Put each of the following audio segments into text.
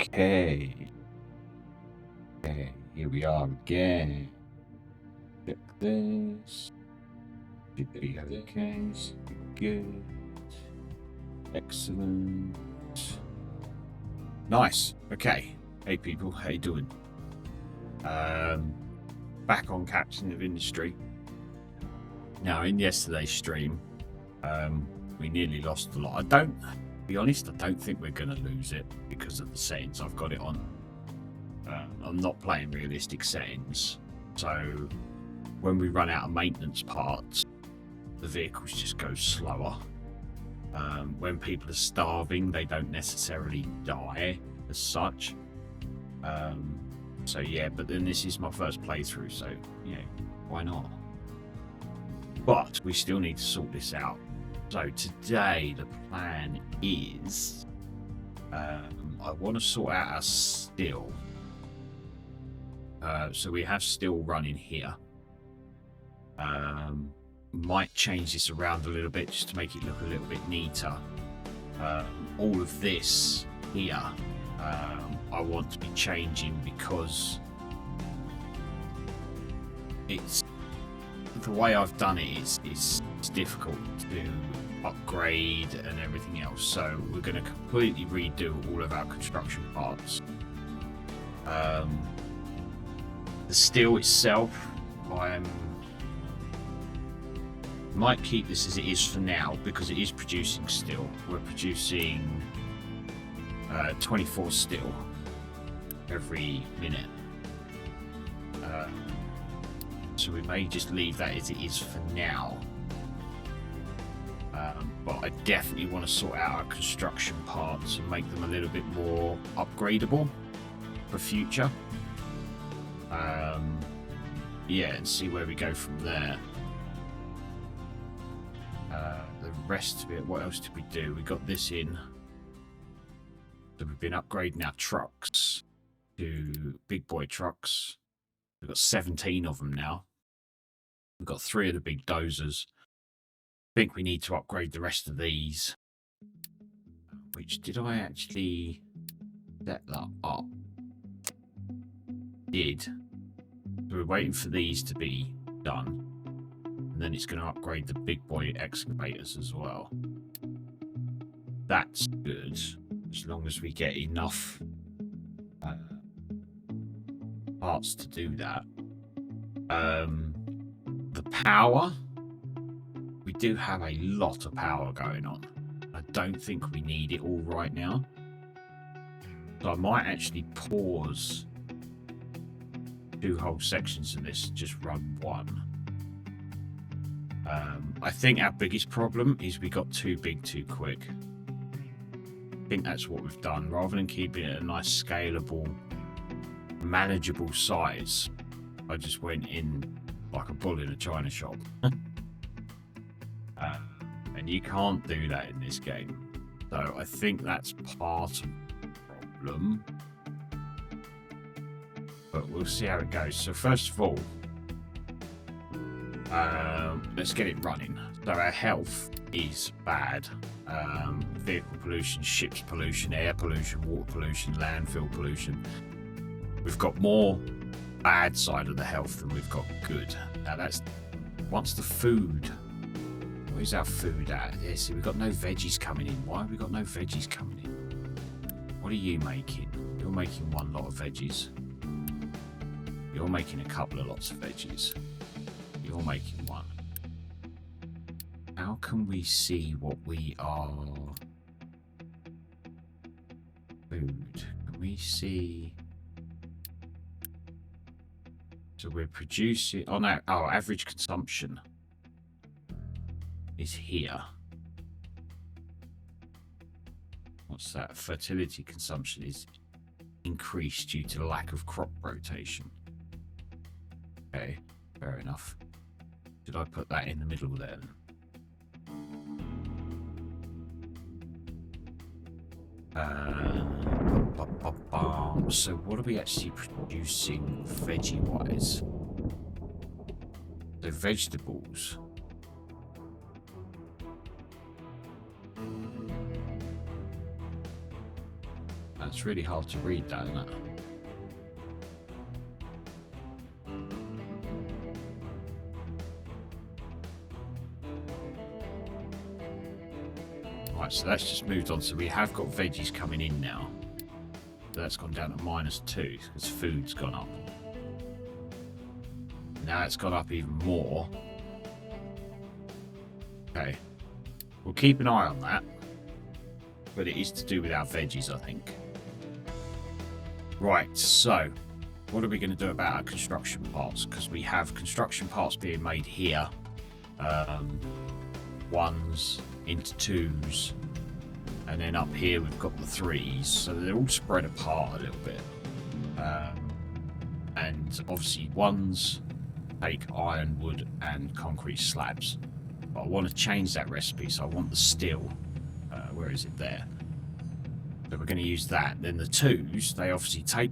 Okay. Okay, here we are again. Check this. Should be okay. Good. Excellent. Nice. Okay. Hey people, how you doing? Back on Captain of Industry. Now, in yesterday's stream, we nearly lost a lot. To be honest, I don't think we're going to lose it because of the settings I've got it on. I'm not playing realistic settings, so when we run out of maintenance parts, the vehicles just go slower. When people are starving, they don't necessarily die as such. So yeah, but then this is my first playthrough, so yeah, why not? But we still need to sort this out. So today the plan is I want to sort out our still. So we have still running here. Might change this around a little bit just to make it look a little bit neater. All of this here I want to be changing because it's the way I've done it is it's difficult to upgrade and everything else, so we're going to completely redo all of our construction parts. The steel itself, I'm Might keep this as it is for now because it is producing still. We're producing 24 still every minute. So we may just leave that as it is for now. But I definitely want to sort out our construction parts and make them a little bit more upgradable for future. Yeah, and see where we go from there. The rest of it, what else did we do? We got this in. So we've been upgrading our trucks to big boy trucks. We've got 17 of them now. We've got 3 of the big dozers. I think we need to upgrade the rest of these. Which, did I actually set that up? Did. So we're waiting for these to be done. And then it's going to upgrade the big boy excavators as well. That's good. As long as we get enough parts to do that. The power. We do have a lot of power going on. I don't think we need it all right now. So I might actually pause 2 whole sections of this, just run 1. I think our biggest problem is we got too big too quick. I think that's what we've done. Rather than keeping it a nice scalable, manageable size, I just went in like a bull in a china shop. And you can't do that in this game. So I think that's part of the problem. But we'll see how it goes. So first of all, let's get it running. So our health is bad. Vehicle pollution, ships pollution, air pollution, water pollution, landfill pollution. We've got more bad side of the health than we've got good. Now that's once the food. Where's our food at? Yeah, see, we've got no veggies coming in. Why have we got no veggies coming in? What are you making? You're making 1 lot of veggies. You're making a couple of lots of veggies. You're making 1. How can we see what we are? Food. Can we see? So we're producing. Oh no, our average consumption is here. What's that? Fertility consumption is increased due to the lack of crop rotation. Okay, fair enough. Did I put that in the middle then? So what are we actually producing veggie-wise? So vegetables. That's really hard to read, that, isn't it? Right, so that's just moved on. So we have got veggies coming in now. So that's gone down to -2 because food's gone up. Now it's gone up even more. Okay. We'll keep an eye on that. But it is to do with our veggies, I think. Right, so what are we going to do about our construction parts? Because we have construction parts being made here. 1s into 2s. And then up here we've got the 3s. So they're all spread apart a little bit. And obviously 1s take iron, wood and concrete slabs. But I want to change that recipe, so I want the steel. Where is it there? So we're going to use that. Then the 2s, they obviously take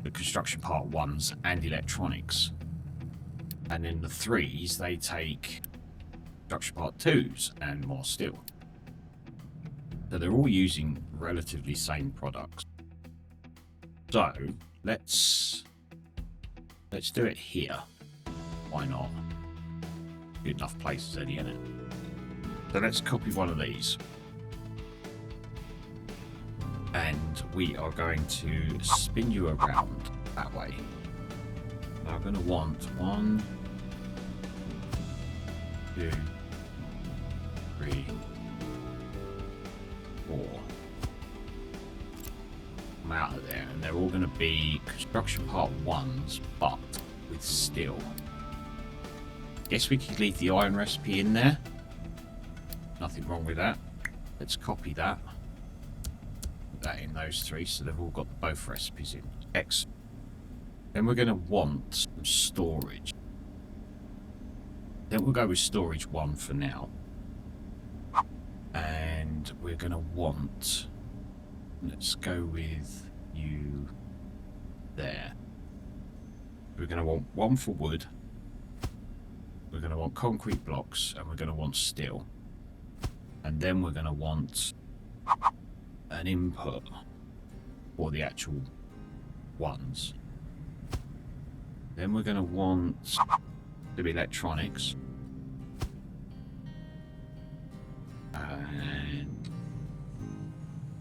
the construction part 1s and electronics. And then the 3s, they take construction part 2s and more steel. So they're all using relatively same products. So let's do it here. Why not? Good enough places already in it. So let's copy one of these. And we are going to spin you around that way. I'm going to want 1, 2, 3, 4. Come out of there, and they're all going to be construction part 1s, but with steel. Guess we could leave the iron recipe in there. Nothing wrong with that. Let's copy that. Put that in those 3, so they've all got both recipes in. Excellent. Then we're going to want some storage. Then we'll go with storage 1 for now. And we're going to want... Let's go with you there. We're going to want 1 for wood. We're going to want concrete blocks, and we're going to want steel. And then we're going to want an input for the actual ones. Then we're going to want some electronics. And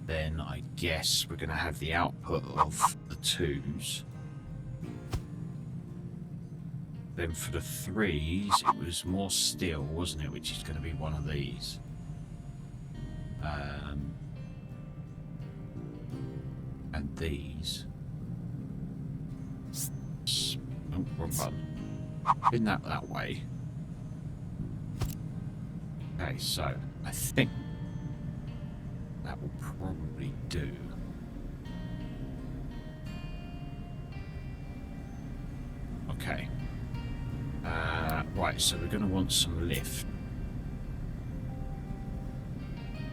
then I guess we're going to have the output of the 2s. Then for the 3s, it was more steel, wasn't it? Which is going to be one of these. And these. Oh, wrong button. Spin that way. Okay, so I think that will probably do. Okay. Right, so we're going to want some lift.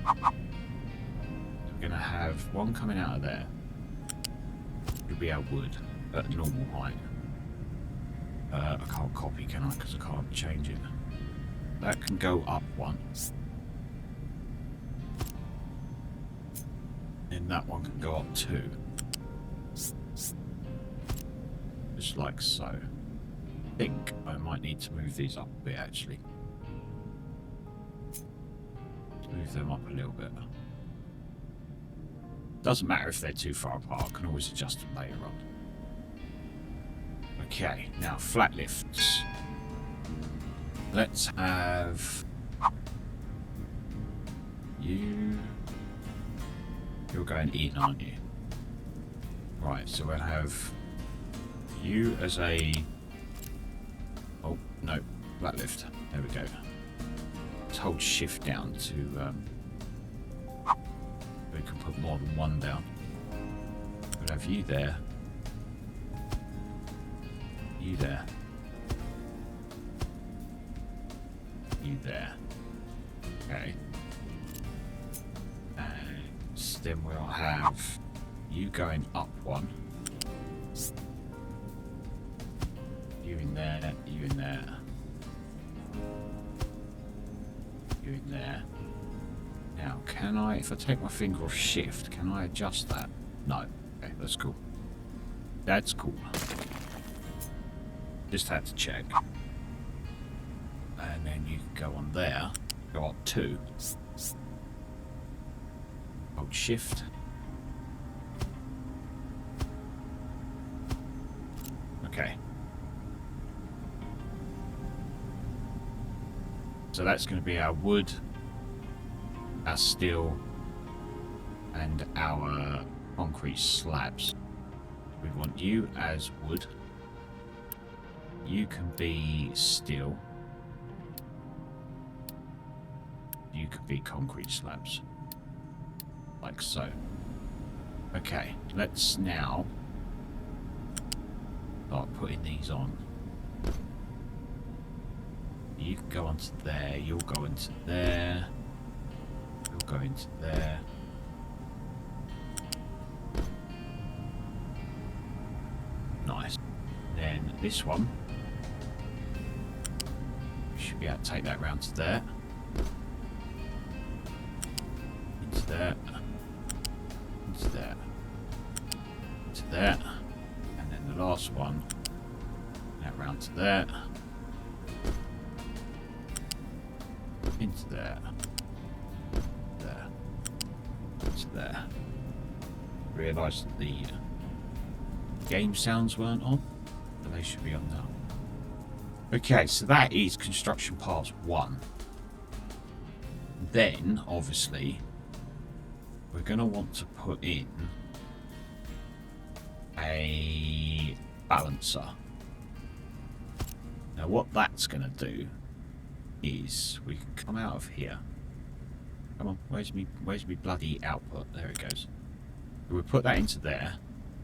We're going to have 1 coming out of there. It'll be our wood at a normal height. I can't copy, can I? Because I can't change it. That can go up 1. And that one can go up 2. Just like so. I think I might need to move these up a bit, actually. Move them up a little bit. Doesn't matter if they're too far apart. I can always adjust them later on. Okay, now flat lifts. Let's have you. You're going in, aren't you? Right, so we'll have you as a... Oh, no, flat lift. There we go. Let's hold shift down to... we can put more than 1 down. We'll have you there. You there. You there. Okay. And then we'll have you going up 1. You in there, you in there. You in there. Now, can I, if I take my finger off shift, can I adjust that? No. Okay, that's cool. That's cool. Just had to check. And then you can go on there, go up 2. Hold shift. Okay. So that's going to be our wood, our steel, and our concrete slabs. We want you as wood. You can be steel. You could be concrete slabs. Like so. Okay, let's now start putting these on. You can go onto there, you'll go into there, you'll go into there. Nice. Then this one, we should be able to take that round to there. Into there. Into there. Into there. And then the last one, that round to there. Into there. There. Into there. Realised that the game sounds weren't on, but they should be on now. Okay, so that is construction parts 1. then, obviously, we're going to want to put in a balancer. Now, what that's going to do is we can come out of here. Come on, where's me bloody output? There it goes. We'll put that into there,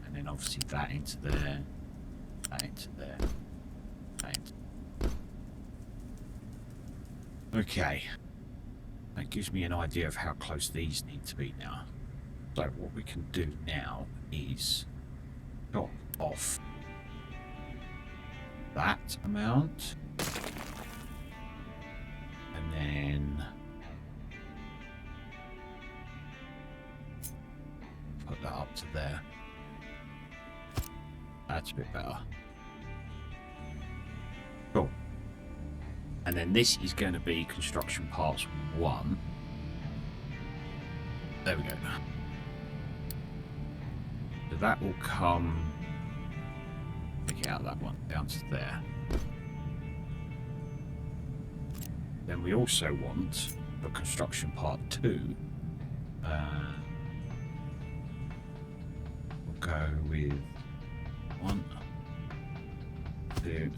and then obviously that into there, that into there, that into there. Okay. That gives me an idea of how close these need to be now. So what we can do now is chop off that amount, and then put that up to there. That's a bit better. Cool. And then this is going to be construction parts 1. There we go. So that will come, pick out that one down to there. Then we also want for construction part 2. We'll go with 1, 2.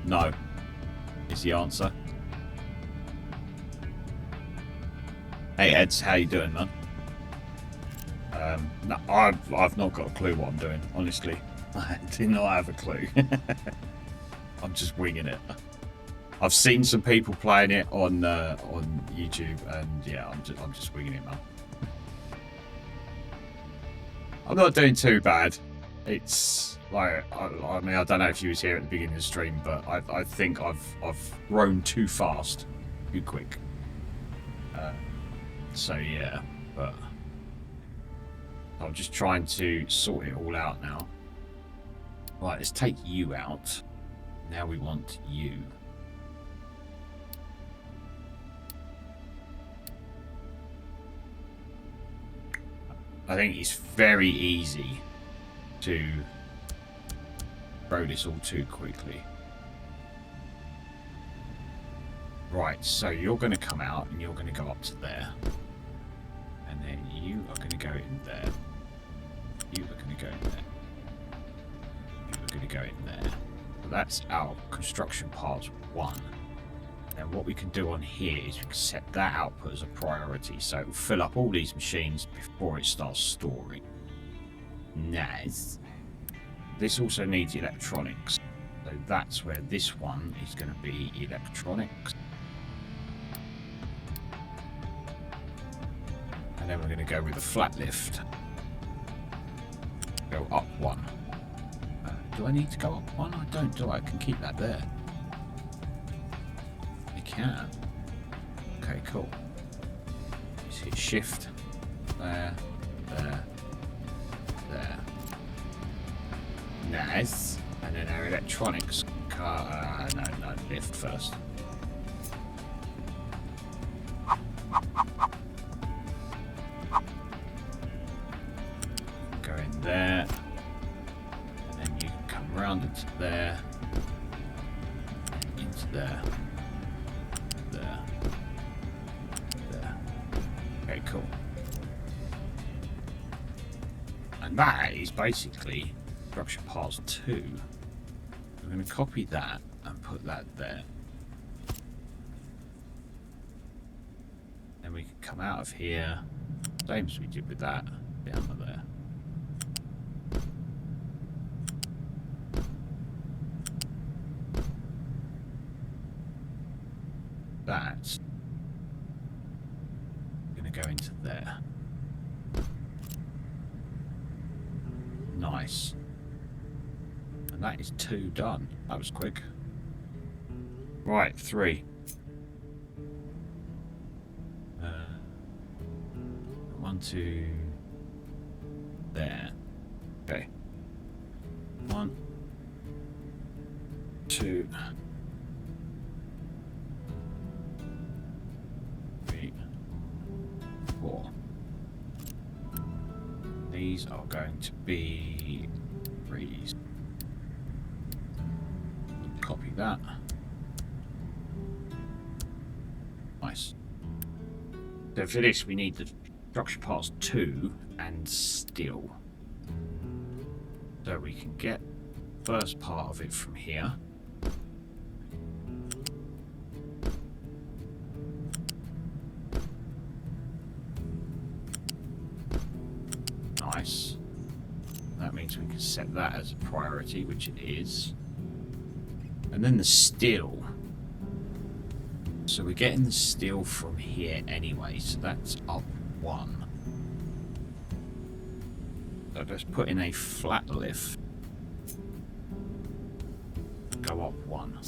No, is the answer. Hey Eds, how you doing, man? No, I've not got a clue what I'm doing, honestly. I do not have a clue. I'm just winging it. I've seen some people playing it on YouTube, and yeah, I'm just winging it, man. I'm not doing too bad. It's like I mean, I don't know if you was here at the beginning of the stream, but I think I've grown too fast, too quick. So yeah, but I'm just trying to sort it all out now. Right, let's take you out. Now we want you. I think it's very easy to grow this all too quickly. Right, so you're going to come out and you're going to go up to there. And then you are going to go in there. You are going to go in there. You are going to go in there. So that's our construction part 1. Now what we can do on here is we can set that output as a priority. So it will fill up all these machines before it starts storing. Nice. This also needs electronics. So that's where this one is going to be electronics. And then we're going to go with a flat lift. Go up 1. Do I need to go up 1? I don't, do I? I can keep that there. I can. Okay, cool. Just hit shift. There. There. There. Nice. And then our electronics car. No, lift first. Go in there. And then you can come around into there. Into there. There. There. Okay, cool. And that is basically construction parts 2. I'm going to copy that and put that there. Then we can come out of here, same as we did with that, down to there. That's going to go into there. Nice. And that is 2 done. That was quick. Right, 3. 1, 2. There. Okay. 1, 2. 3, 4. These these are going to be 3s. Copy that. Nice. So for this we need the structure parts 2 and steel. So we can get the first part of it from here. Nice. That means we can set that as a priority, which it is. And then the steel. So we're getting the steel from here anyway, so that's up 1. So let's put in a flat lift. Go up 1.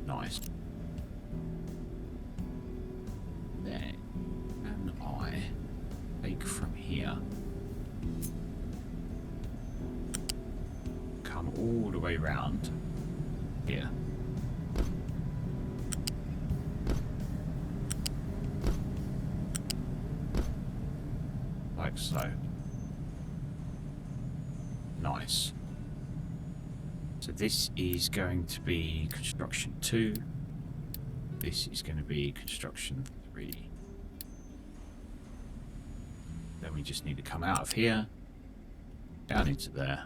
Nice. Then and I take from here. Come all the way round here. Like so. Nice. So this is going to be construction 2. This is going to be construction 3. Then we just need to come out of here, down into there.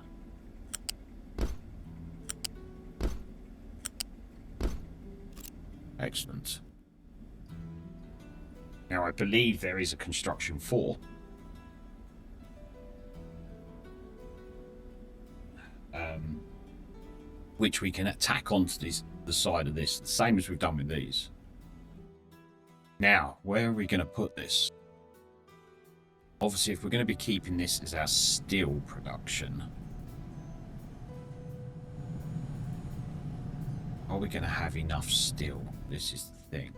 Excellent. Now I believe there is a construction 4. Which we can attack onto the side of this, the same as we've done with these. Now, where are we going to put this? Obviously, if we're going to be keeping this as our steel production, are we going to have enough steel? This is the thing.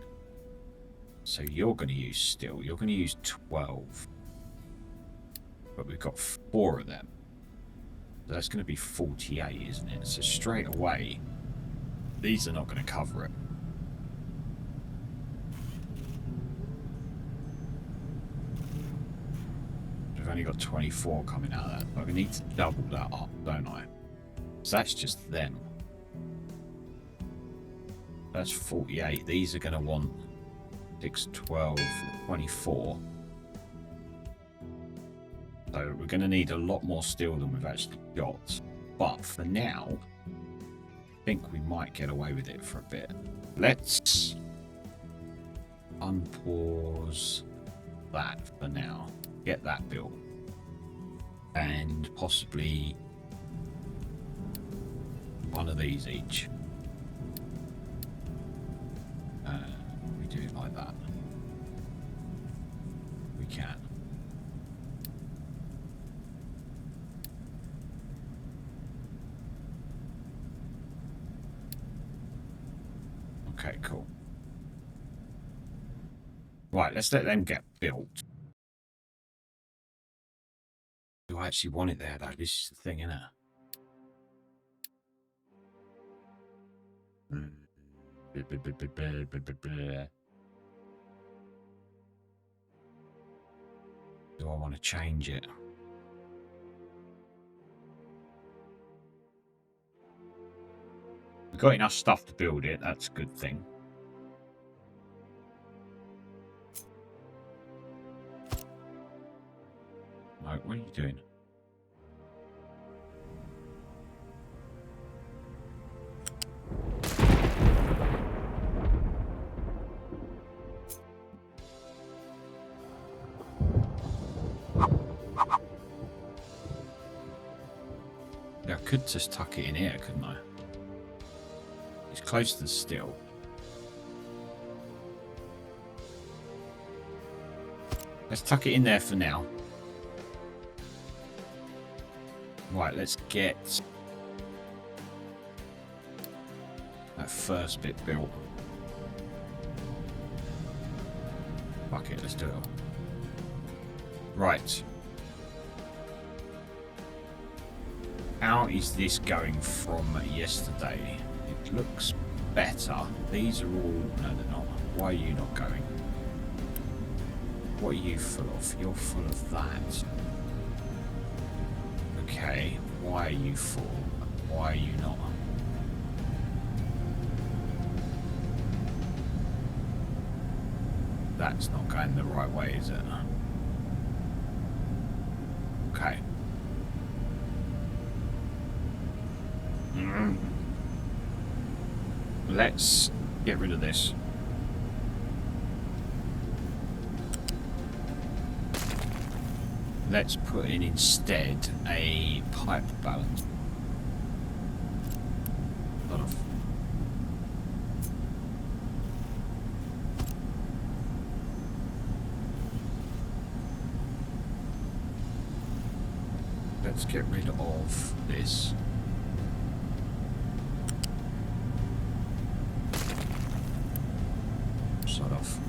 So you're going to use steel. You're going to use 12. But we've got 4 of them. That's going to be 48, isn't it? So straight away, these are not going to cover it. We've only got 24 coming out of that. But we need to double that up, don't I? So that's just them. That's 48. These are going to want 6, 12, 24. So we're going to need a lot more steel than we've actually got. But for now, I think we might get away with it for a bit. Let's unpause that for now. Get that built. And possibly one of these each. We do it like that. We can. Okay, cool. Right, let's let them get built. Do I actually want it there, though? This is the thing, isn't it? Do I want to change it? We've got enough stuff to build it. That's a good thing. No, what are you doing? Yeah, I could just tuck it in here, couldn't I? It's close to the steel. Let's tuck it in there for now. Right, let's get that first bit built. Fuck it, let's do it all. Right. How is this going from yesterday? It looks better. These are all... No, they're not. Why are you not going? What are you full of? You're full of that. Okay, why are you full? Why are you not? That's not going the right way, is it? Okay. Let's get rid of this. Let's put in instead a pipe balance. Let's get rid of this. Sort of.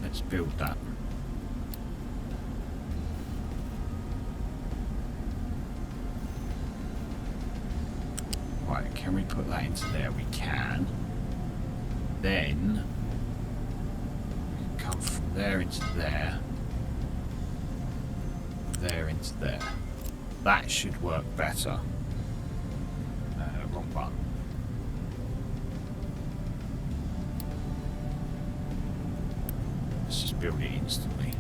Let's build that. Right, can we put that into there? We can. Then we can come from there into there. There into there. That should work better. Wrong button. Let's just build it instantly.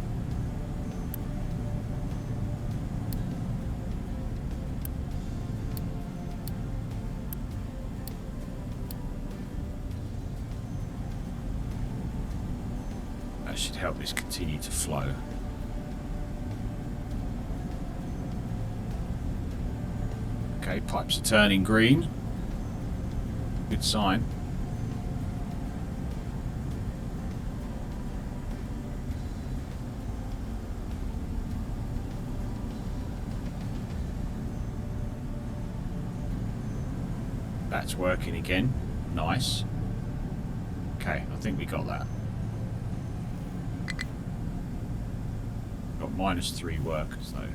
That should help this continue to flow. Okay, pipes are turning green. Good sign. That's working again. Nice. Okay, I think we got that. Got -3 workers though.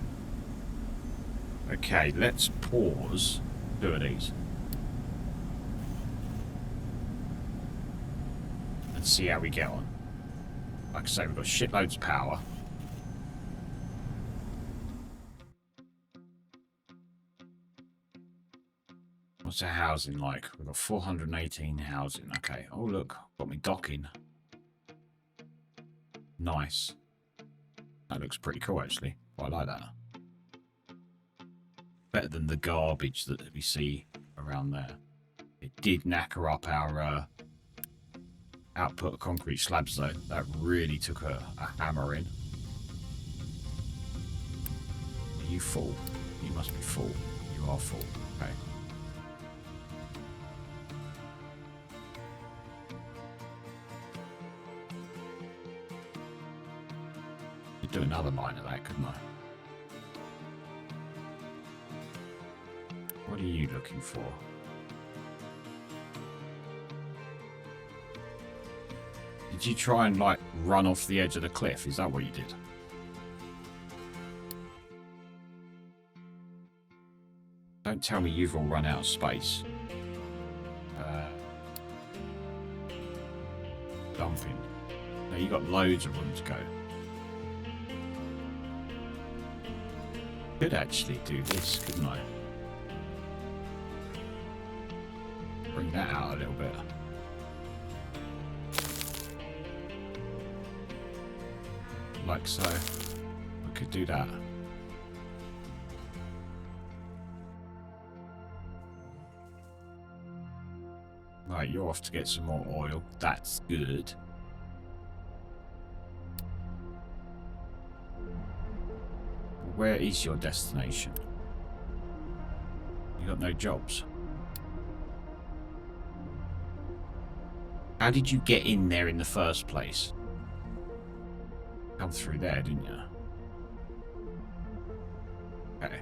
Okay, let's pause 2 of these. Let's see how we get on. Like I say, we've got shitloads of power. What's our housing like? We've got 418 housing. Okay. Oh, look. Got me docking. Nice. That looks pretty cool, actually. I like that. Better than the garbage that we see around there. It did knacker up our output of concrete slabs, though. That really took a hammer in. Are you full? You must be full. You are full. Okay. Could do another line of that, couldn't I? What are you looking for? Did you try and, like, run off the edge of the cliff? Is that what you did? Don't tell me you've all run out of space. Dumping. No, you got loads of room to go. Could actually do this, couldn't I? Bring that out a little bit. Like so. I could do that. Right, you're off to get some more oil. That's good. Where is your destination? You got no jobs. How did you get in there in the first place? Come through there, didn't you? Okay.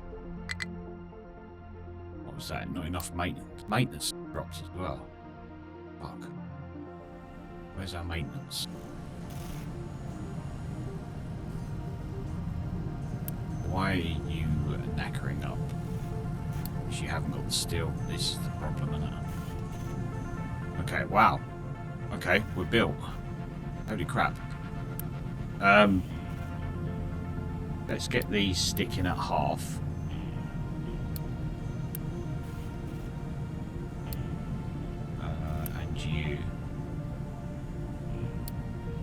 What was that? Not enough maintenance. Maintenance drops as well. Fuck. Where's our maintenance? Why are you knackering up? because you haven't got the steel. This is the problem, isn't it? Okay, wow. Okay, we're built. Holy crap. Let's get these sticking at half. And you.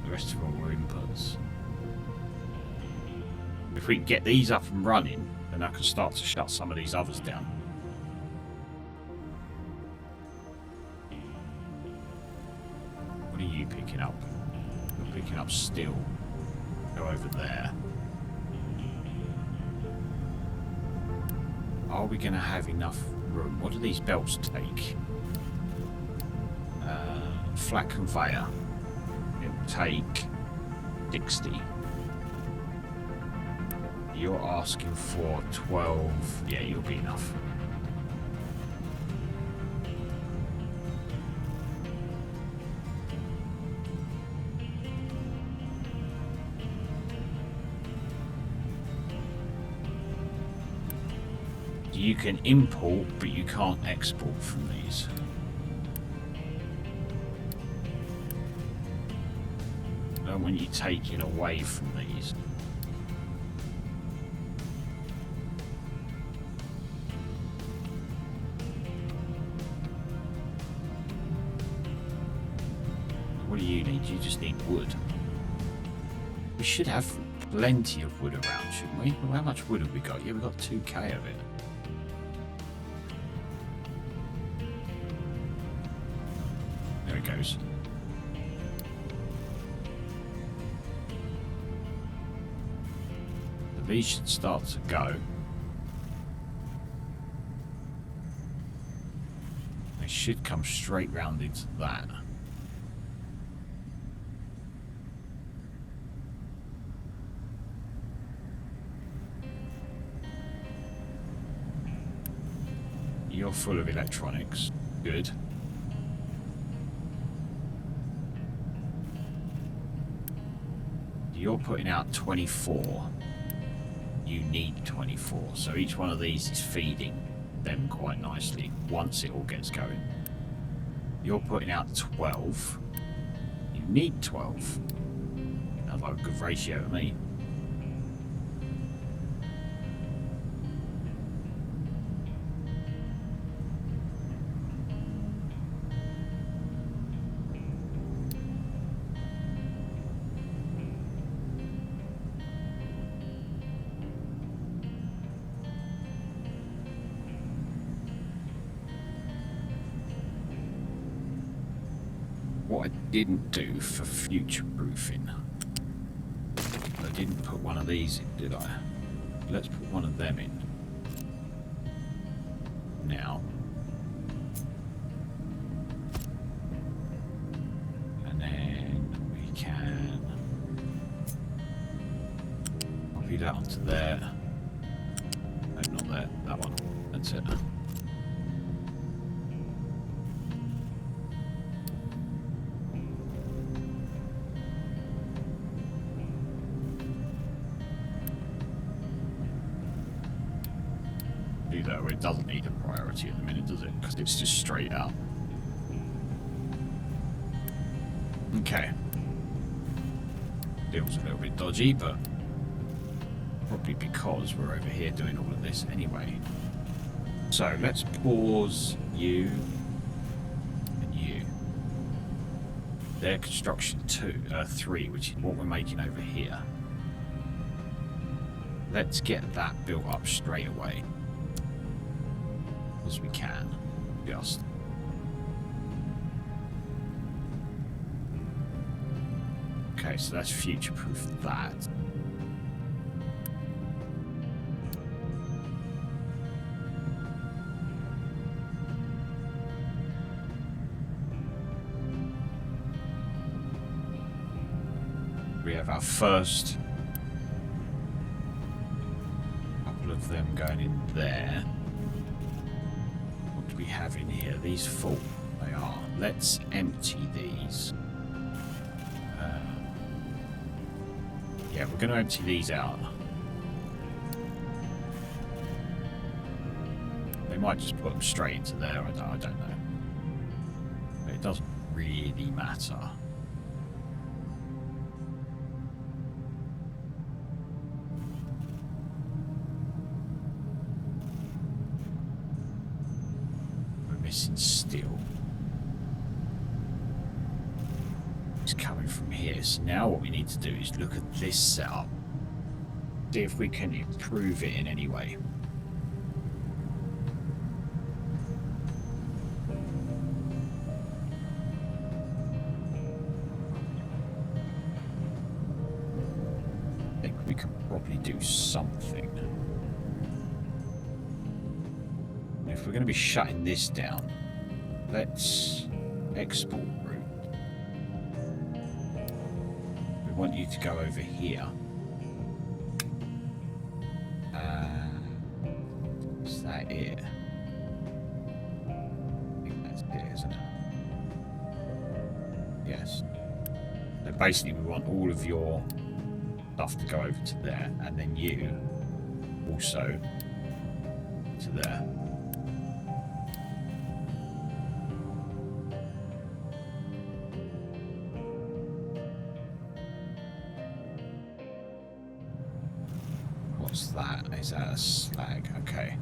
The rest of them were inputs. If we can get these up and running, then I can start to shut some of these others down. What are you picking up? You're picking up steel. Go over there. Are we going to have enough room? What do these belts take? Flat conveyor. It'll take 60. You're asking for 12. Yeah, you'll be enough. You can import, but you can't export from these. I don't want you taking away from these. What do you need? You just need wood. We should have plenty of wood around, shouldn't we? Well, how much wood have we got? Yeah, we've got 2k of it. There it goes. These should start to go. They should come straight round into that. You're full of electronics. Good. You're putting out 24. You need 24. So each one of these is feeding them quite nicely once it all gets going. You're putting out 12. You need 12. That's like a good ratio to me. What I didn't do for future proofing, I didn't put one of these in, did I? Let's put one of them in now, and then we can copy that onto there. No, not there, that one. That's it. Though it doesn't need a priority at the minute, does it? Because it's just straight out. Okay. Feels a little bit dodgy, but probably because we're over here doing all of this anyway. So let's pause you and you. Their construction 3, which is what we're making over here. Let's get that built up straight away. As we can, just. Okay, so that's future-proof that. We have our first couple of them going in there. We have in here these full. They are. Let's empty these. Yeah, we're going to empty these out. They might just put them straight into there. I don't know. But it doesn't really matter. We're missing steel. It's coming from here. So now what we need to do is look at this setup. See if we can improve it in any way. I think we can probably do something. If we're going to be shutting this down, let's export route. We want you to go over here. Is that it? I think that's it, isn't it? Yes. So basically we want all of your stuff to go over to there, and then you also to there. What's that? Is that a slag? Okay.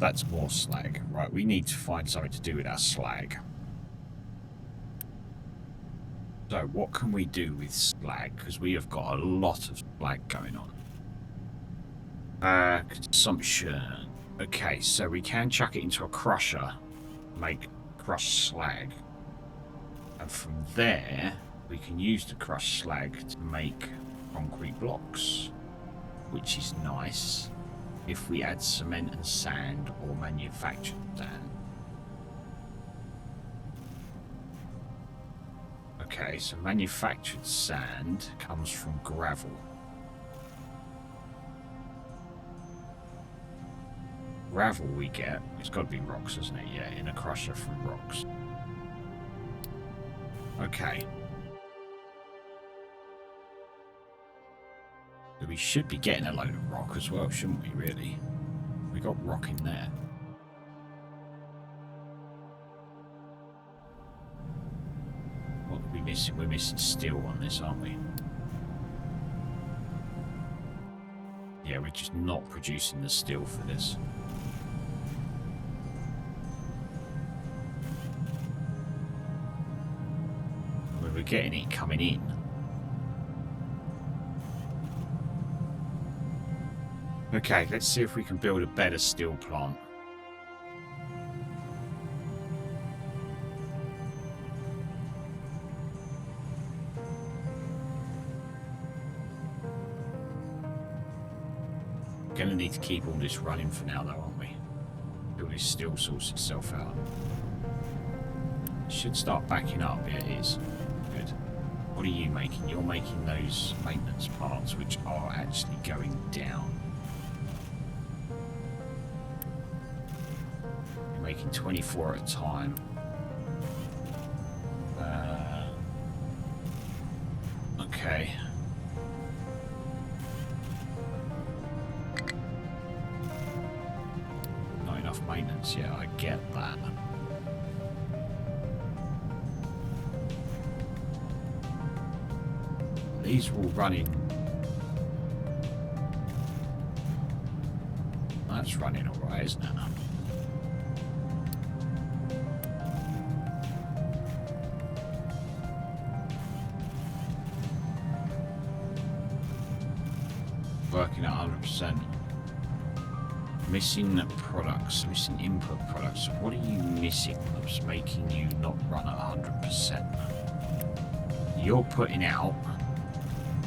That's more slag. Right, we need to find something to do with our slag. So what can we do with slag? Because we have got a lot of slag going on. Consumption. Okay, so we can chuck it into a crusher, make crushed slag. And from there, we can use the crushed slag to make concrete blocks, which is nice if we add cement and sand or manufactured sand. Okay, so manufactured sand comes from gravel. Gravel we get, it's got to be rocks, isn't it? Yeah, in a crusher from rocks. Okay. We should be getting a load of rock as well, shouldn't we, really? We got rock in there. What are we missing? We're missing steel on this, aren't we? Yeah, we're just not producing the steel for this. We're getting it coming in. Okay, let's see if we can build a better steel plant. We're going to need to keep all this running for now, though, aren't we? Until this steel sorts itself out. It should start backing up. Yeah, it is. Good. What are you making? You're making those maintenance parts, which are actually going down. Making 24 at a time. Okay. Not enough maintenance yet, I get that. These are all running. That's running alright, isn't it? Working at 100%. Missing products, missing input products. What are you missing that's making you not run at 100%? You're putting out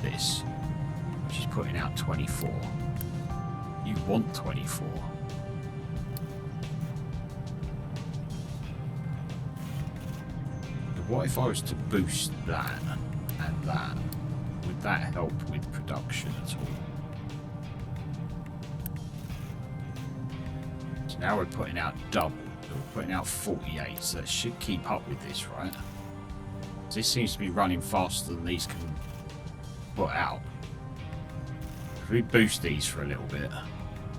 this, which is putting out 24. You want 24. But what if I was to boost that and that? Would that help with production at all? Now we're putting out double. We're putting out 48, so that should keep up with this, right? This seems to be running faster than these can put out. If we boost these for a little bit,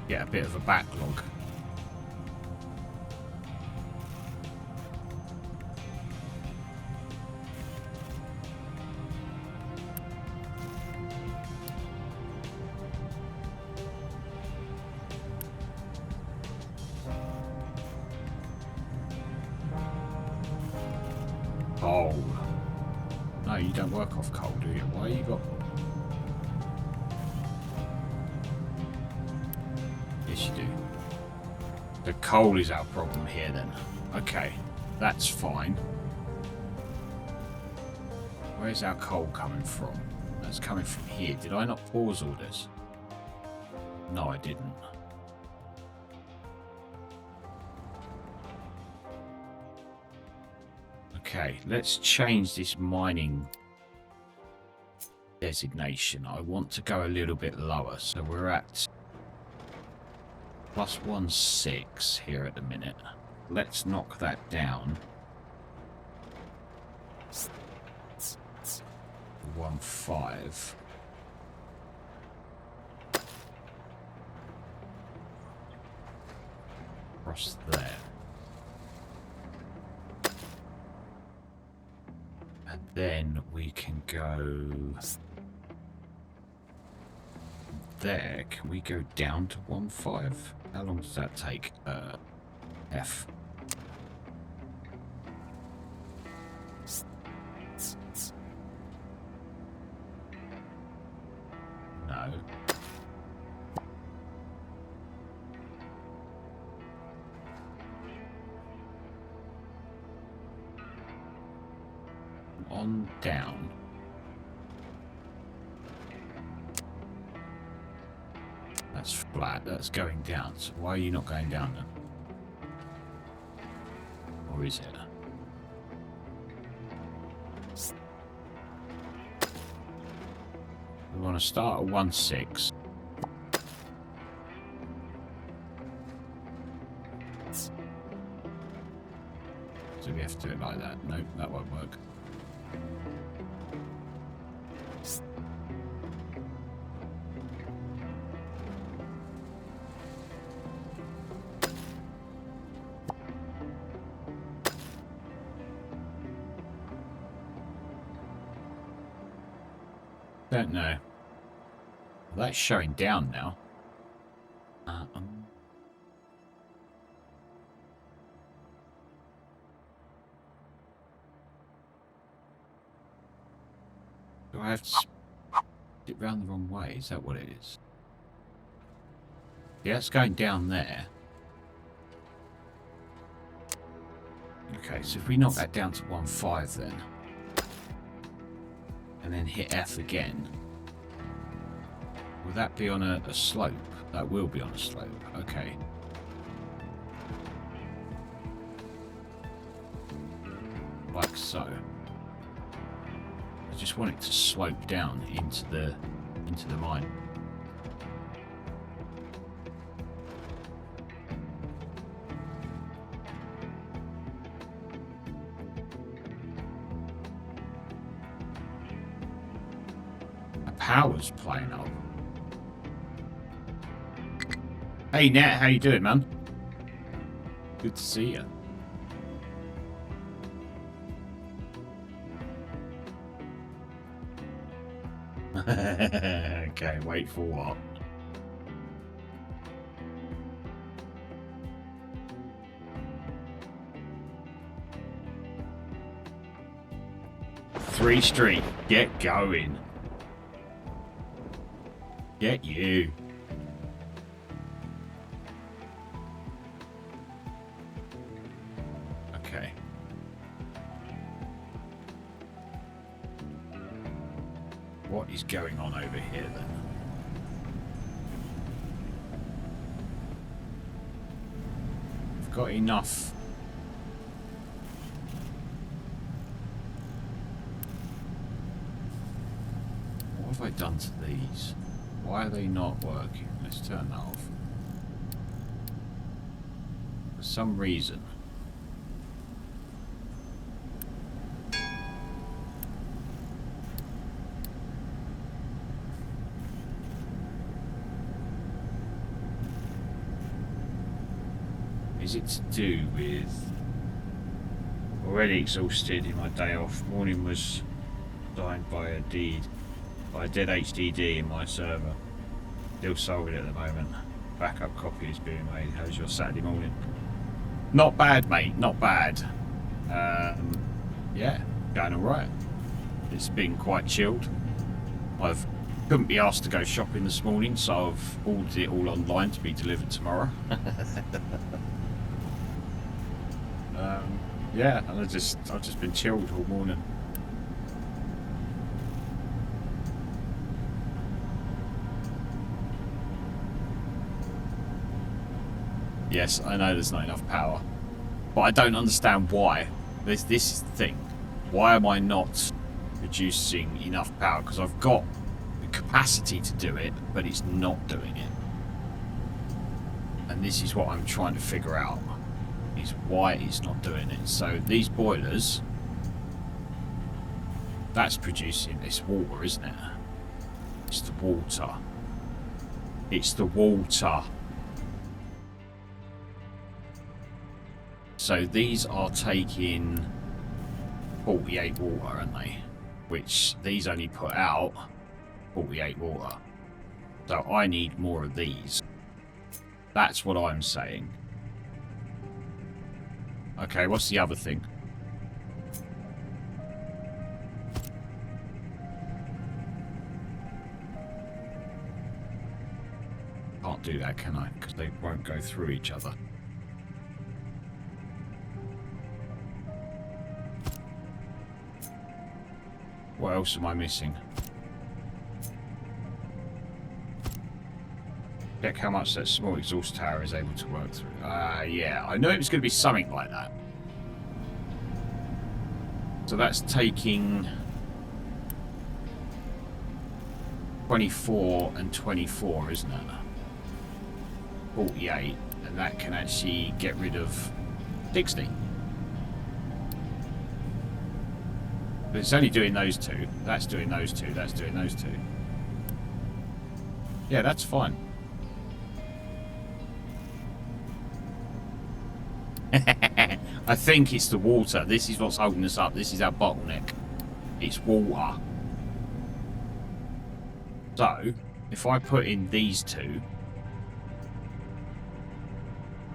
get a bit of a backlog. Coal. No, you don't work off coal, do you? Why you got... Yes, you do. The coal is our problem here, then. Okay, that's fine. Where's our coal coming from? That's coming from here. Did I not pause all this? No, I didn't. Okay, let's change this mining designation. I want to go a little bit lower, so we're at plus 1.6 here at the minute. Let's knock that down. 1.5. Across there. And then we can go there. Can we go down to 1.5? How long does that take? F. No. On down. That's flat. That's going down. So why are you not going down then? Or is it? We want to start at 1.6. So we have to do it like that. Nope, that won't work. Don't know. Well, that's showing down now. Do I have to spin it round the wrong way? Is that what it is? Yeah, it's going down there. Okay, so if we knock that down to 1.5 then. And then hit F again. Will that be on a slope? That will be on a slope. Okay. Like so. I just want it to slope down into the mine. Power's playing up. Hey Nat, how you doing, man? Good to see you. Okay, wait for what? Three street, get going. Get you. Okay. What is going on over here then? I've got enough. What have I done to these? Why are they not working? Let's turn that off. For some reason. Is it to do with already exhausted in my day off? Morning was signed by a dead HDD in my server. Still solving it at the moment. Backup copy is being made. How's your Saturday morning? Not bad, mate. Not bad. Yeah, going all right. It's been quite chilled. Couldn't be asked to go shopping this morning, so I've ordered it all online to be delivered tomorrow. Yeah, and I've just been chilled all morning. Yes, I know there's not enough power, but I don't understand why. This is the thing. Why am I not producing enough power? Because I've got the capacity to do it, but it's not doing it. And this is what I'm trying to figure out, is why it's not doing it. So these boilers, that's producing, it's water, isn't it? It's the water. It's the water. So these are taking 48 water, aren't they? Which these only put out 48 water. So I need more of these. That's what I'm saying. Okay, what's the other thing? Can't do that, can I? Because they won't go through each other. What else am I missing? Check how much that small exhaust tower is able to work through. Yeah, I knew it was going to be something like that. So that's taking 24 and 24, isn't it? 48, and that can actually get rid of 60. But it's only doing those two. That's doing those two. That's doing those two. Yeah, that's fine. I think it's the water. This is what's holding us up. This is our bottleneck. It's water. So, if I put in these two...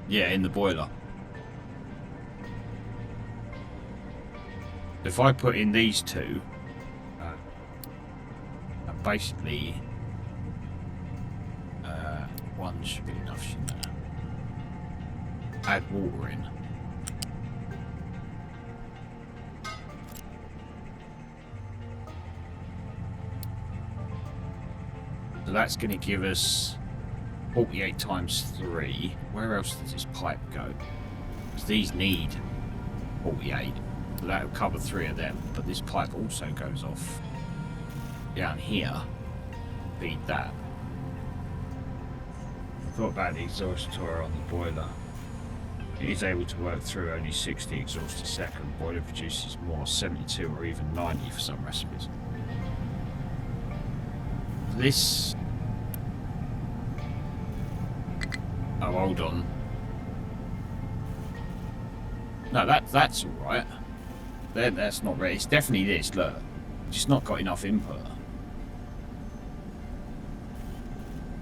Yeah, in the boiler. If I put in these two... basically... one should be enough, shouldn't it? Add water in. So that's going to give us 48 times 3. Where else does this pipe go? Because these need 48. So that will cover 3 of them. But this pipe also goes off down here. Feed that. I thought about the exhaust tower on the boiler. It is able to work through only 60 exhausts a second. Boiler produces more, 72 or even 90 for some recipes. This... Oh, hold on. No, that's alright. That's not right. It's definitely this, look. Just not got enough input.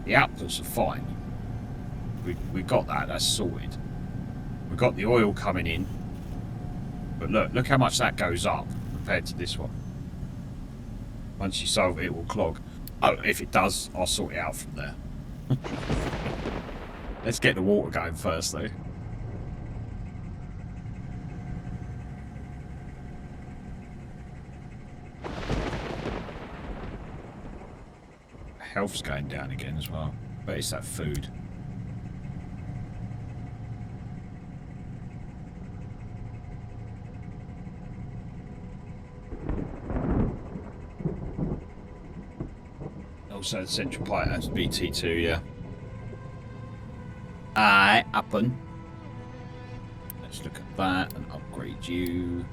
The outputs are fine. We got that, that's sorted. We've got the oil coming in. But look how much that goes up compared to this one. Once you solve it, it will clog. Oh, if it does, I'll sort it out from there. Let's get the water going first, though. Health's going down again as well. But it's that food. Also, the central pipe has BT2, yeah. Happen. Let's look at that and upgrade you.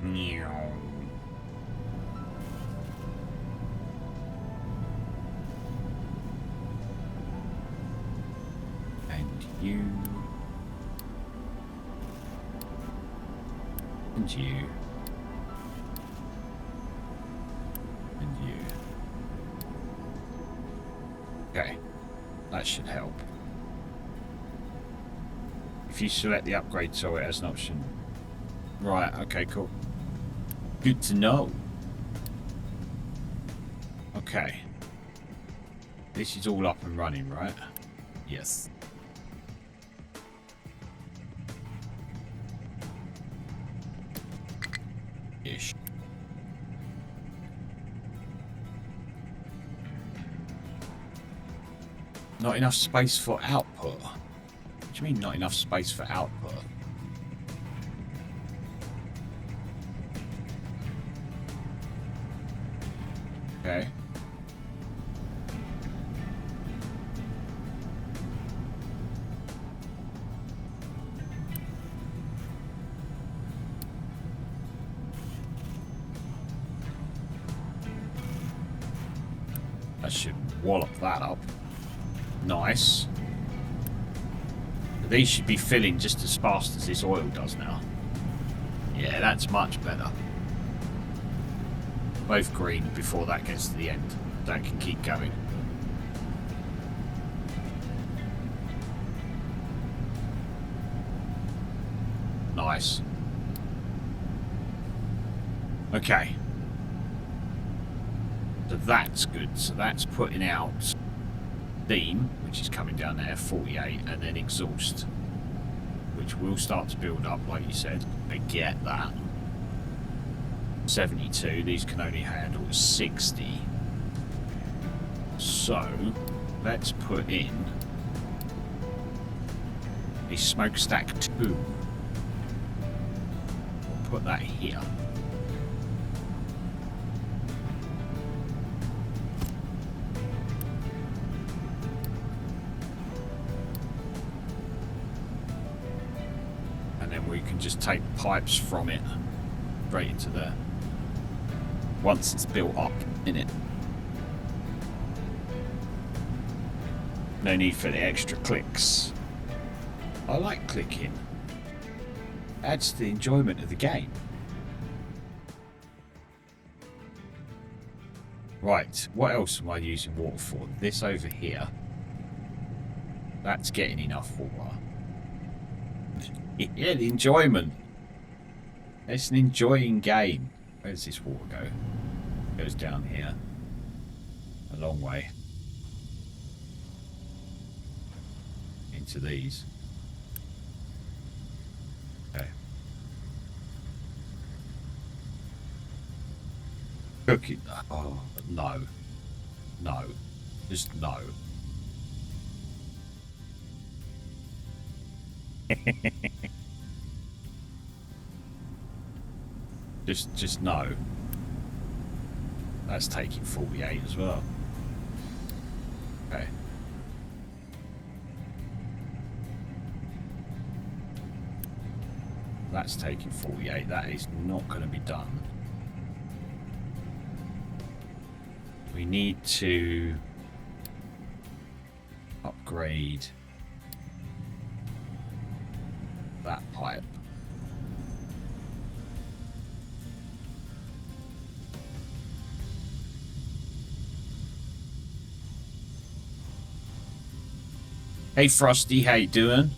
Meow. you. And you. And you. Okay. That should help. If you select the upgrade tool, it has an option. Right, okay, cool. Good to know. Okay. This is all up and running, right? Yes. Ish. Not enough space for output. What do you mean not enough space for output? Okay. I should wallop that up. Nice. These should be filling just as fast as this oil does now. Yeah, that's much better. Both green before that gets to the end. That can keep going. Nice. Okay. So that's good. So that's putting out steam, which is coming down there, 48, and then exhaust, which will start to build up, like you said. I get that. 72. These can only handle 60. So let's put in a smokestack 2. We'll put that here. And then we can just take pipes from it straight into there once it's built up in it. No need for the extra clicks. I like clicking. Adds to the enjoyment of the game. Right, what else am I using water for? This over here. That's getting enough water. Yeah, the enjoyment. It's an enjoying game. Where does this water go? It goes down here. A long way. Into these. Okay. Cooking. Oh, no. No. Just no. Just no. That's taking 48 as well. Okay. That's taking 48. That is not going to be done. We need to upgrade that pipe. Hey Frosty, how you doing?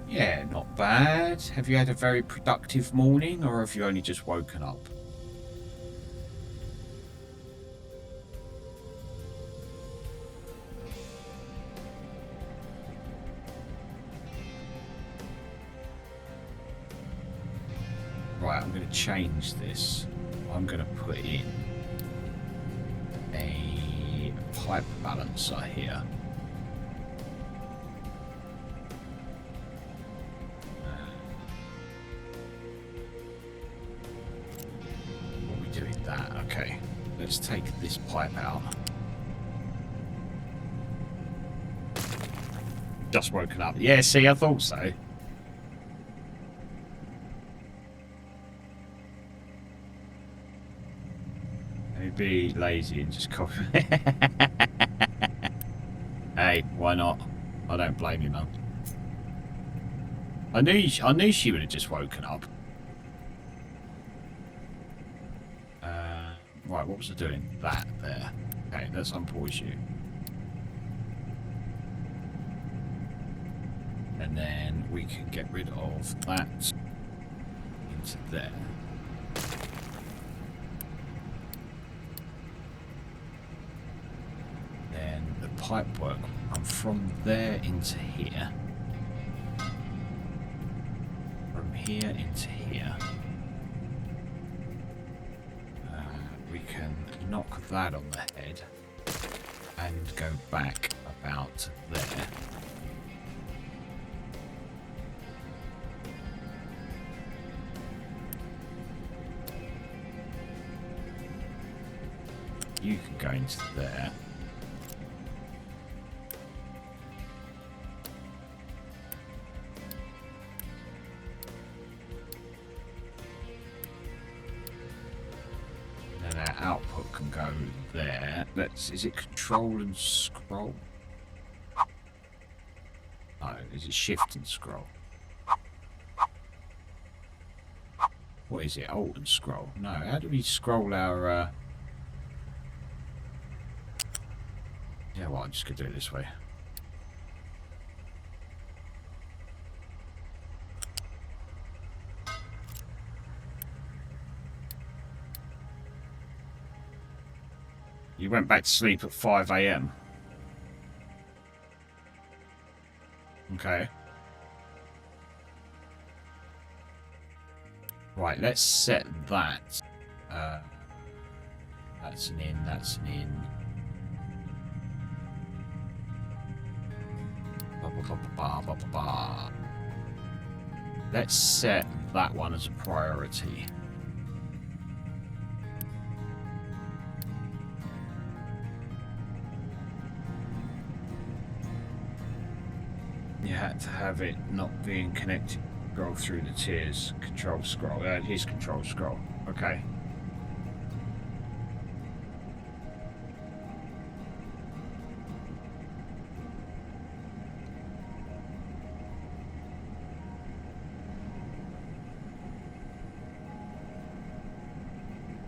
Yeah, not bad. Have you had a very productive morning, or have you only just woken up? Right, I'm going to change this. I'm going to put in a pipe balancer here. What are we doing that? Okay, let's take this pipe out. Just woken up. Yeah, see, I thought so. Be lazy and just coffee. Hey, why not? I don't blame you, man. I knew she would have just woken up. Right, what was I doing? That there. Okay, let's unpause you. And then we can get rid of that into there. Pipe work and from there into here, from here into here, we can knock that on the head and go back about there. You can go into there. Output can go there. Is it control and scroll? No, is it shift and scroll? What is it? Alt and scroll? No, how do we scroll our yeah, well, I'm just gonna do it this way. You went back to sleep at 5 AM. Okay. Right, let's set that. That's an in, that's an in. Let's set that one as a priority. You had to have it not being connected. Scroll through the tiers. Control scroll. Here's control scroll. Okay.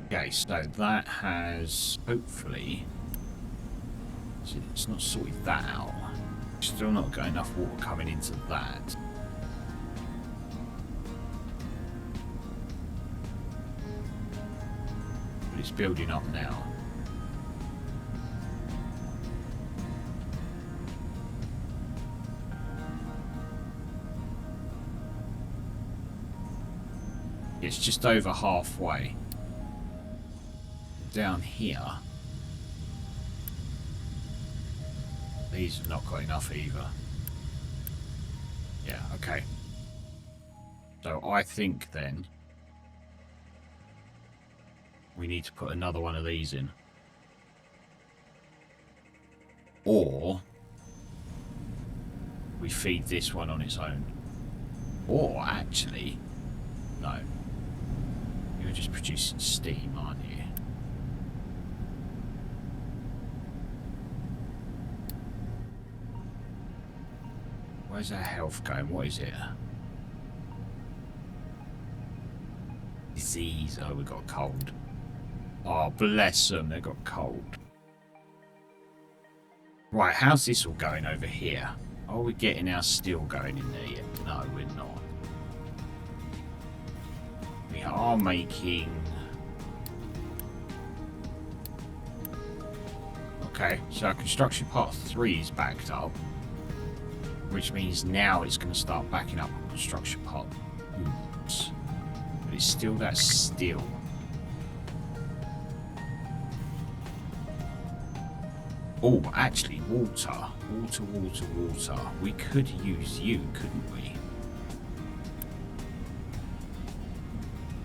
Okay, so that has hopefully. It's not sorted that out. Still not got enough water coming into that. But it's building up now. It's just over halfway. Down here. These have not got enough either. Yeah, okay. So I think then we need to put another one of these in. Or we feed this one on its own. Or actually, no. You're just producing steam, aren't you? Where's our health going? What is it? Disease. Oh, we got cold. Oh, bless them. They got cold. Right, how's this all going over here? Are we getting our steel going in there yet? No, we're not. We are making... Okay, so our construction part 3 is backed up. Which means now it's going to start backing up on construction part. Oops. But it's still that steel. Oh, actually, water. Water, water, water. We could use you, couldn't we?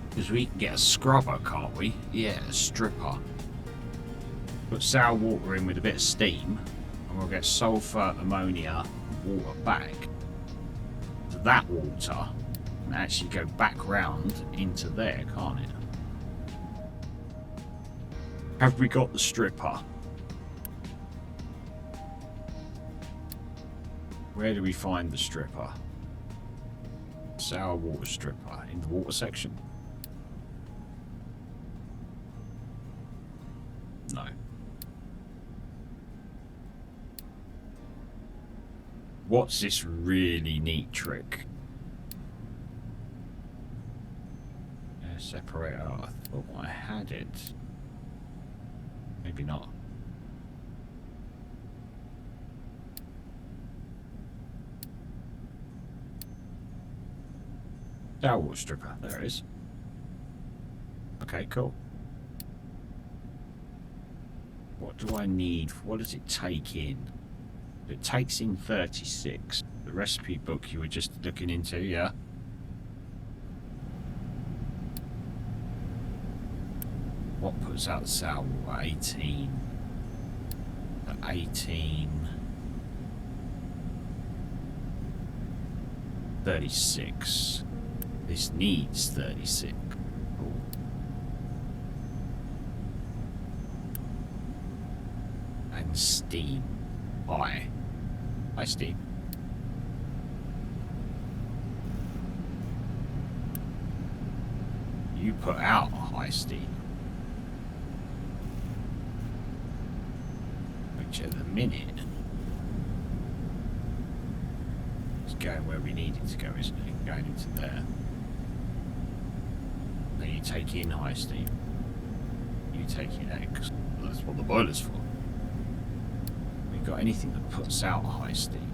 Because we can get a scrubber, can't we? Yeah, a stripper. Put sour water in with a bit of steam. And we'll get sulfur, ammonia, water back to that water and actually go back round into there, can't it? Have we got the stripper? Where do we find the stripper? Sour water stripper in the water section? No. What's this really neat trick? Separator. I thought I had it. Maybe not. Sour water stripper. There it is. Okay, cool. What do I need? What does it take in? It takes in 36. The recipe book you were just looking into, yeah? What puts out the sour water? 18. 18. 36. This needs 36. Cool. And steam. High. High steam. You put out high steam. Which at the minute is going where we need it to go, isn't it? Going into there. Then you take in high steam. You take in out, because that's what the boiler's for. We've got anything that puts out high steam.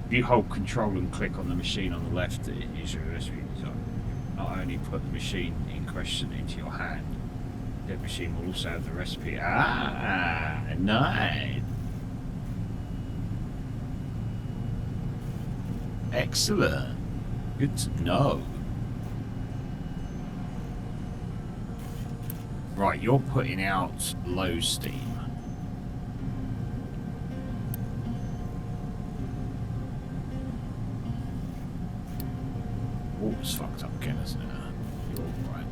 If you hold control and click on the machine on the left, it is your recipe design. Not only put the machine in question into your hand, the machine will also have the recipe. Ah, nice. Excellent. Good to know. Right, you're putting out low steam. Water's fucked up again, isn't it? You're right.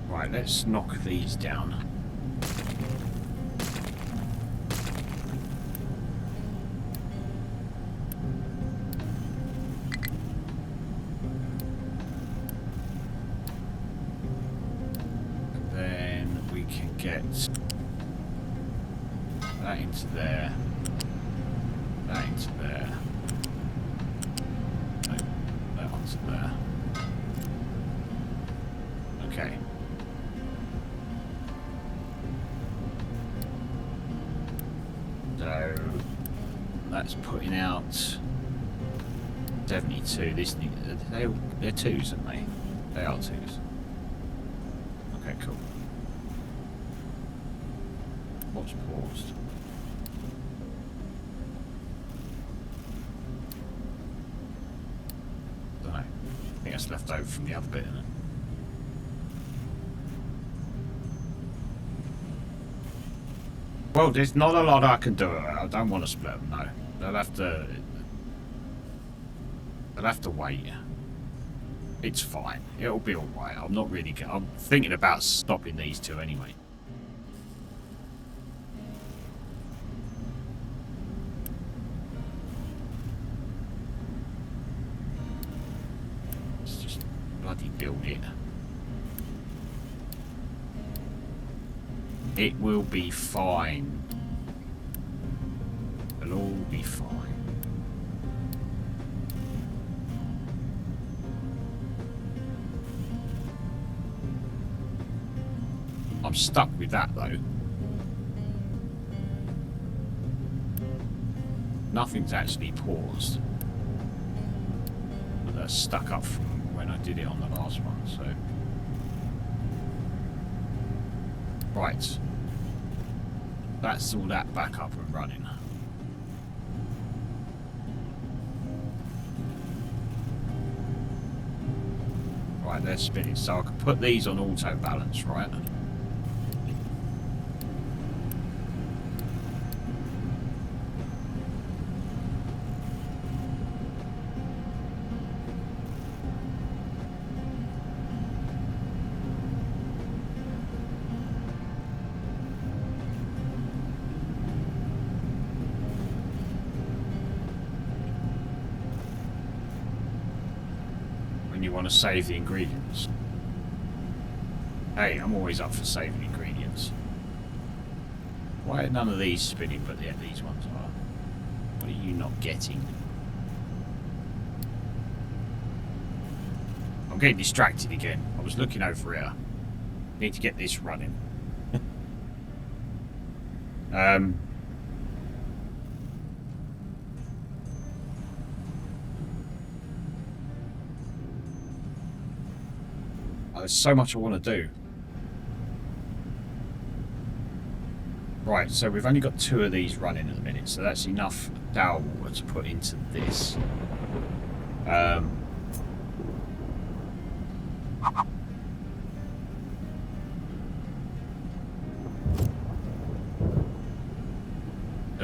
Right, let's knock these down. Get that into there, that into there, no, that onto there. Okay. So that's putting out 72. They're twos, aren't they? They are twos. Okay, cool. What's paused? Don't know. I think that's left over from the other bit, isn't it? Well, there's not a lot I can do. I don't want to split them, no. They'll have to wait. It's fine. It'll be alright. I'm thinking about stopping these two anyway. Build it. It will be fine. It'll all be fine. I'm stuck with that though. Nothing's actually paused. But that's stuck up from when I did it on the last one, so. Right. That's all that back up and running. Right, they're spinning, so I can put these on auto balance, right? want to save the ingredients? Hey, I'm always up for saving ingredients. Why are none of these spinning, but yeah, these ones are? What are you not getting? I'm getting distracted again. I was looking over here. Need to get this running. There's so much I want to do. Right, so we've only got 2 of these running at the minute, so that's enough sour water to put into this. So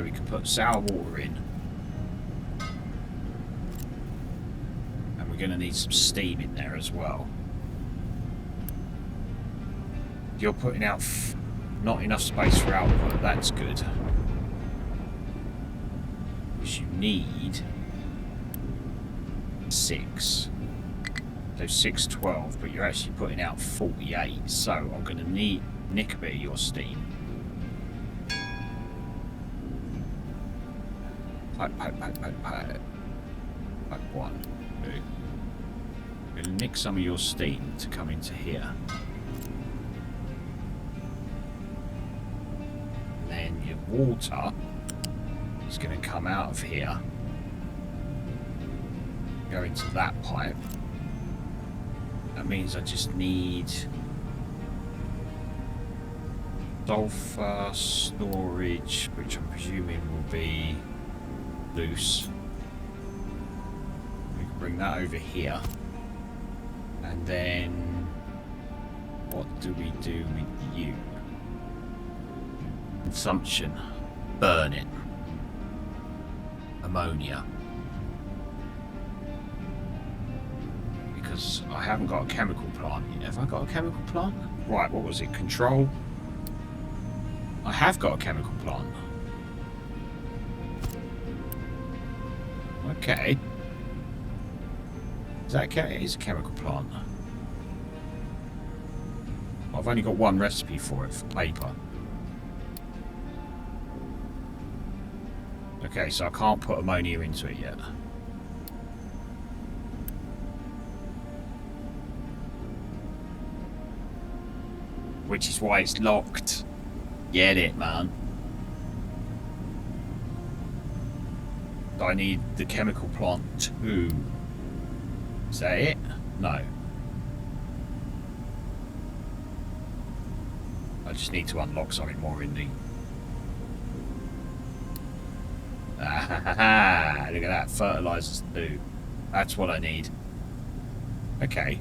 we can put sour water in. And we're going to need some steam in there as well. You're putting out not enough space for output, that's good. Because you need 6. So 6, 12, but you're actually putting out 48. So I'm going to need nick a bit of your steam. Pipe. Pipe 1, 2. I'm going to nick some of your steam to come into here. Water is going to come out of here, go into that pipe. That means I just need sulfur storage, which I'm presuming will be loose. We can bring that over here, and then what do we do with you? Consumption. Burn it. Ammonia. Because I haven't got a chemical plant yet. Have I got a chemical plant? Right, what was it? Control. I have got a chemical plant. Okay. Is that it is a chemical plant. I've only got 1 recipe for it, for paper. Okay, so I can't put ammonia into it yet. Which is why it's locked. Get it, man. I need the chemical plant too. Is that it? No. I just need to unlock something more in the... Ah, look at that, fertilizers too. That's what I need. Okay.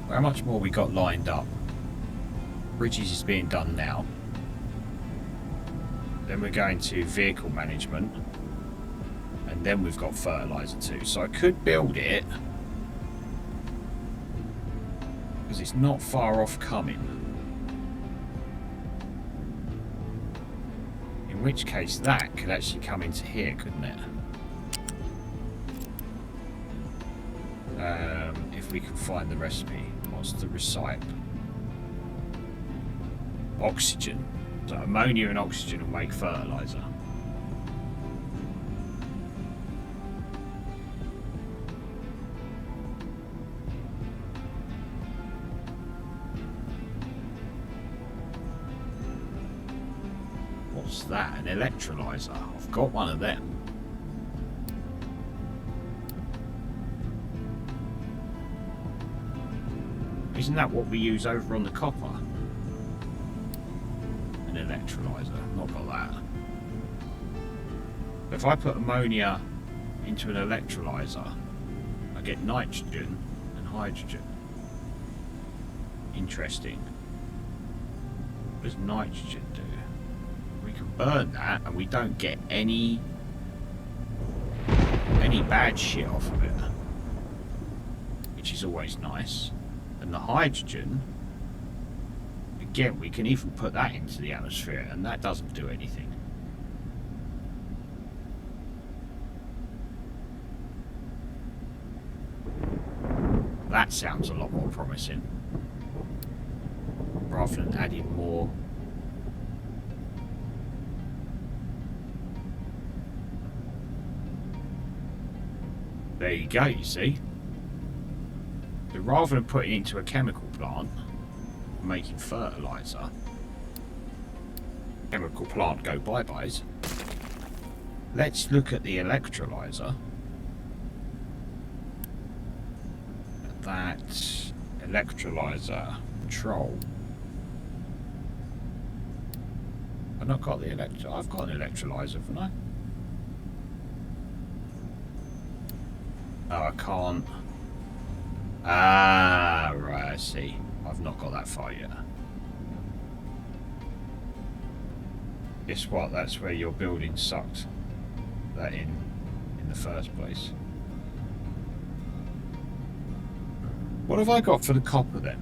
How much more we got lined up? Bridges is being done now. Then we're going to vehicle management. And then we've got fertilizer too. So I could build it. Because it's not far off coming. In which case that could actually come into here, couldn't it? If we can find the recipe. What's the recipe? Oxygen. So ammonia and oxygen will make fertilizer. What's that? An electrolyzer. I've got one of them. Isn't that what we use over on the copper? An electrolyzer. Not got that. If I put ammonia into an electrolyzer, I get nitrogen and hydrogen. Interesting. What does nitrogen do? We can burn that and we don't get any bad shit off of it, which is always nice. And the hydrogen, again, we can even put that into the atmosphere and that doesn't do anything. that sounds a lot more promising. Rather than adding more. There you go, you see. So rather than putting it into a chemical plant, making fertiliser, chemical plant go bye-byes, let's look at the electrolyser. That electrolyser control. I've not got the I've got an electrolyser, haven't I? Oh, I can't. Ah, right, I see. I've not got that far yet. Guess what? That's where your building sucked that in the first place. What have I got for the copper then?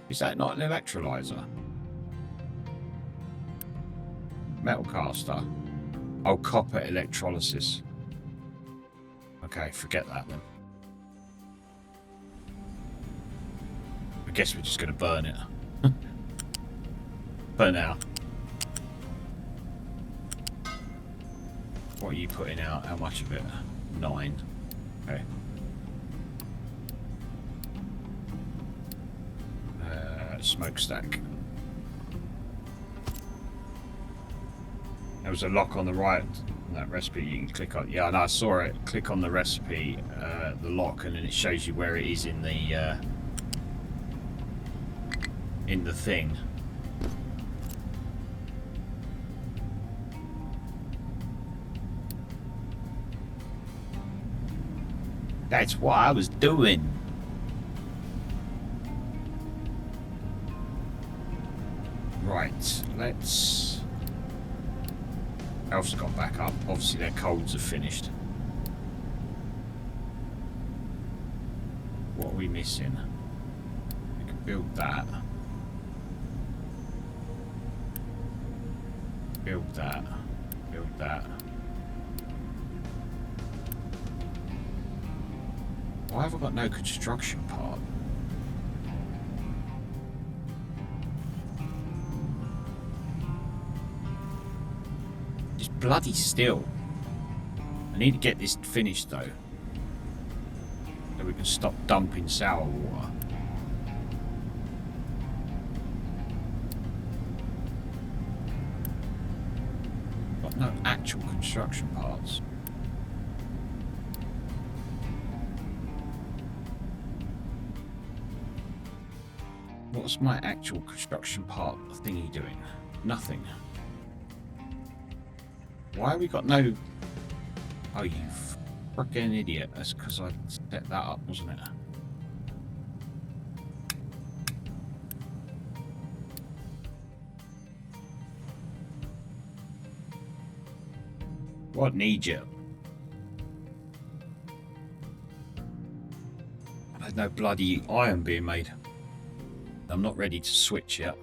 Is that not an electrolyser? Metal caster. Oh, copper electrolysis. Okay, forget that then. I guess we're just going to burn it. Burn out. What are you putting out? How much of it? 9. Okay. Smokestack. There was a lock on the right on that recipe. You can click on. Yeah, and I saw it. Click on the recipe, the lock, and then it shows you where it is in the thing. That's what I was doing. Right, let's... Elf's got back up. Obviously their colds are finished. What are we missing? We can build that. Build that. Build that. Why have I got no construction part? Just bloody still. I need to get this finished though, so we can stop dumping sour water. Got no actual construction parts. What's my actual construction part thingy doing? Nothing. Why have we got no... Oh, you frickin' idiot. That's because I set that up, wasn't it? What needs you? There's no bloody iron being made. I'm not ready to switch yet.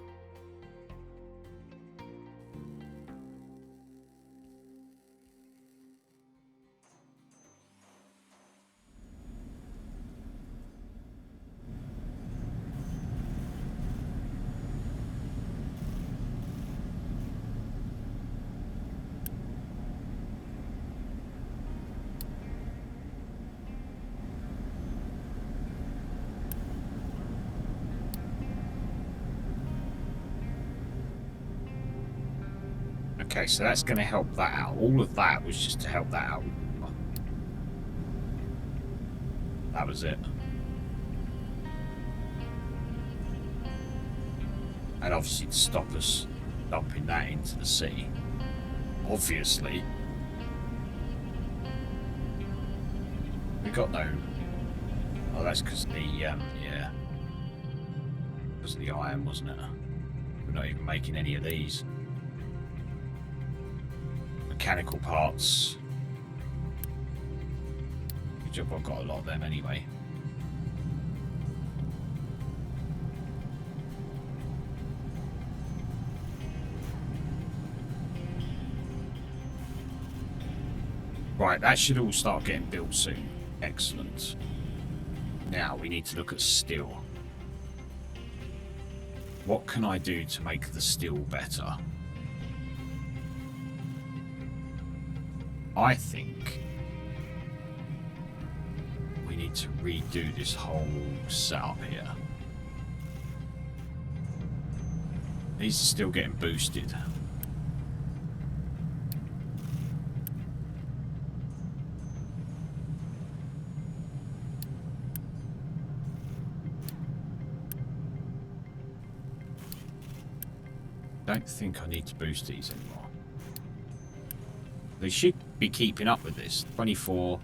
Okay, so that's going to help that out. All of that was just to help that out. That was it. And obviously to stop us dumping that into the sea. Obviously. We got no... Oh, that's because the, yeah. Because of the iron, wasn't it? We're not even making any of these. Mechanical parts. Good job I've got a lot of them anyway. Right, that should all start getting built soon. Excellent. Now we need to look at steel. What can I do to make the steel better? I think we need to redo this whole setup here. These are still getting boosted. I don't think I need to boost these anymore. They should be keeping up with this. 24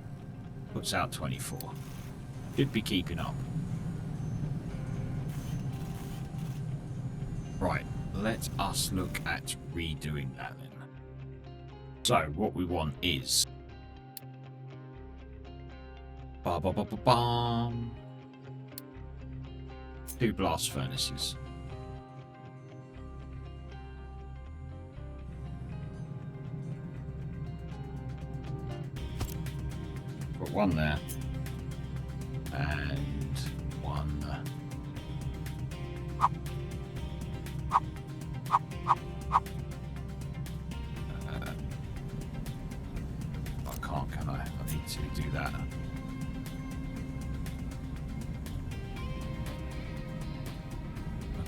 puts out 24. Should be keeping up. Right, let us look at redoing that then. So what we want is 2 blast furnaces. Put one there and one there. I can't, can I? I need to do that.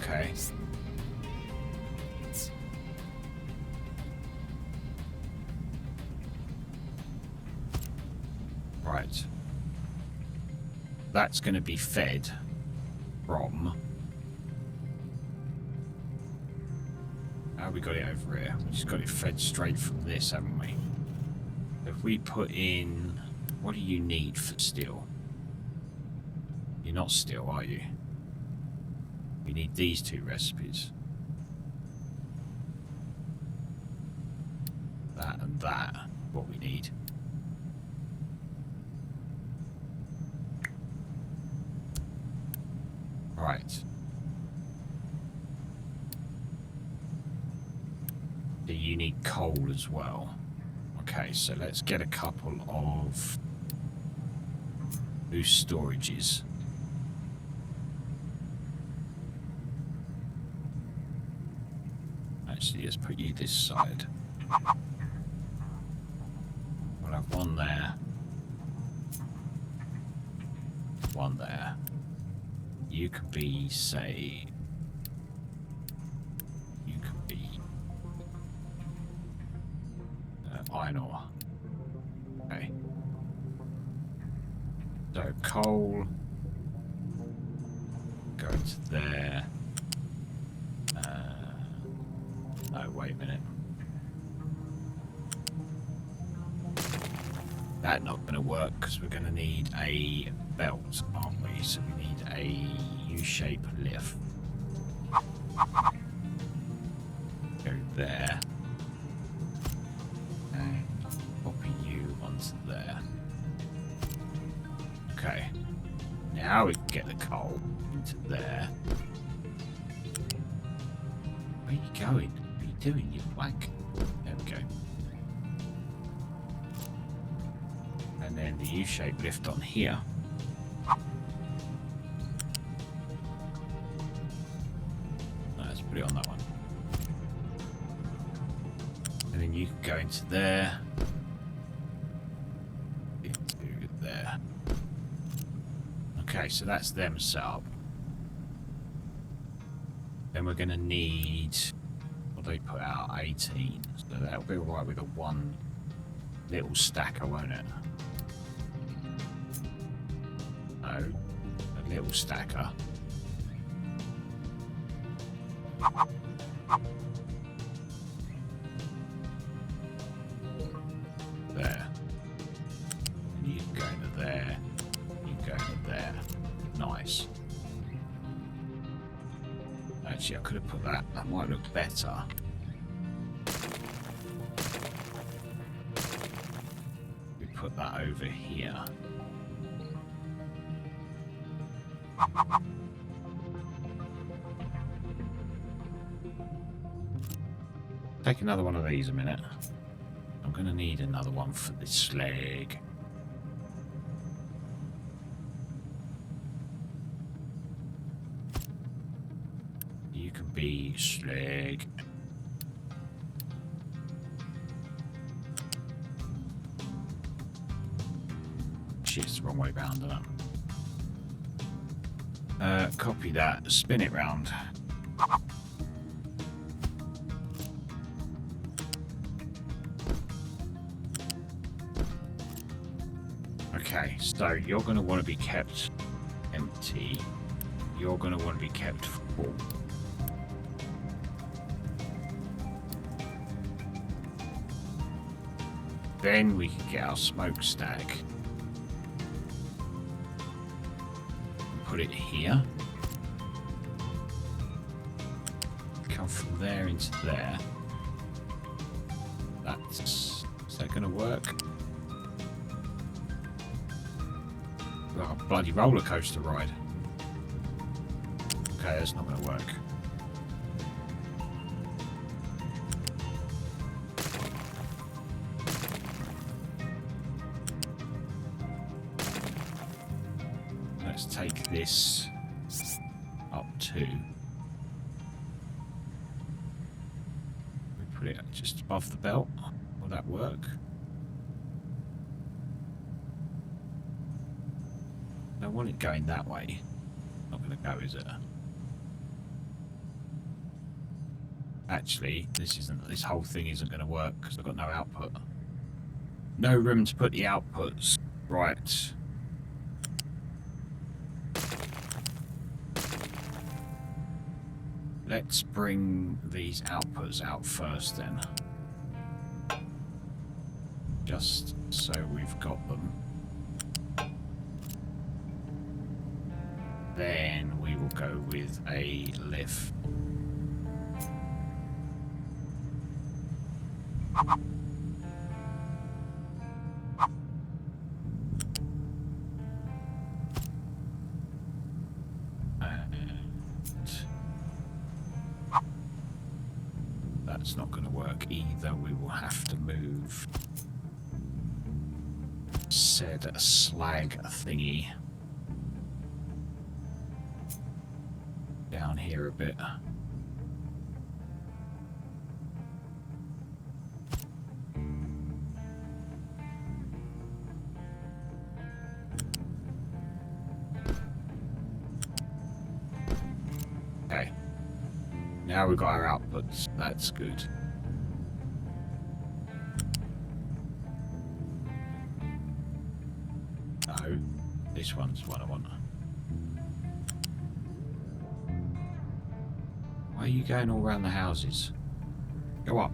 Okay. Right. That's going to be fed from... How we got it over here? We just got it fed straight from this, haven't we? If we put in... What do you need for steel? You're not steel, are you? We need these 2 recipes. That and that, what we need. Right. So you need coal as well. Okay, so let's get a couple of loose storages. Actually, let's put you this side. We'll have one there. One there. You could be, say... You could be... iron ore. Okay. So, coal... Go to there. No, wait a minute. That's not going to work because we're going to need a belt, aren't we? So we need a U-shape lift. Go there. And copy you onto there. Okay. Now we can get the coal into there. Where are you going? What are you doing, you wank? There we go. And then the U-shape lift on here. No, let's put it on that one. And then you can go into there. Into there. Okay, so that's them set up. Then we're going to need... What do they put out? 18. So that'll be alright with a one little stacker, won't it? No, a little stacker. There. And you can go into there. You can go into there. Nice. Actually, I could have put that. That might look better. We put that over here. Take another one of these a minute. I'm going to need another one for this slag. be slag. Shit, it's the wrong way round, isn't it? Copy that, spin it round. Okay, so you're going to want to be kept empty. You're going to want to be kept full. Then we can get our smokestack. Put it here. Come from there into there. Is that going to work? Oh, bloody roller coaster ride. Okay, that's not going to work. Let's take this up to. We put it just above the belt. Will that work? I want it going that way. Not going to go, is it? Actually, this whole thing isn't going to work because I've got no output. No room to put the outputs. Right. Let's bring these outputs out first then. Just so we've got them. Then we will go with a lift. That's not going to work either. We will have to move said slag thingy down here a bit. Okay. Now we've got our outputs. That's good. No, this one's what I want. Why are you going all around the houses? Go up.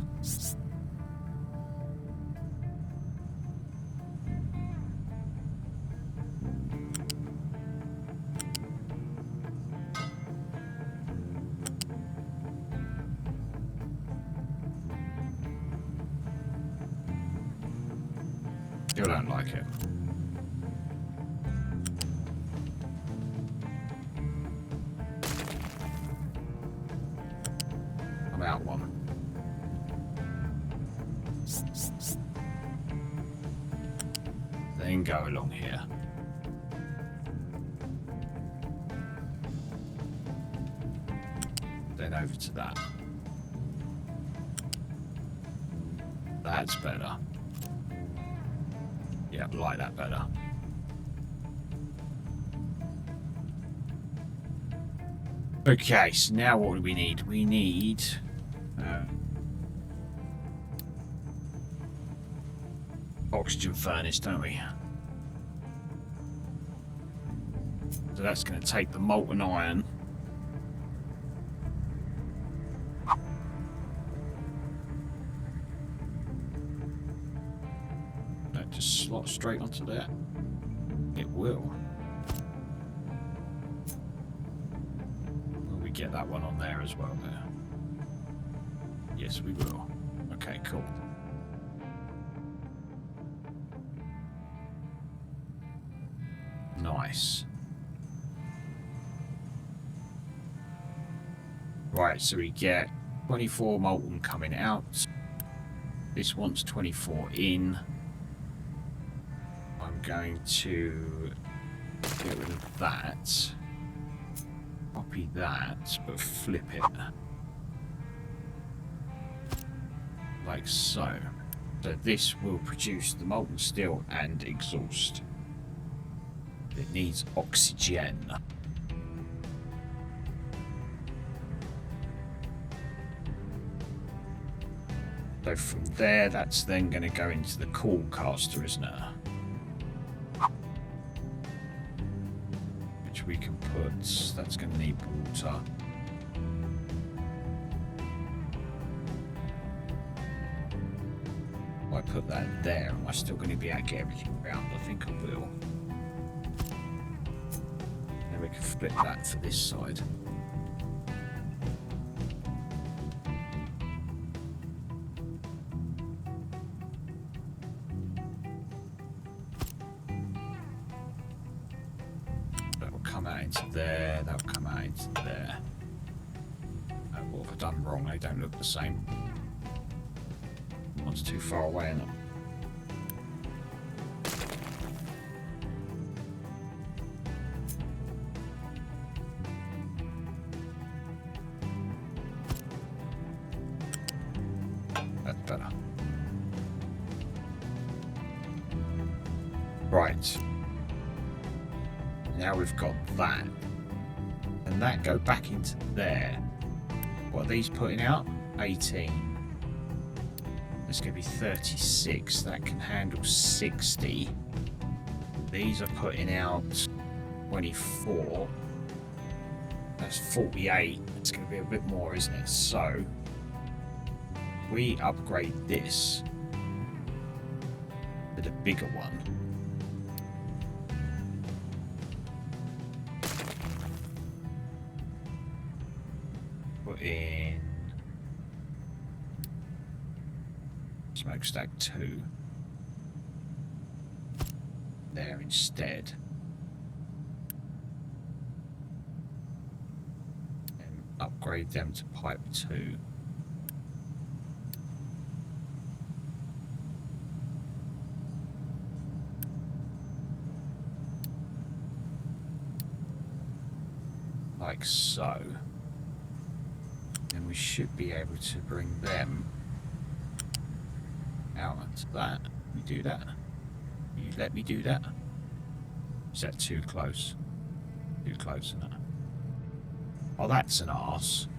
Still don't like it. I'm out one. Then go along here. Then over to that. That's better. Yeah, I like that better. Okay, so now what do we need? We need oxygen furnace, don't we? So that's going to take the molten iron. That just slots straight onto there. It will. Will we get that one on there as well there? Yes, we will. Okay, cool. Nice. Right, so we get 24 molten coming out. This wants 24 in. I'm going to get rid of that. Copy that, but flip it. like so. So this will produce the molten steel and exhaust. It needs oxygen. So from there, that's then going to go into the cool caster, isn't it? Which we can put, that's going to need water. If I put that there, am I still going to be able to get everything around? I think I will. Then we can flip that for this side. Into there, that'll come out into there. What have I done wrong? They don't look the same. One's too far away, isn't it? That's better. Right. Now we've got that, and that go back into there. What are these putting out? 18. It's going to be 36. That can handle 60. These are putting out 24. That's 48. It's going to be a bit more, isn't it? So we upgrade this to the bigger one. In smokestack 2 there instead, and upgrade them to pipe 2. Like so. And we should be able to bring them out onto that. You do that? You let me do that? Is that too close? Too close, isn't it? Oh, that's an arse.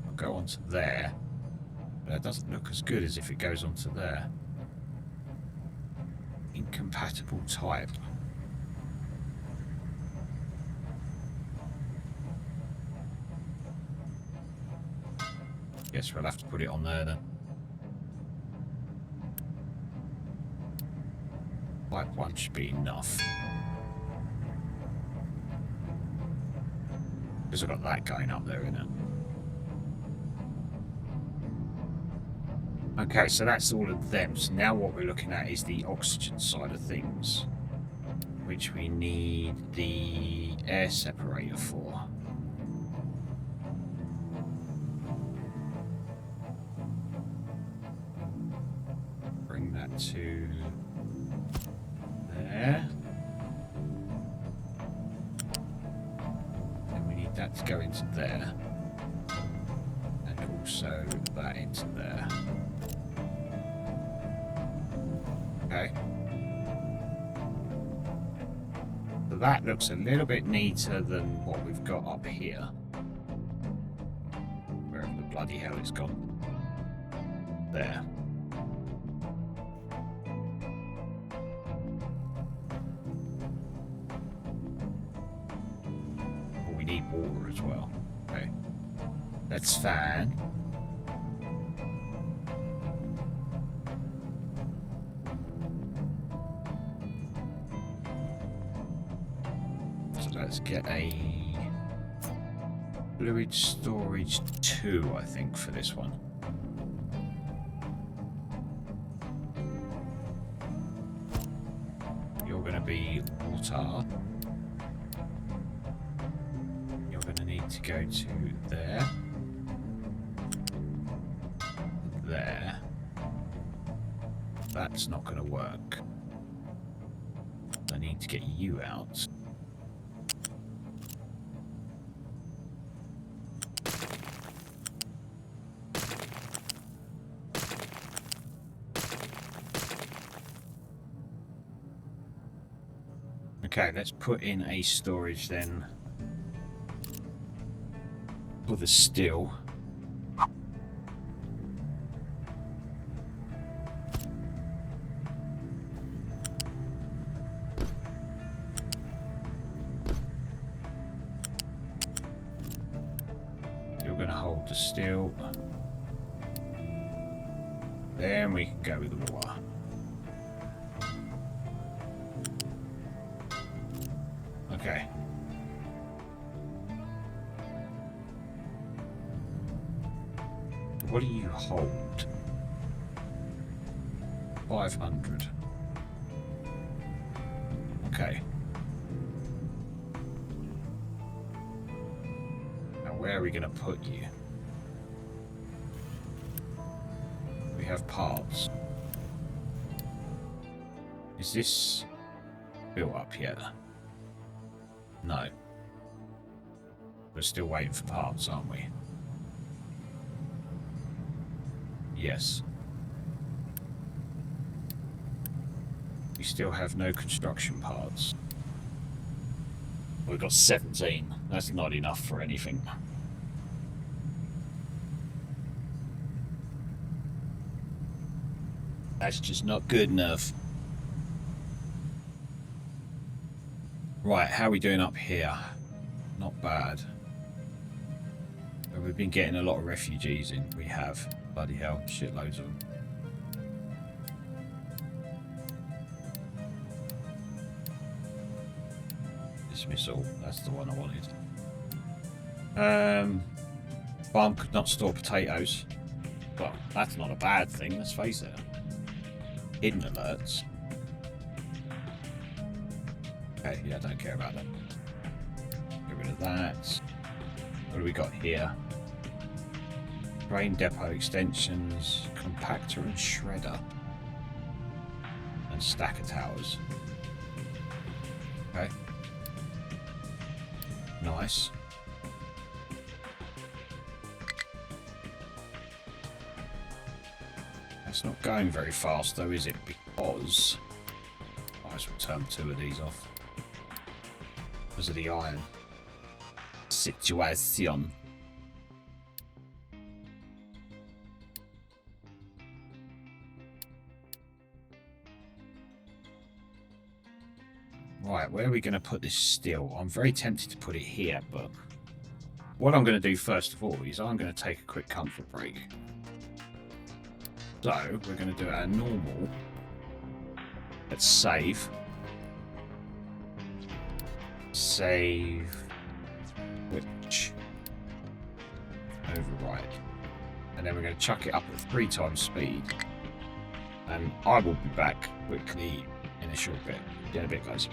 I'll go onto there. But that doesn't look as good as if it goes onto there. Incompatible type. Guess we'll have to put it on there then. Pipe 1 should be enough. Because I've got that going up there, innit? Okay, so that's all of them. So now what we're looking at is the oxygen side of things, which we need the air separator for. Bring that to there. And we need that to go into there. And also that into there. Okay. So that looks a little bit neater than what we've got up here. Wherever the bloody hell it's gone. There. Oh, we need water as well. Okay. That's fine. Let's get a fluid storage 2, I think, for this one. You're going to be water. You're going to need to go to there. There. That's not going to work. So I need to get you out. Okay, let's put in a storage then for the steel. You're going to hold the steel. Then we can go with the water. Okay. What do you hold? 500. Okay. Now where are we going to put you? We have parts. Is this built up yet? No. We're still waiting for parts, aren't we? Yes. We still have no construction parts. We've got 17. That's not enough for anything. That's just not good enough. Right, how are we doing up here? Not bad. But we've been getting a lot of refugees in. We have. Bloody hell, shitloads of them. Dismissal, that's the one I wanted. Farm could not store potatoes. Well, that's not a bad thing, let's face it. Hidden alerts. Okay, yeah, I don't care about that. Get rid of that. What do we got here? Grain depot extensions, compactor and shredder. And stacker towers. Okay. Nice. That's not going very fast though, is it? Because I might as well turn 2 of these off. Because of the iron situation. Right, where are we going to put this steel? I'm very tempted to put it here, but what I'm going to do first of all is I'm going to take a quick comfort break. So, we're going to do our normal. Let's save. Save. Which? Override. And then we're going to chuck it up at 3 times speed. And I will be back quickly in a short bit. In a bit, guys.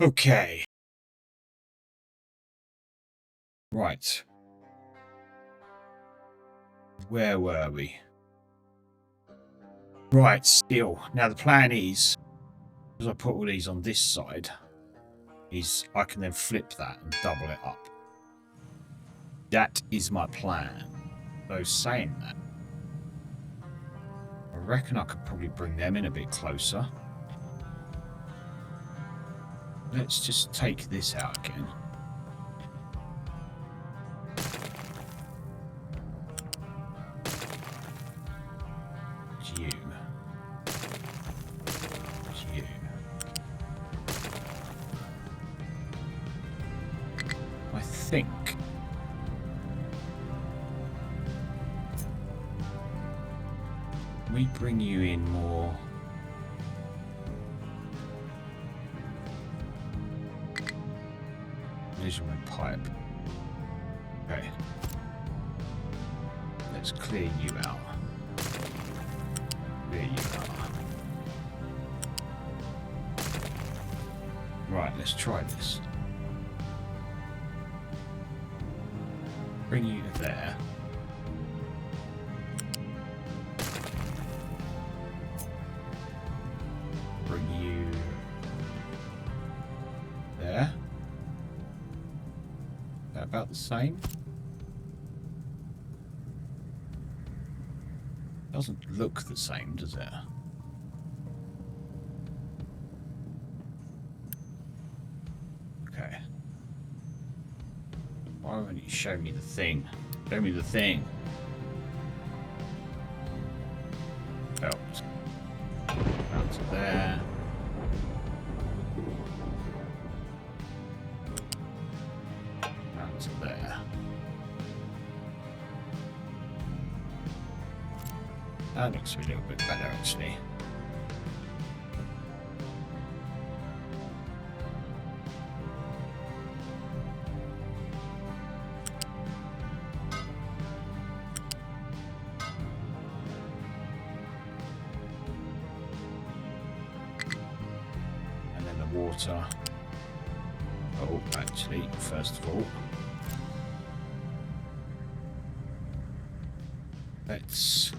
Okay. Right. Where were we? Right, steel. Now the plan is, as I put all these on this side, is I can then flip that and double it up. That is my plan. So saying that, I reckon I could probably bring them in a bit closer. Let's just take this out again. You. You. I think we bring you in more. Measurement pipe. Okay. Let's clear you out. There you are. Right, let's try this. Bring you there. Bring you there. Is that about the same? Doesn't look the same, does it? Okay. Why won't you show me the thing? Show me the thing. Belt. Down to there. Down to there. That looks a little bit better, actually. And then the water. Oh, actually, first of all, let's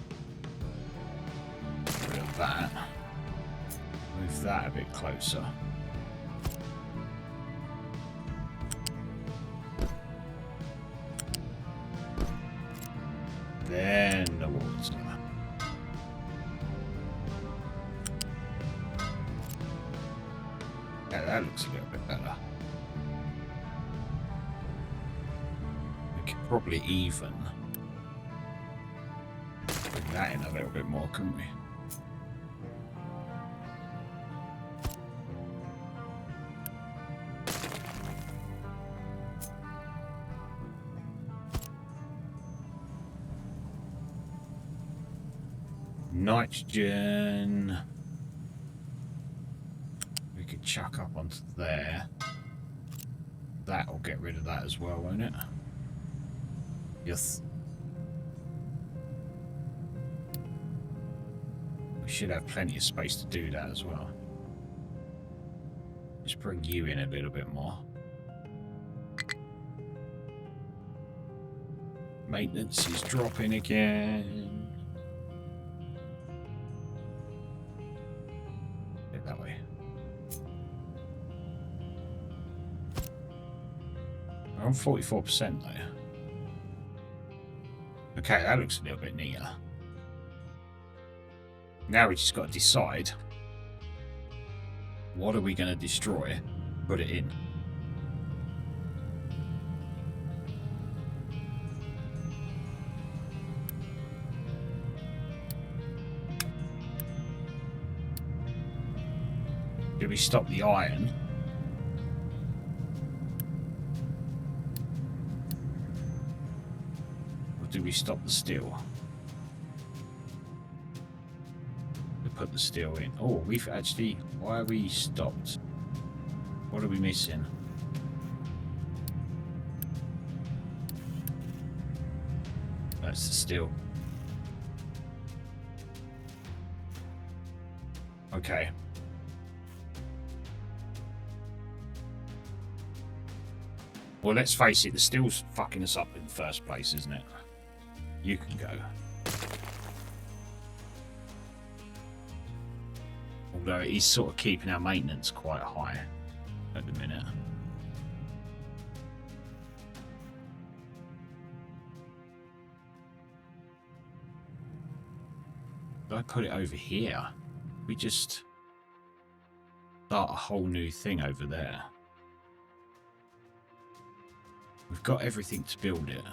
get rid of that. Move that a bit closer. Then the water. Yeah, that looks a little bit better. We could probably even bring that in a little bit more, couldn't we? Nitrogen. We could chuck up onto there. That'll get rid of that as well, won't it? Yes. We should have plenty of space to do that as well. Just bring you in a little bit more. Maintenance is dropping again. That way. We're on 44% though. Okay, that looks a little bit neater. Now we just got to decide, what are we going to destroy? Put it in. Do we stop the iron? Or do we stop the steel? We put the steel in. Oh, we've actually... Why are we stopped? What are we missing? That's the steel. Okay. Well, let's face it, the steel's fucking us up in the first place, isn't it? You can go. Although it is sort of keeping our maintenance quite high at the minute. If I put it over here, we just start a whole new thing over there. We've got everything to build it.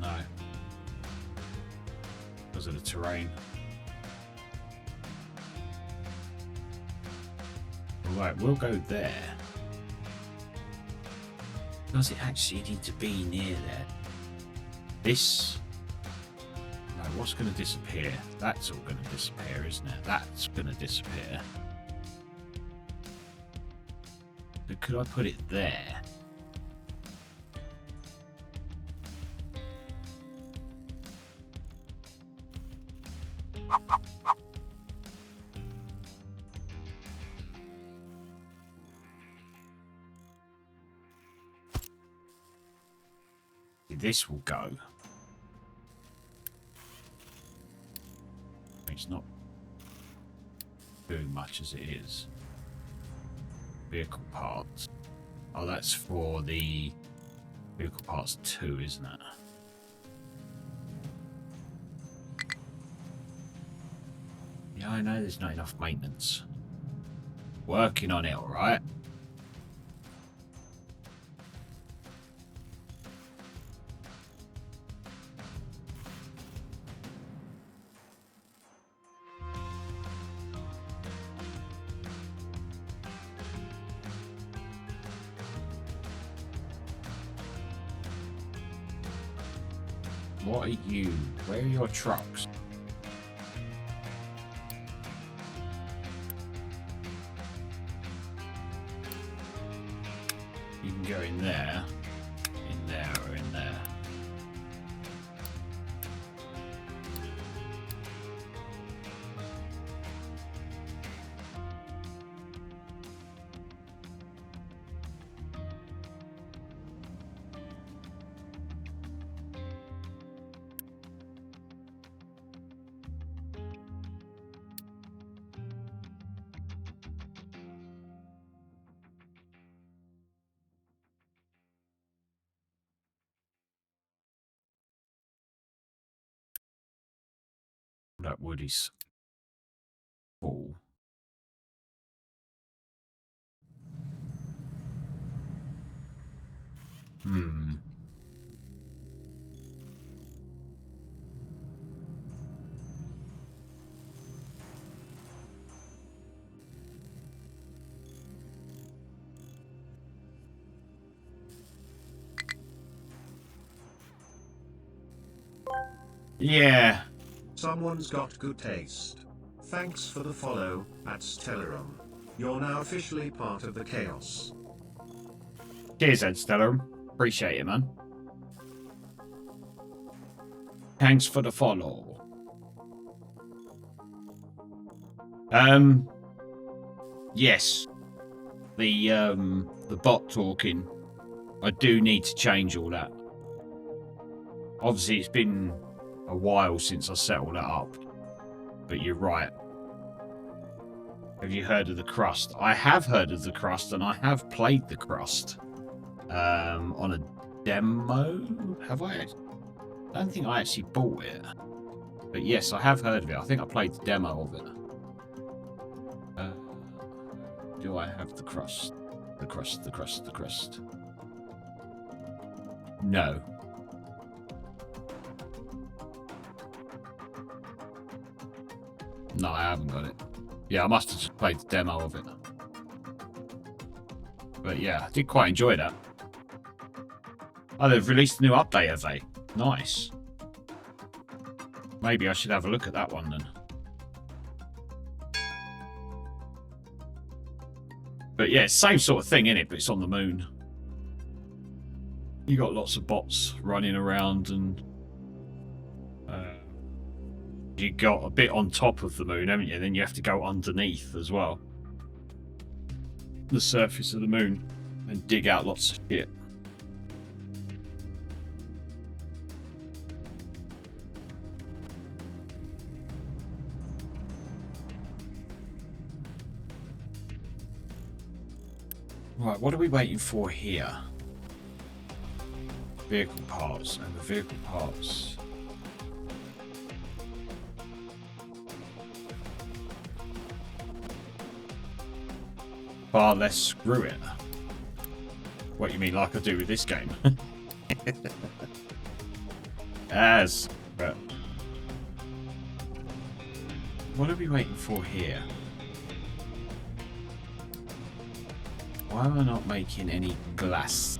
No. Because of the terrain. Right, we'll go there. Does it actually need to be near there? This... No, what's going to disappear? That's all going to disappear, isn't it? That's going to disappear. But could I put it there? This will go. It's not doing much as it is. Vehicle parts. Oh, that's for the vehicle parts 2, isn't it? Yeah, I know there's not enough maintenance. Working on it, alright? What are you? Where are your trucks? You can go in there, or in there. That wood is full. Yeah. Someone's got good taste. Thanks for the follow, at Stellarum. You're now officially part of the chaos. Cheers, Ed Stellarum. Appreciate it, man. Thanks for the follow. Yes. The bot talking. I do need to change all that. Obviously, it's been a while since I set all that up. But you're right. Have you heard of the crust? I have heard of the crust, and I have played the crust. On a demo? Have I? I don't think I actually bought it. But yes, I have heard of it. I think I played the demo of it. Do I have the crust? The crust, the crust, the crust. No. No, I haven't got it. Yeah, I must have just played the demo of it. But yeah, I did quite enjoy that. Oh, they've released a new update, have they? Nice. Maybe I should have a look at that one then. But yeah, same sort of thing, innit? But it's on the moon. You got lots of bots running around and You got a bit on top of the moon, haven't you? Then you have to go underneath as well. The surface of the moon and dig out lots of shit. Right, what are we waiting for here? Vehicle parts, and the vehicle parts. Far less screw it. What you mean, like I do with this game? As, but what are we waiting for here? Why am I not making any glass?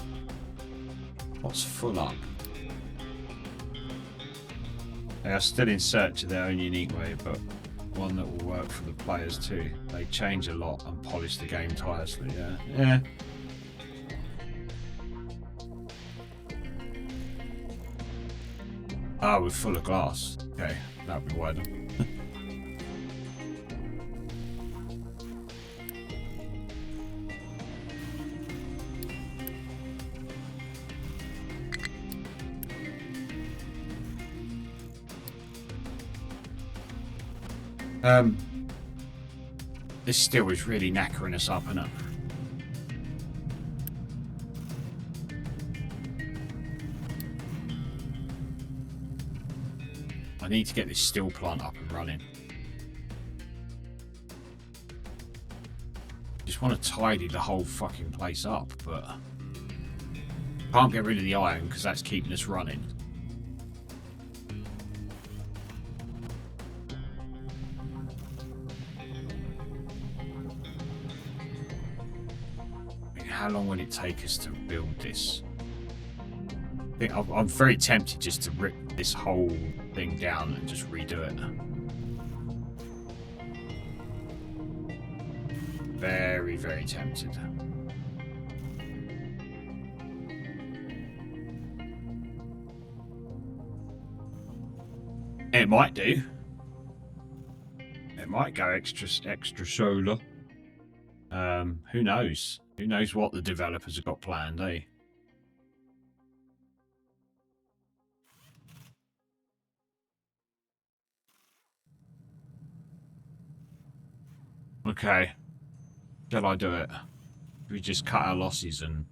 What's full up? They are still in search of their own unique way, but one that will work for the players too. They change a lot and polish the game tirelessly. Yeah. Ah, we're full of glass. Okay, that'll be why then. This still is really knackering us up, isn't it? I need to get this steel plant up and running. Just want to tidy the whole fucking place up, but can't get rid of the iron because that's keeping us running. How long will it take us to build this? I think I'm very tempted just to rip this whole thing down and just redo it. Very, very tempted. It might do. It might go extra solar. Who knows? Who knows what the developers have got planned, eh? Okay. Shall I do it? We just cut our losses and...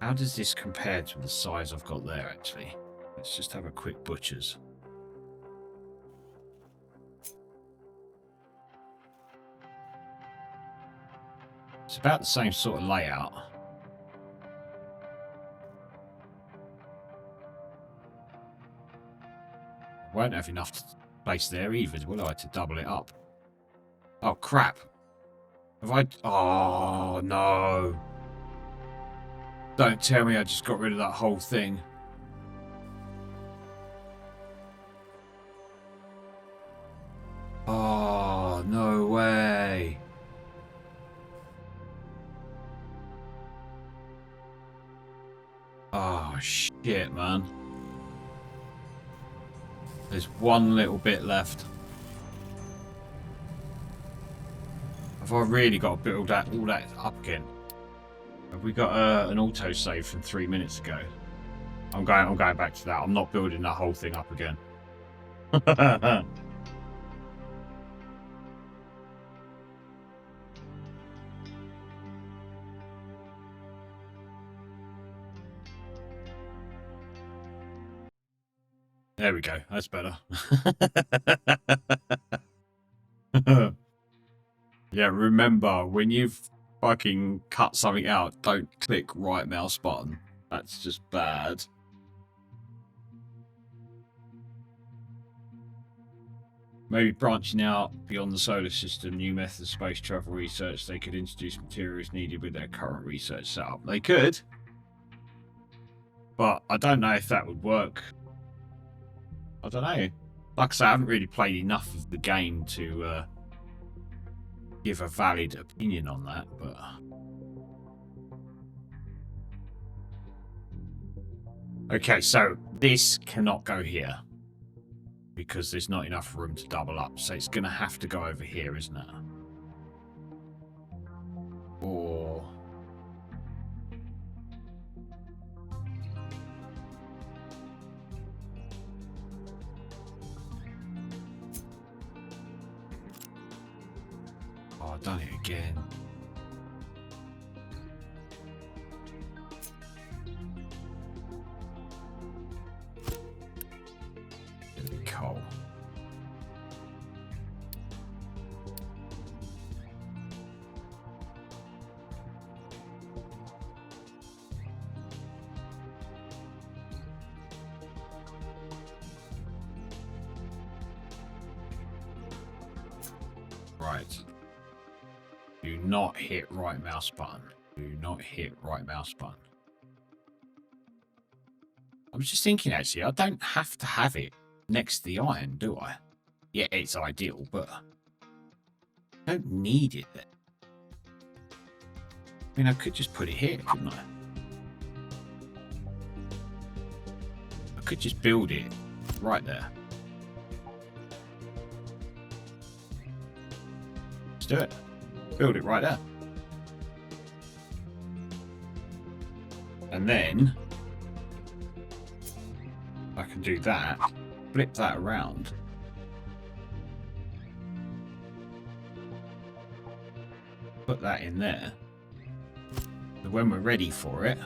How does this compare to the size I've got there, actually? Let's just have a quick butcher's. It's about the same sort of layout. Won't have enough space there either, will I, to double it up? Oh, crap. Have I... Oh, no. Don't tell me I just got rid of that whole thing. Oh, no way. Oh, shit, man. There's one little bit left. Have I really got to build that all that up again? Have we got an autosave from 3 minutes ago? I'm going back to that. I'm not building that whole thing up again. There we go. That's better. Yeah, remember, when you've fucking cut something out, don't click right mouse button. That's just bad. Maybe branching out beyond the solar system, new methods of space travel research, they could introduce materials needed with their current research setup. They could. But I don't know if that would work. I don't know. Like I say, I haven't really played enough of the game to give a valid opinion on that, but okay, so this cannot go here because there's not enough room to double up, so it's going to have to go over here, isn't it? Or oh, I've done it again. Coal. Right. Do not hit right mouse button. Do not hit right mouse button. I was just thinking, actually, I don't have to have it next to the iron, do I? Yeah, it's ideal, but I don't need it then. I mean, I could just put it here, couldn't I? I could just build it right there. Let's do it. Build it right there. And then I can do that, flip that around. Put that in there. So when we're ready for it,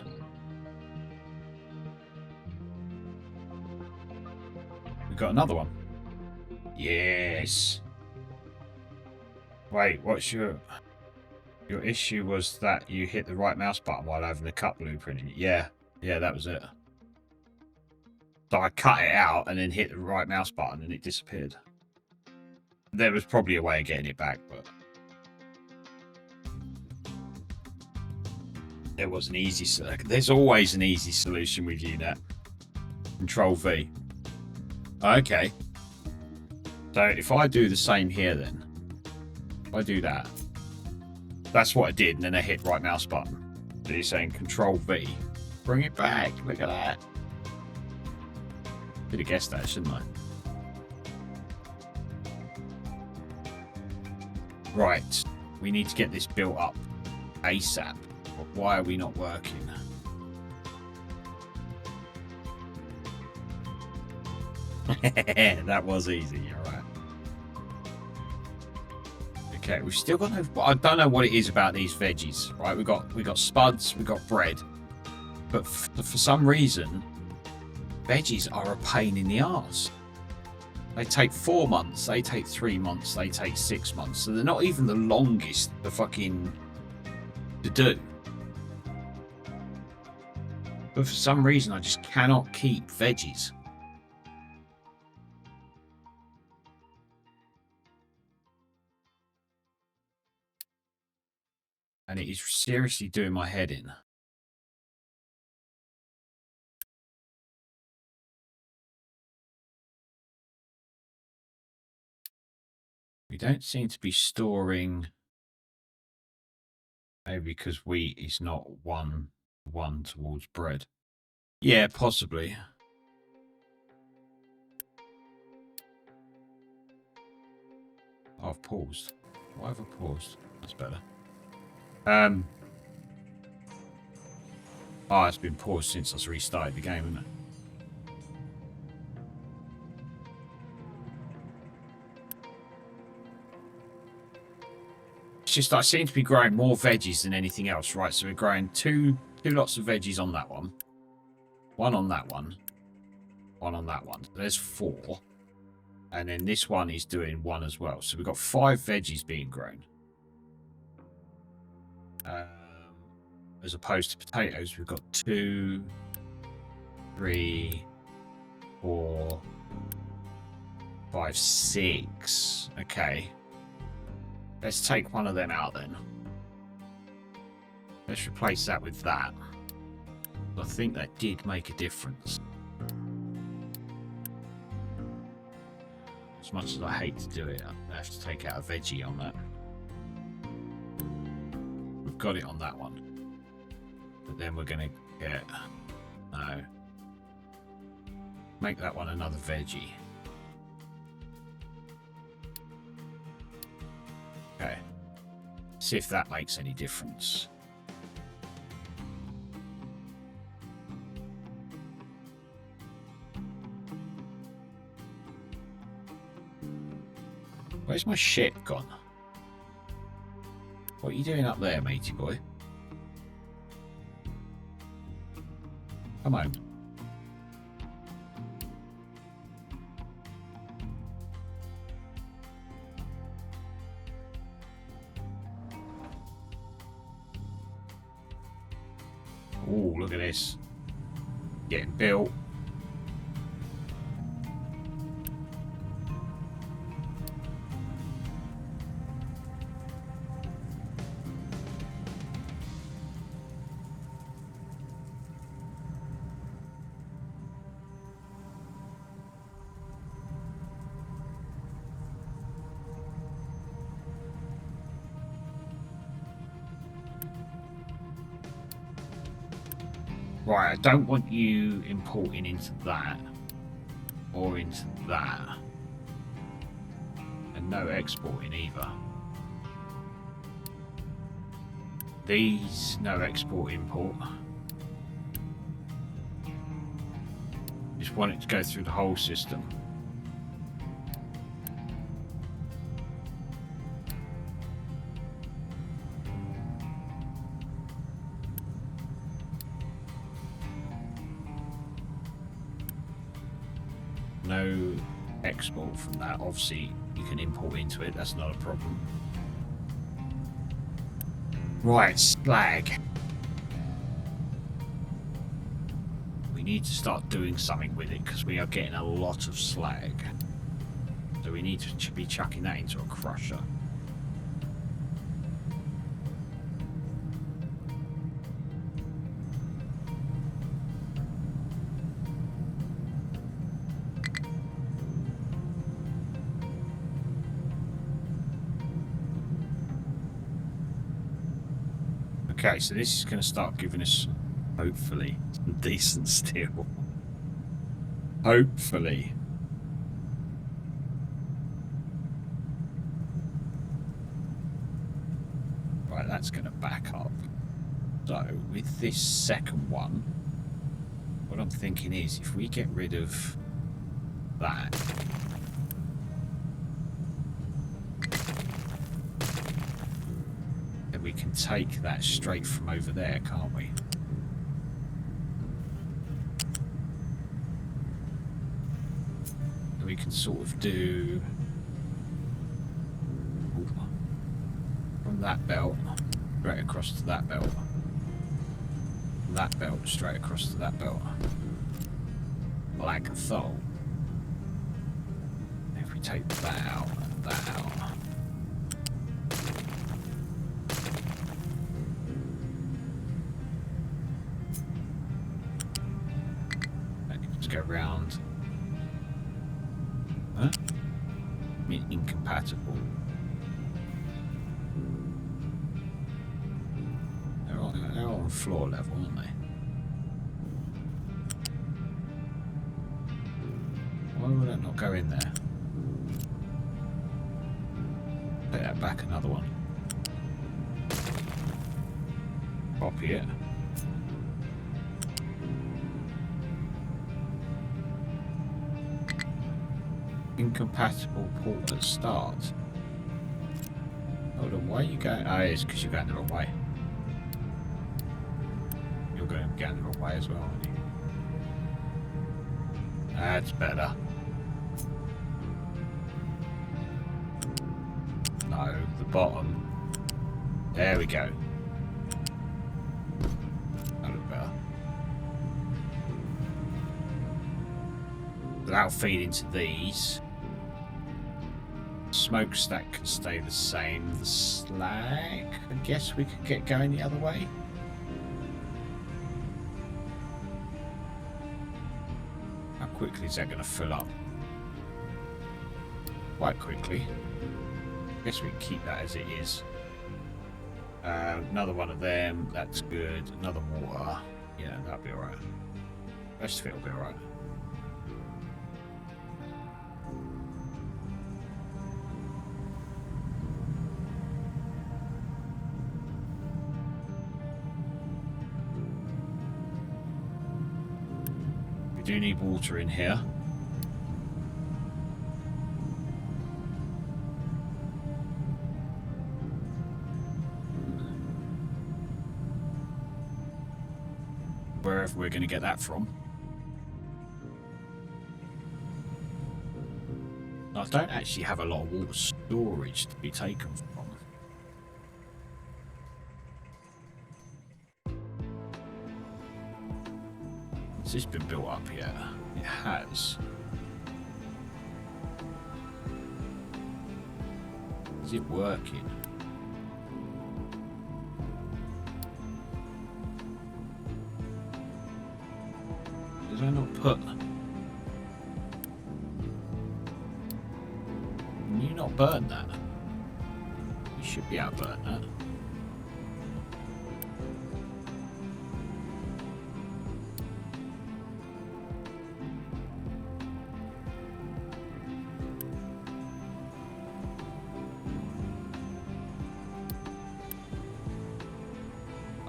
we've got another one. Yes. Wait, what's your issue? Was that you hit the right mouse button while having the cut blueprint in it? Yeah, that was it. So I cut it out and then hit the right mouse button and it disappeared. There was probably a way of getting it back, but there was an easy solution. There's always an easy solution with UNet. Control V. Okay. So if I do the same here then, if I do that, that's what I did, and then I hit right mouse button. So you're saying Control V. Bring it back. Look at that. Could have guessed that, shouldn't I? Right. We need to get this built up ASAP. But why are we not working? That was easy, alright. Okay, we've still got no... I don't know what it is about these veggies, right? We've got spuds, we've got bread. But for some reason, veggies are a pain in the arse. They take 4 months, they take 3 months, they take 6 months. So they're not even the longest to do. But for some reason, I just cannot keep veggies. And it is seriously doing my head in. We don't seem to be storing... Maybe because wheat is not one towards bread. Yeah, possibly. Oh, I've paused. Why have I paused? That's better. Oh, it's been paused since I restarted the game, isn't it? It's just I seem to be growing more veggies than anything else, right? So we're growing two lots of veggies on that one. One on that one. One on that one. There's 4. And then this one is doing 1 as well. So we've got 5 veggies being grown. As opposed to potatoes, we've got 2, 3, 4, 5, 6. Okay. Let's take one of them out then. Let's replace that with that. I think that did make a difference. As much as I hate to do it, I have to take out a veggie on that. we've got it on that one. But then we're going to get... No. Make that one another veggie. Okay. See if that makes any difference. Where's my ship gone? What are you doing up there, matey boy? Come on. Oh, look at this. Getting built. Right, I don't want you importing into that or into that, and no exporting either. These, no export import. Just want it to go through the whole system. No export from that. Obviously you can import into it, that's not a problem. Right, slag. We need to start doing something with it because we are getting a lot of slag. So we need to be chucking that into a crusher. Okay, so this is going to start giving us, hopefully, some decent steel. Hopefully. Right, that's going to back up. So, with this second one, what I'm thinking is, if we get rid of that... we can take that straight from over there, can't we? And we can sort of do from that belt straight across to that belt, from that belt straight across to that belt, like so. If we take that out and that out, go round. Huh? I mean, incompatible. They're on floor level, aren't they? Why would that not go in there? Take that back another one. Copy it. Incompatible port at start. Hold on, why are you going? Oh, it's because you're going the wrong way. You're going the wrong way as well, aren't you? That's better. No, the bottom. There we go. That look better. That'll feed into these. Smokestack can stay the same. The slag, I guess we could get going the other way. How quickly is that going to fill up? Quite quickly. I guess we can keep that as it is. Another one of them. That's good. Another water. Yeah, that'll be alright. Rest of it will be alright. We do need water in here. Wherever we're going to get that from. I don't actually have a lot of water storage to be taken from. Has this been built up yet? It has. Is it working? Did I not put... Can you not burn that? You should be able to burn that.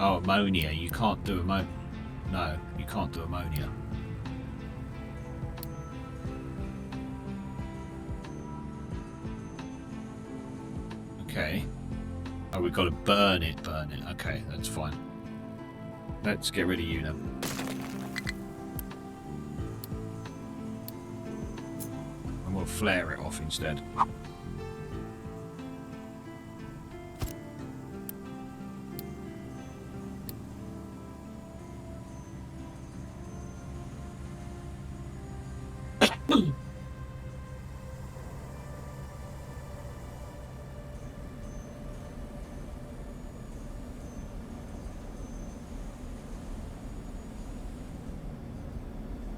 Oh, ammonia. You can't do ammonia. No, you can't do ammonia. Okay. Oh, we've got to burn it. Okay, that's fine. Let's get rid of you then. And we'll flare it off instead.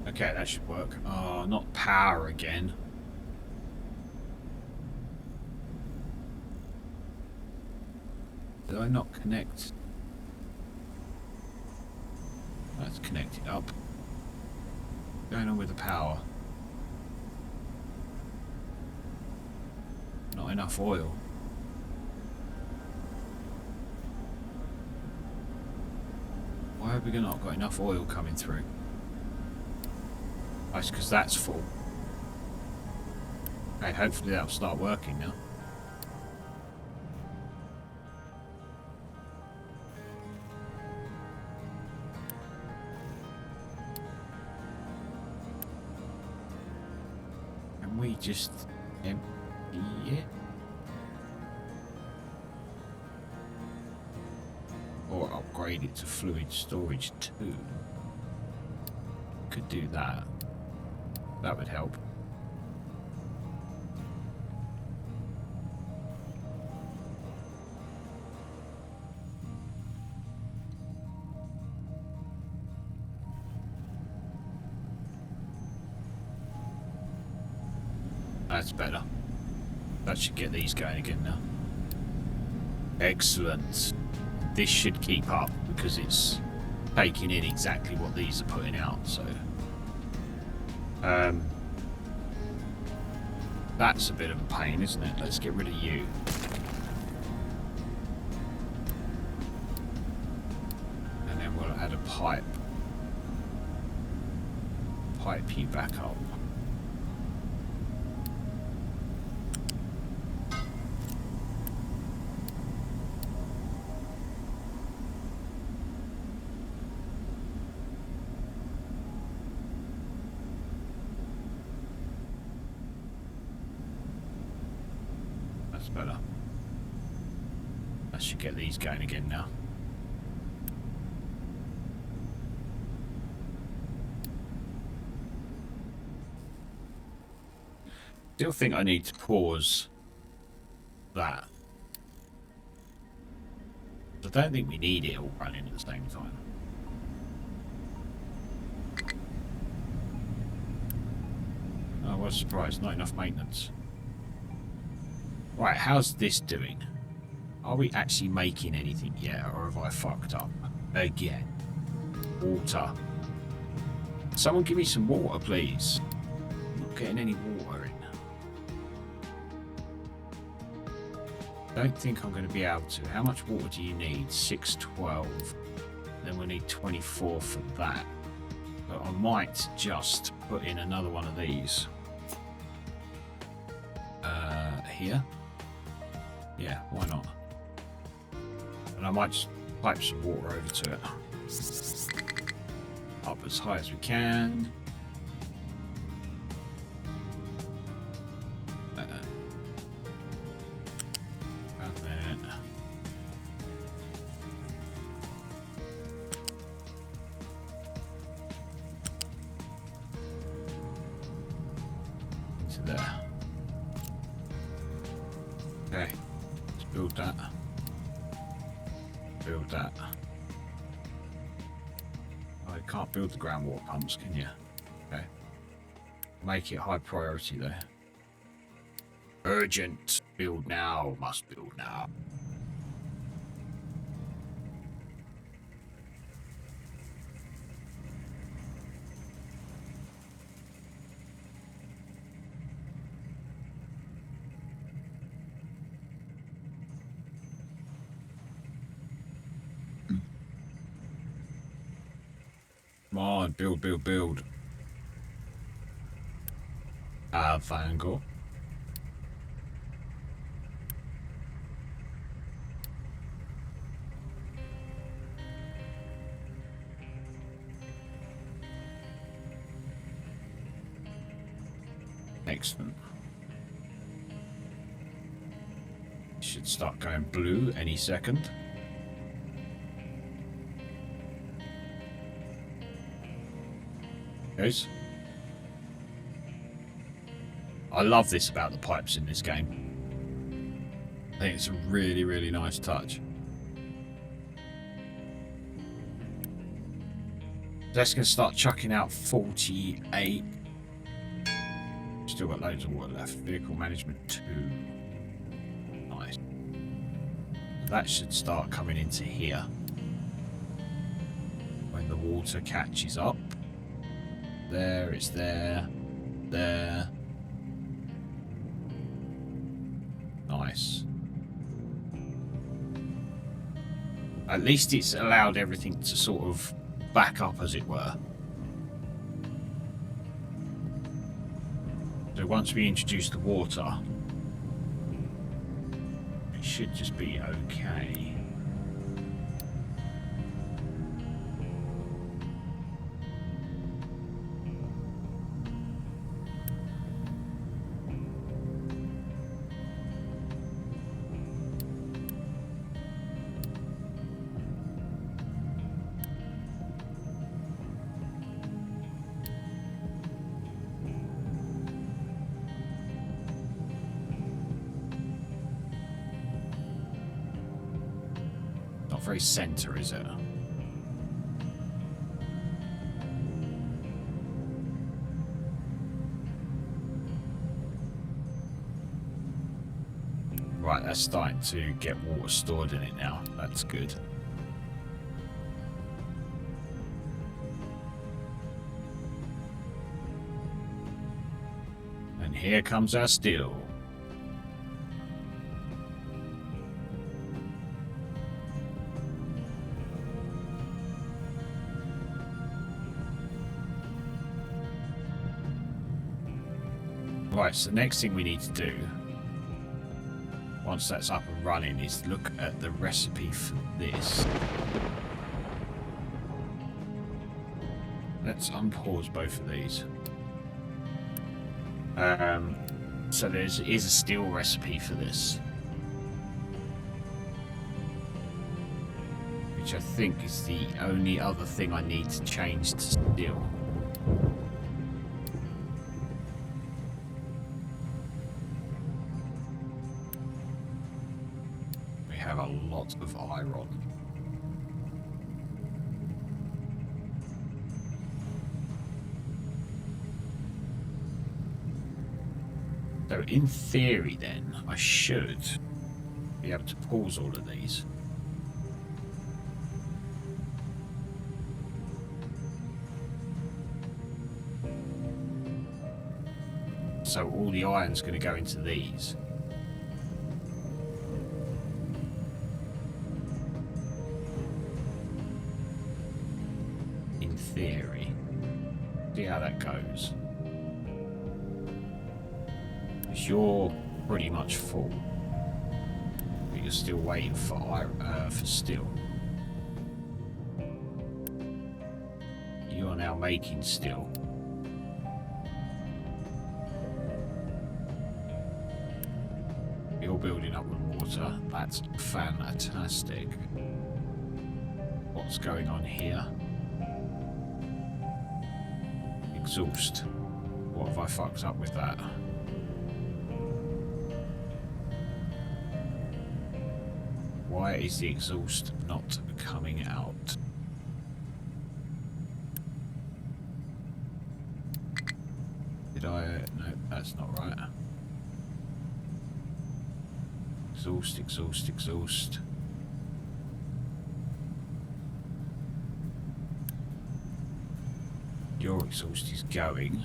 Okay, that should work. Oh, not power again. Did I not connect? That's connected up. What's going on with the power? Not enough oil. Why have we not got enough oil coming through? That's because that's full. Okay, hopefully that'll start working now. Can we just empty it? Or upgrade it to fluid storage too? Could do that. That would help. That's better. That should get these going again now. Excellent. This should keep up because it's taking in exactly what these are putting out, so... that's a bit of a pain, isn't it? Let's get rid of you. And then we'll add a pipe. Pipe you back up. Better. I should get these going again now. Still think I need to pause that. I don't think we need it all running at the same time. Oh, I was surprised. Not enough maintenance. Right, how's this doing? Are we actually making anything yet, or have I fucked up again? Water. Someone give me some water, please. I'm not getting any water in. Don't think I'm going to be able to. How much water do you need? 612. Then we need 24 for that. But I might just put in another one of these. Here? Yeah, why not? And I might just pipe some water over to it. Up as high as we can. About that. Into there. Okay, let's build that. Build that. Oh, you can't build the groundwater pumps, can you? Okay. Make it high priority there. Urgent. Build now. Must build now. Come on, build, build, build. Vango. Excellent. Should start going blue any second. Goes. I love this about the pipes in this game. I think it's a really, really nice touch. That's going to start chucking out 48. Still got loads of water left. Vehicle management 2. Nice. That should start coming into here when the water catches up. There, it's there. There. Nice. At least it's allowed everything to sort of back up, as it were. So once we introduce the water, it should just be okay. Very center, is it? Right, that's starting to get water stored in it now. That's good. And here comes our steel. Right, so the next thing we need to do, once that's up and running, is look at the recipe for this. Let's unpause both of these. So there is a steel recipe for this, which I think is the only other thing I need to change to steel. A lot of iron. So in theory then, I should be able to pause all of these. So all the iron's going to go into these. In theory. See how that goes. Because you're pretty much full. But you're still waiting for steel. You are now making steel. You're building up with water. That's fantastic. What's going on here? Exhaust. What have I fucked up with that? Why is the exhaust not coming out? Did I? No, that's not right. Exhaust, exhaust, exhaust. Your exhaust is going.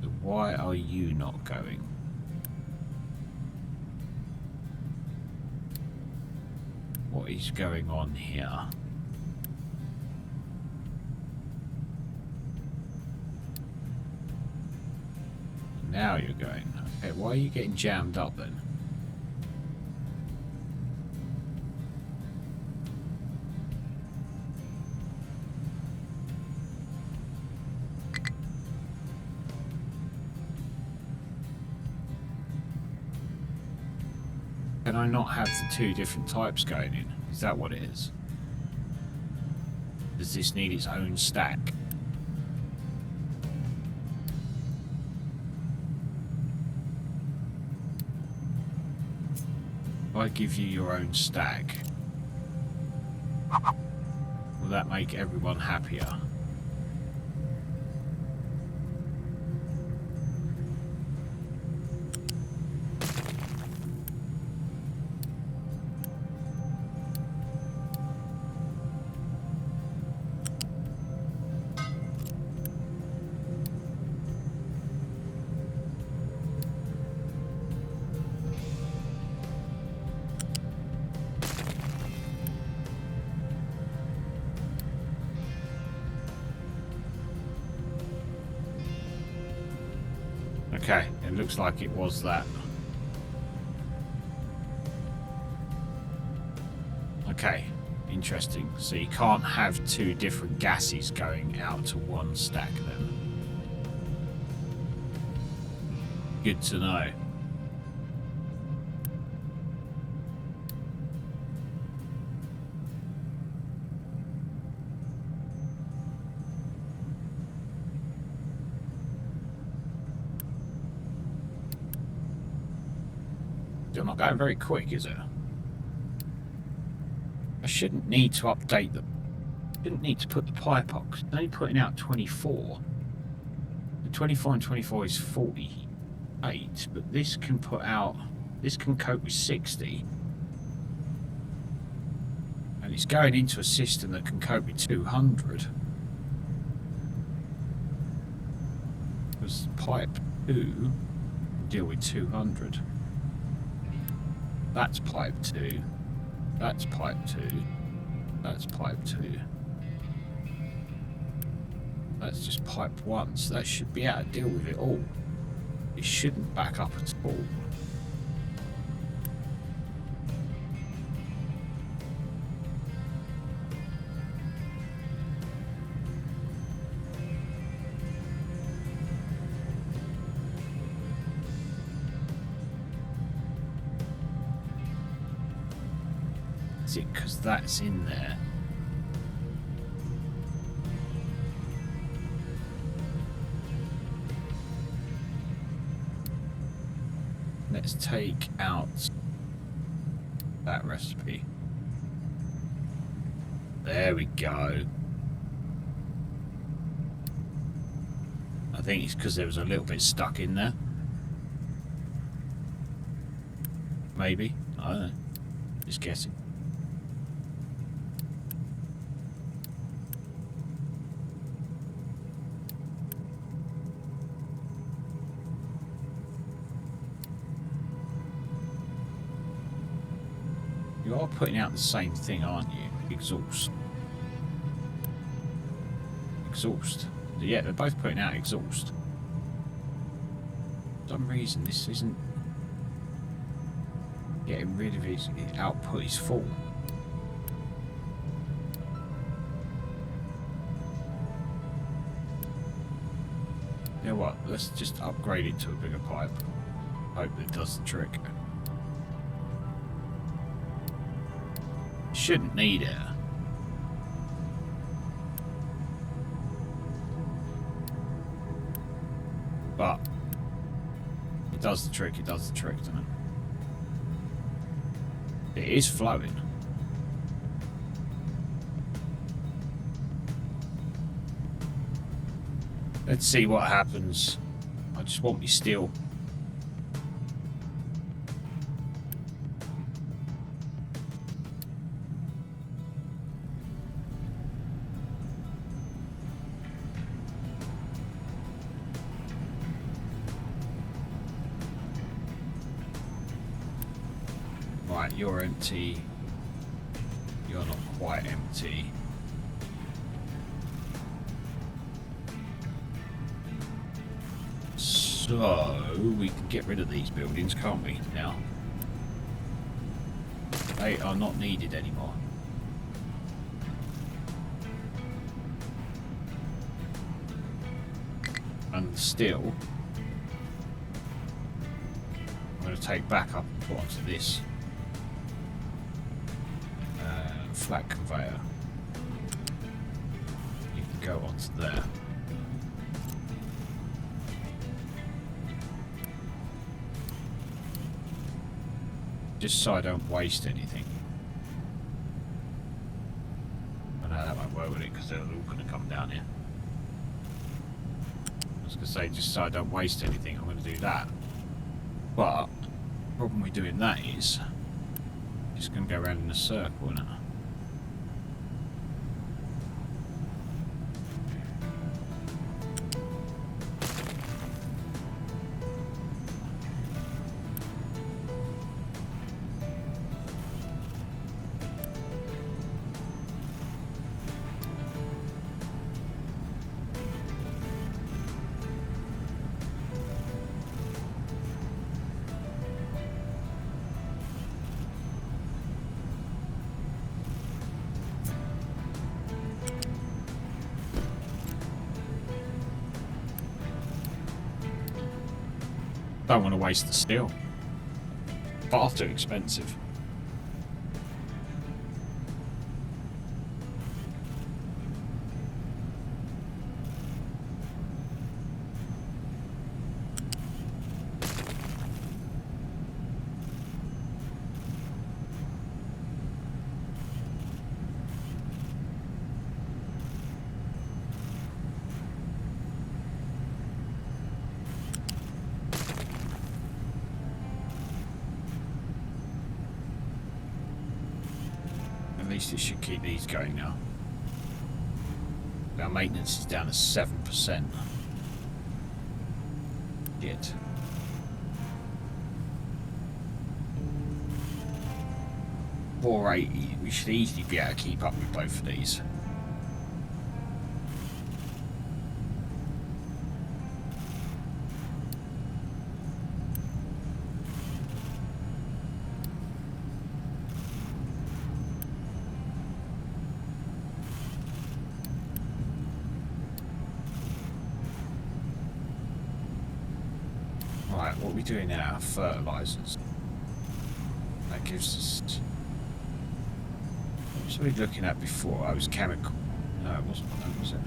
So why are you not going? What is going on here? Now you're going. Okay, why are you getting jammed up then? Can I not have the two different types going in? Is that what it is? Does this need its own stack? If I give you your own stack, will that make everyone happier? Okay, it looks like it was that. Okay, interesting. So you can't have two different gases going out to one stack then. Good to know. Still not going very quick, is it? I shouldn't need to update them. Shouldn't need to put the pipe up, 'cause it's only putting out 24. The 24 and 24 is 48, but this can put out, this can cope with 60. And it's going into a system that can cope with 200. Because pipe 2 deal with 200. That's pipe 2. That's pipe 2. That's pipe 2. That's just pipe 1. So that should be able to deal with it all. It shouldn't back up at all. Is it because that's in there? Let's take out that recipe. There we go. I think it's because there was a little bit stuck in there. Maybe. I don't know. Just guessing. You are putting out the same thing, aren't you? Exhaust. Exhaust. Yeah, they're both putting out exhaust. For some reason, this isn't getting rid of his output is full. You know what? Let's just upgrade it to a bigger pipe. Hope that does the trick. Shouldn't need it. But it does the trick, doesn't it? It is flowing. Let's see what happens. I just want me steel. Right, you're empty. You're not quite empty. So we can get rid of these buildings, can't we, now? They are not needed anymore. And still, I'm going to take back up and put onto this flat conveyor. You can go onto there. Just so I don't waste anything. I know that won't work with it because they're all going to come down here. I was going to say, just so I don't waste anything, I'm going to do that. But the problem with doing that is just going to go around in a circle, isn't it? Don't want to waste the steel. Far too expensive. At least it should keep these going now. Our maintenance is down to 7%. Shit. $480. We should easily be able to keep up with both of these. Right, what are we doing now? Fertilizers. That gives us... What was we looking at before? I was chemical. No, it wasn't that, was it?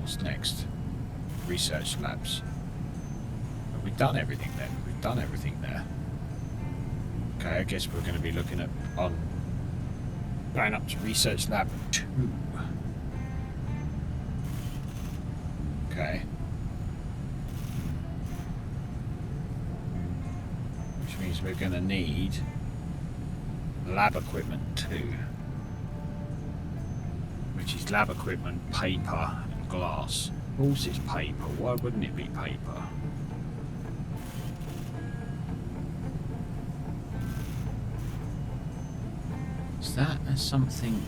What's next? Research labs. But we've done everything then. We've done everything there. Okay, I guess we're going to be looking at on going up to research lab 2. Okay. Which means we're going to need lab equipment 2. Which is lab equipment, paper, and glass. Of course it's paper. Why wouldn't it be paper? Is that something?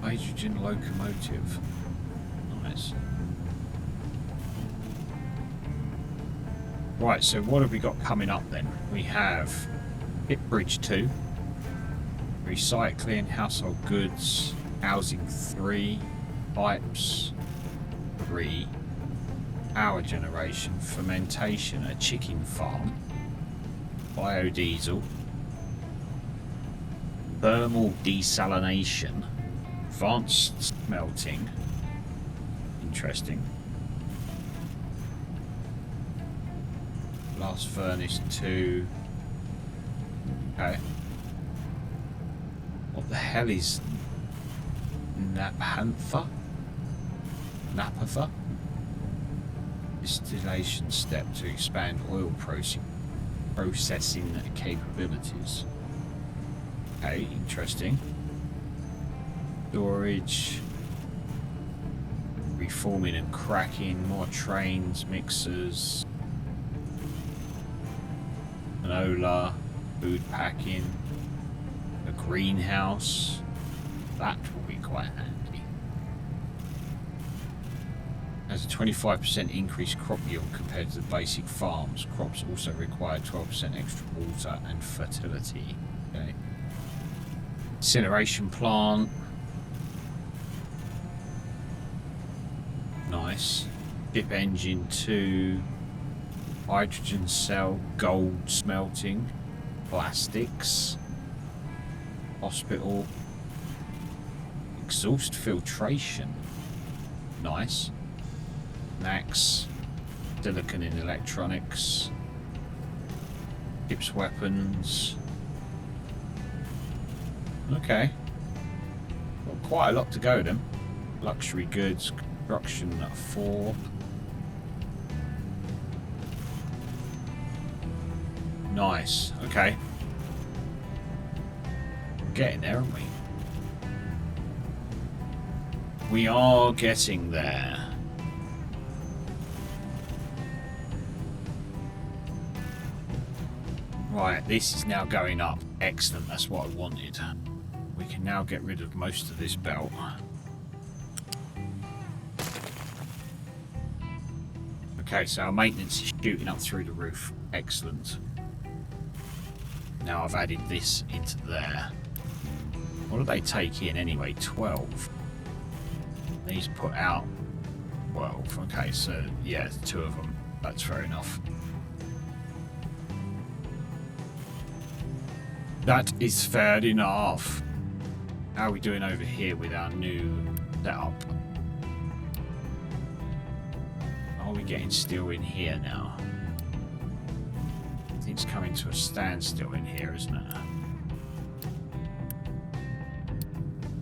Hydrogen locomotive. Nice. Right, so what have we got coming up then? We have Pit Bridge 2, recycling, household goods, housing 3, pipes 3, power generation, fermentation, a chicken farm, biodiesel, thermal desalination, advanced smelting, interesting, blast furnace 2, okay. What the hell is Napantha? Distillation step to expand oil processing capabilities. Okay, interesting. Storage, reforming and cracking, more trains, mixers, canola, food packing, a greenhouse. That will be quite handy. Has a 25% increased crop yield compared to the basic farms. Crops also require 12% extra water and fertility. Okay. Incineration plant. Nice. Dip engine 2. Hydrogen cell. Gold smelting. Plastics. Hospital. Exhaust filtration. Nice. Max. Silicon in electronics. Tips weapons. Okay. Got quite a lot to go then. Luxury goods. Construction 4. Nice. Okay. We're getting there, aren't we? We are getting there. Right, this is now going up. Excellent, that's what I wanted. We can now get rid of most of this belt. Okay, so our maintenance is shooting up through the roof. Excellent. Now I've added this into there. What do they take in anyway? 12. These put out 12. Okay, so yeah, 2 of them. That's fair enough. That is fair enough. How are we doing over here with our new setup? Are we getting steel in here now? I think it's coming to a standstill in here, isn't it?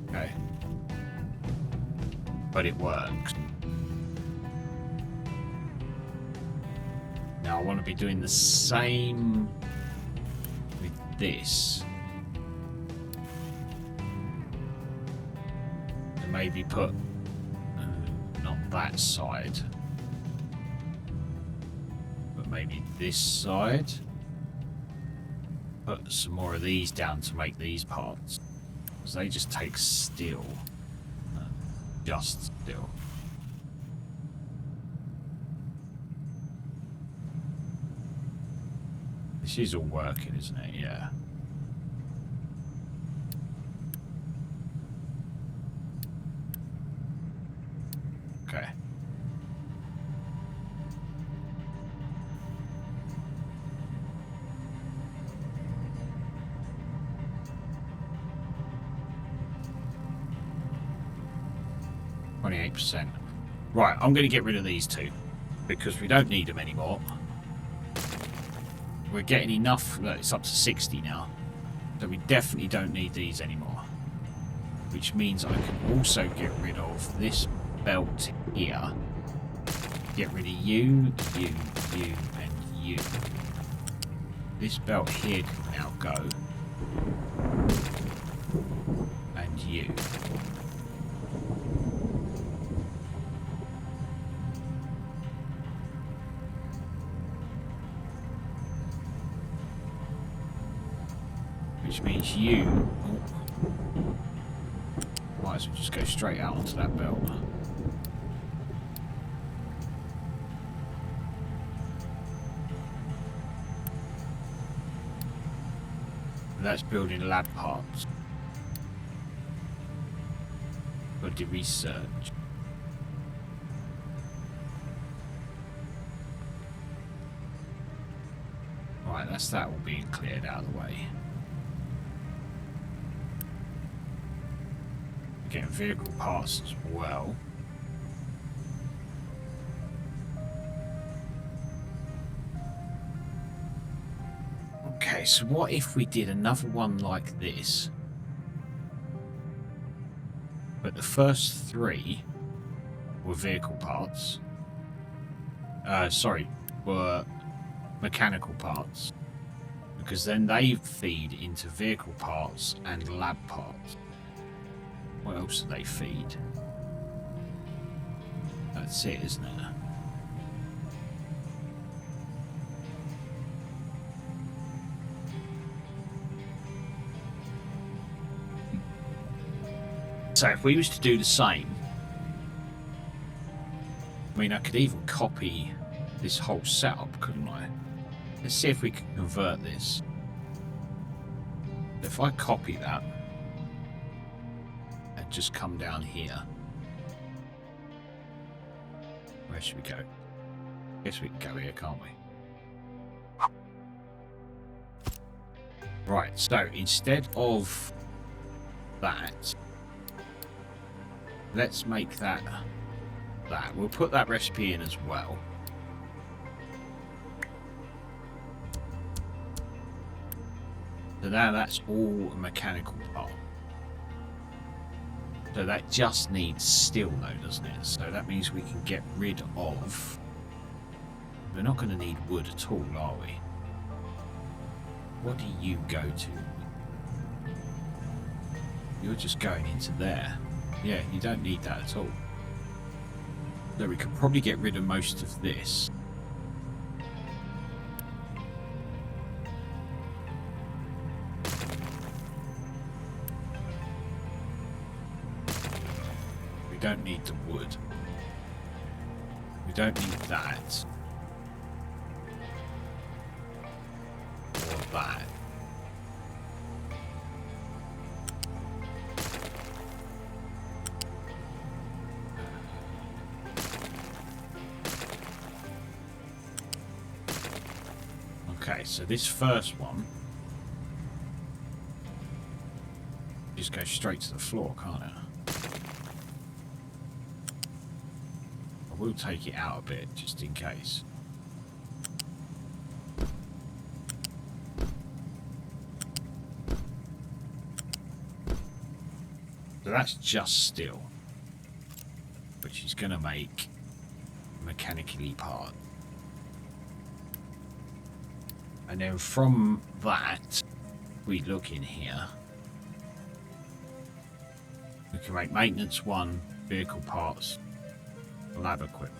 Okay. But it works. Now I want to be doing the same with this. And maybe put not that side, but maybe this side. Put some more of these down to make these parts, because they just take steel. Just steel. This is all working, isn't it? Yeah. Okay. %. Right, I'm going to get rid of these 2 because we don't need them anymore. We're getting enough. Look, it's up to 60 now, so we definitely don't need these anymore. Which means I can also get rid of this belt here. Get rid of you, you, and you. This belt here can now go. And you. Which means you... Oh, might as well just go straight out onto that belt. And that's building lab parts. For the research. Right, that's that all being cleared out of the way. Getting vehicle parts as well. Okay, so what if we did another one like this? But the first three were vehicle parts. Were mechanical parts. Because then they feed into vehicle parts and lab parts. What else do they feed? That's it, isn't it? So if we was to do the same, I mean, I could even copy this whole setup, couldn't I? Let's see if we can convert this. If I copy that and just come down here, where should we go? Guess we can go here, can't we? Right, so instead of that, let's make that. We'll put that recipe in as well. So now that's all a mechanical part. So that just needs steel though, doesn't it? So that means we can get rid of... We're not going to need wood at all, are we? What do you go to? You're just going into there. Yeah, you don't need that at all. So we could probably get rid of most of this. We don't need the wood. We don't need that. Or that. Okay, so this first one just goes straight to the floor, can't it? I will take it out a bit just in case. So that's just steel, which is going to make mechanically part. And then from that, we look in here. We can make maintenance 1, vehicle parts, lab equipment.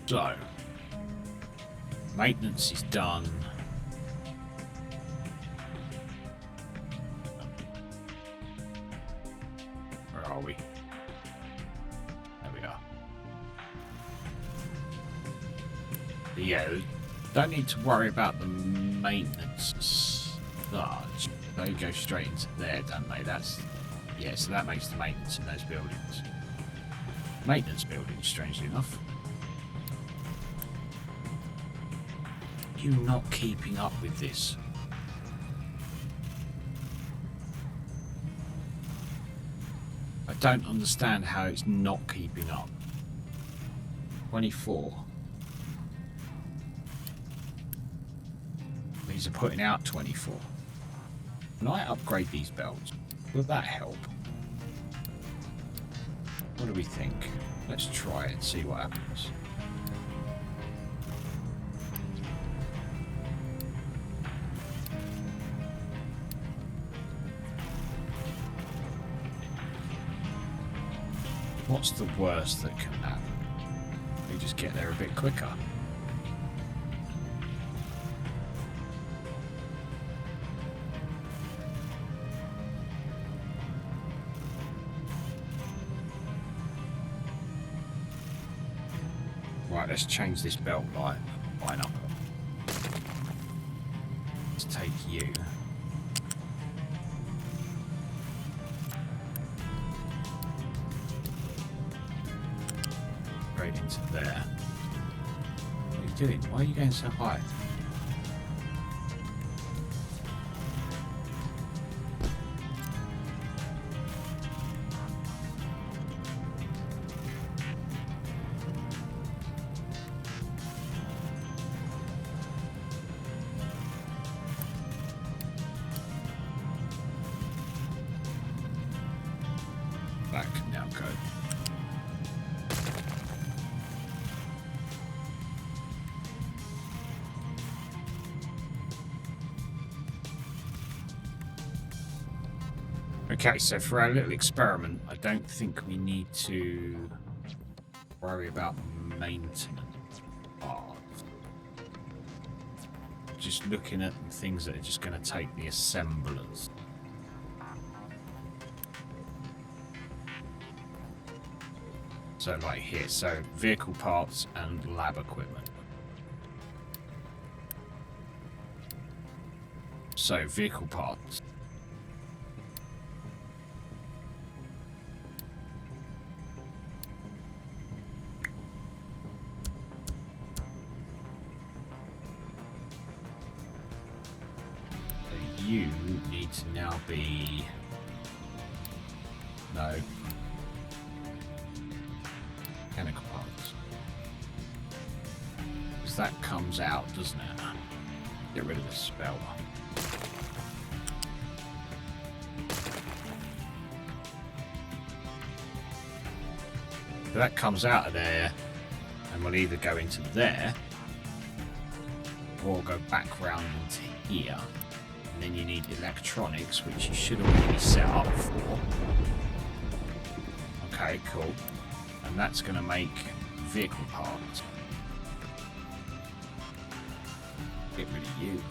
So, maintenance is done. Where are we? There we are. But yeah, don't need to worry about the maintenance as such. They go straight into there, don't they? That's, yeah, so that makes the maintenance in those buildings. Maintenance buildings, strangely enough. You not keeping up with this? I don't understand how it's not keeping up. 24. these are putting out 24. Can I upgrade these belts? Will that help? What do we think? Let's try it and see what happens. What's the worst that can happen? We just get there a bit quicker. Right, let's change this belt line up. Let's take you. Straight into there. What are you doing? Why are you going so high? That can now go. Okay, so for our little experiment, I don't think we need to worry about maintenance parts. Just looking at things that are just going to take the assemblers. So like here, so vehicle parts and lab equipment. So vehicle parts. You need to now be... No. Mechanical parts. Because that comes out, doesn't it? Get rid of the spell. So that comes out of there, and we'll either go into there, or go back round into here. And then you need electronics, which you should already be set up for. Okay, cool. And that's going to make vehicle parts. Get rid of you.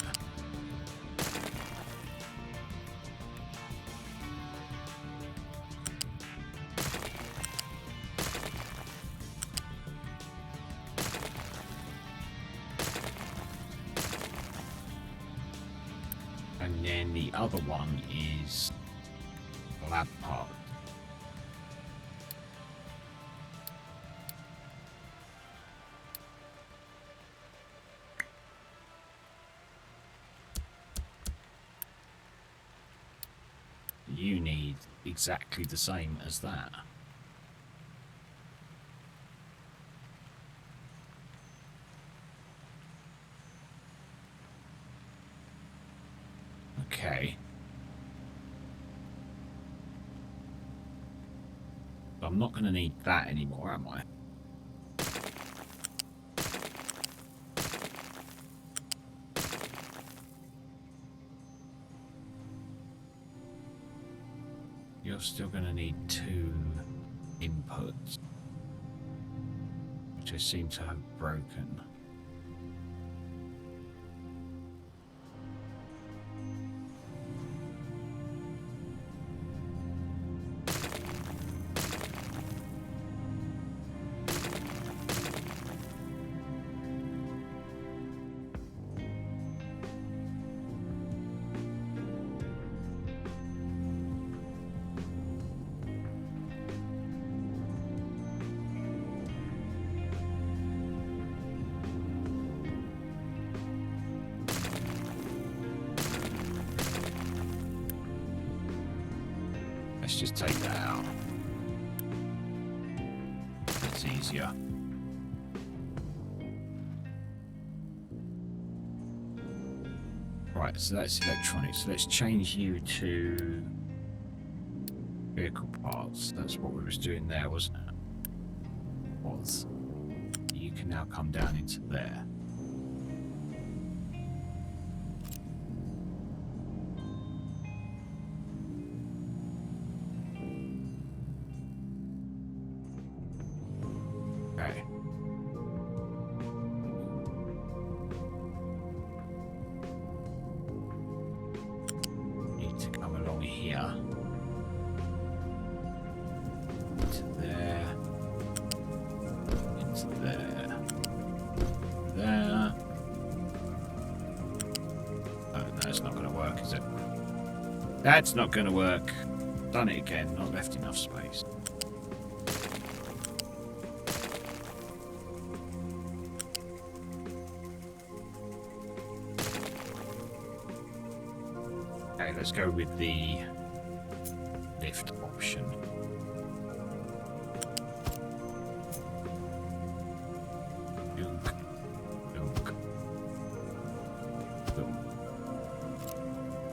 And then the other one is lab part. You need exactly the same as that. Okay. I'm not going to need that anymore, am I? You're still going to need 2 inputs, which I seem to have broken. Let's just take that out. It's easier. Right, so that's electronics. Let's change you to vehicle parts. That's what we was doing there, wasn't it? Was. You can now come down into there. Okay. Need to come along here. Into there. Into there. There. Oh, that's not going to work, is it? That's not going to work. Done it again. Not left enough space. Okay, let's go with the lift option. Dunk, dunk, boom.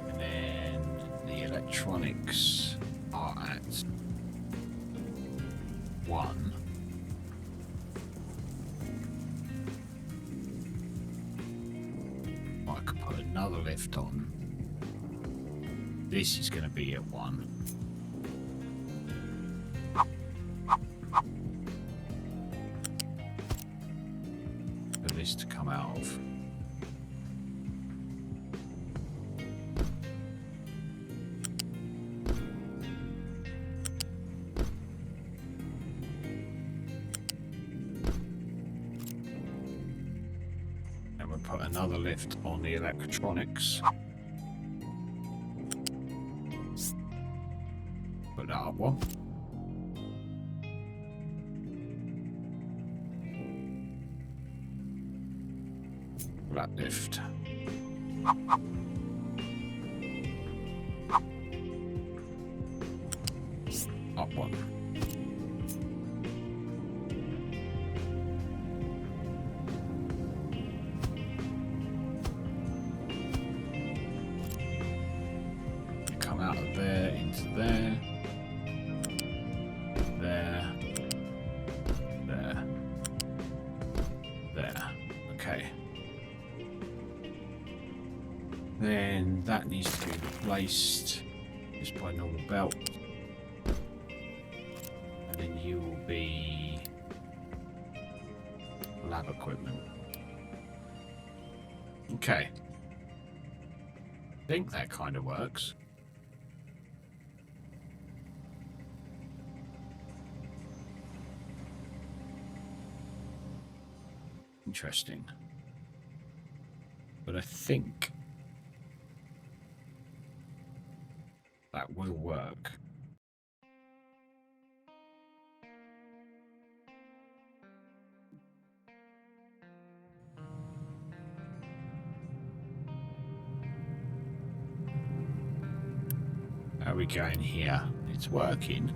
And then the electronics are at 1. I could put another lift on. This is going to be at 1. For this to come out of. And we'll put another lift on the electronics. Put that up 1. That lift. Up 1. You come out of there into there. There. There. There. Okay. Then that needs to be replaced just by normal belt. And then you will be lab equipment. Okay. I think that kind of works. Interesting. But I think that will work. How are we going here? It's working.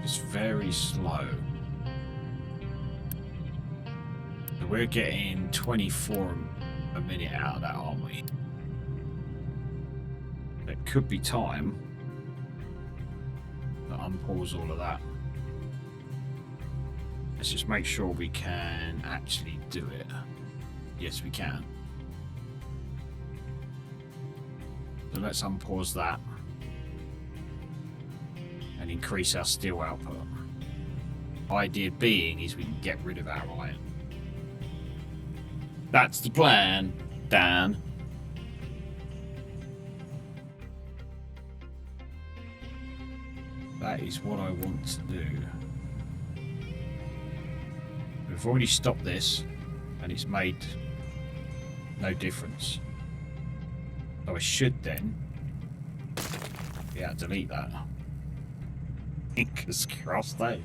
It's very slow. So we're getting 24 a minute out of that, aren't we? It could be time to unpause all of that. Let's just make sure we can actually do it. Yes, we can. So let's unpause that. And increase our steel output. Idea being is we can get rid of our iron. That's the plan, Dan. That is what I want to do. We've already stopped this, and it's made no difference. So I should then, yeah, delete that. Fingers crossed, eh?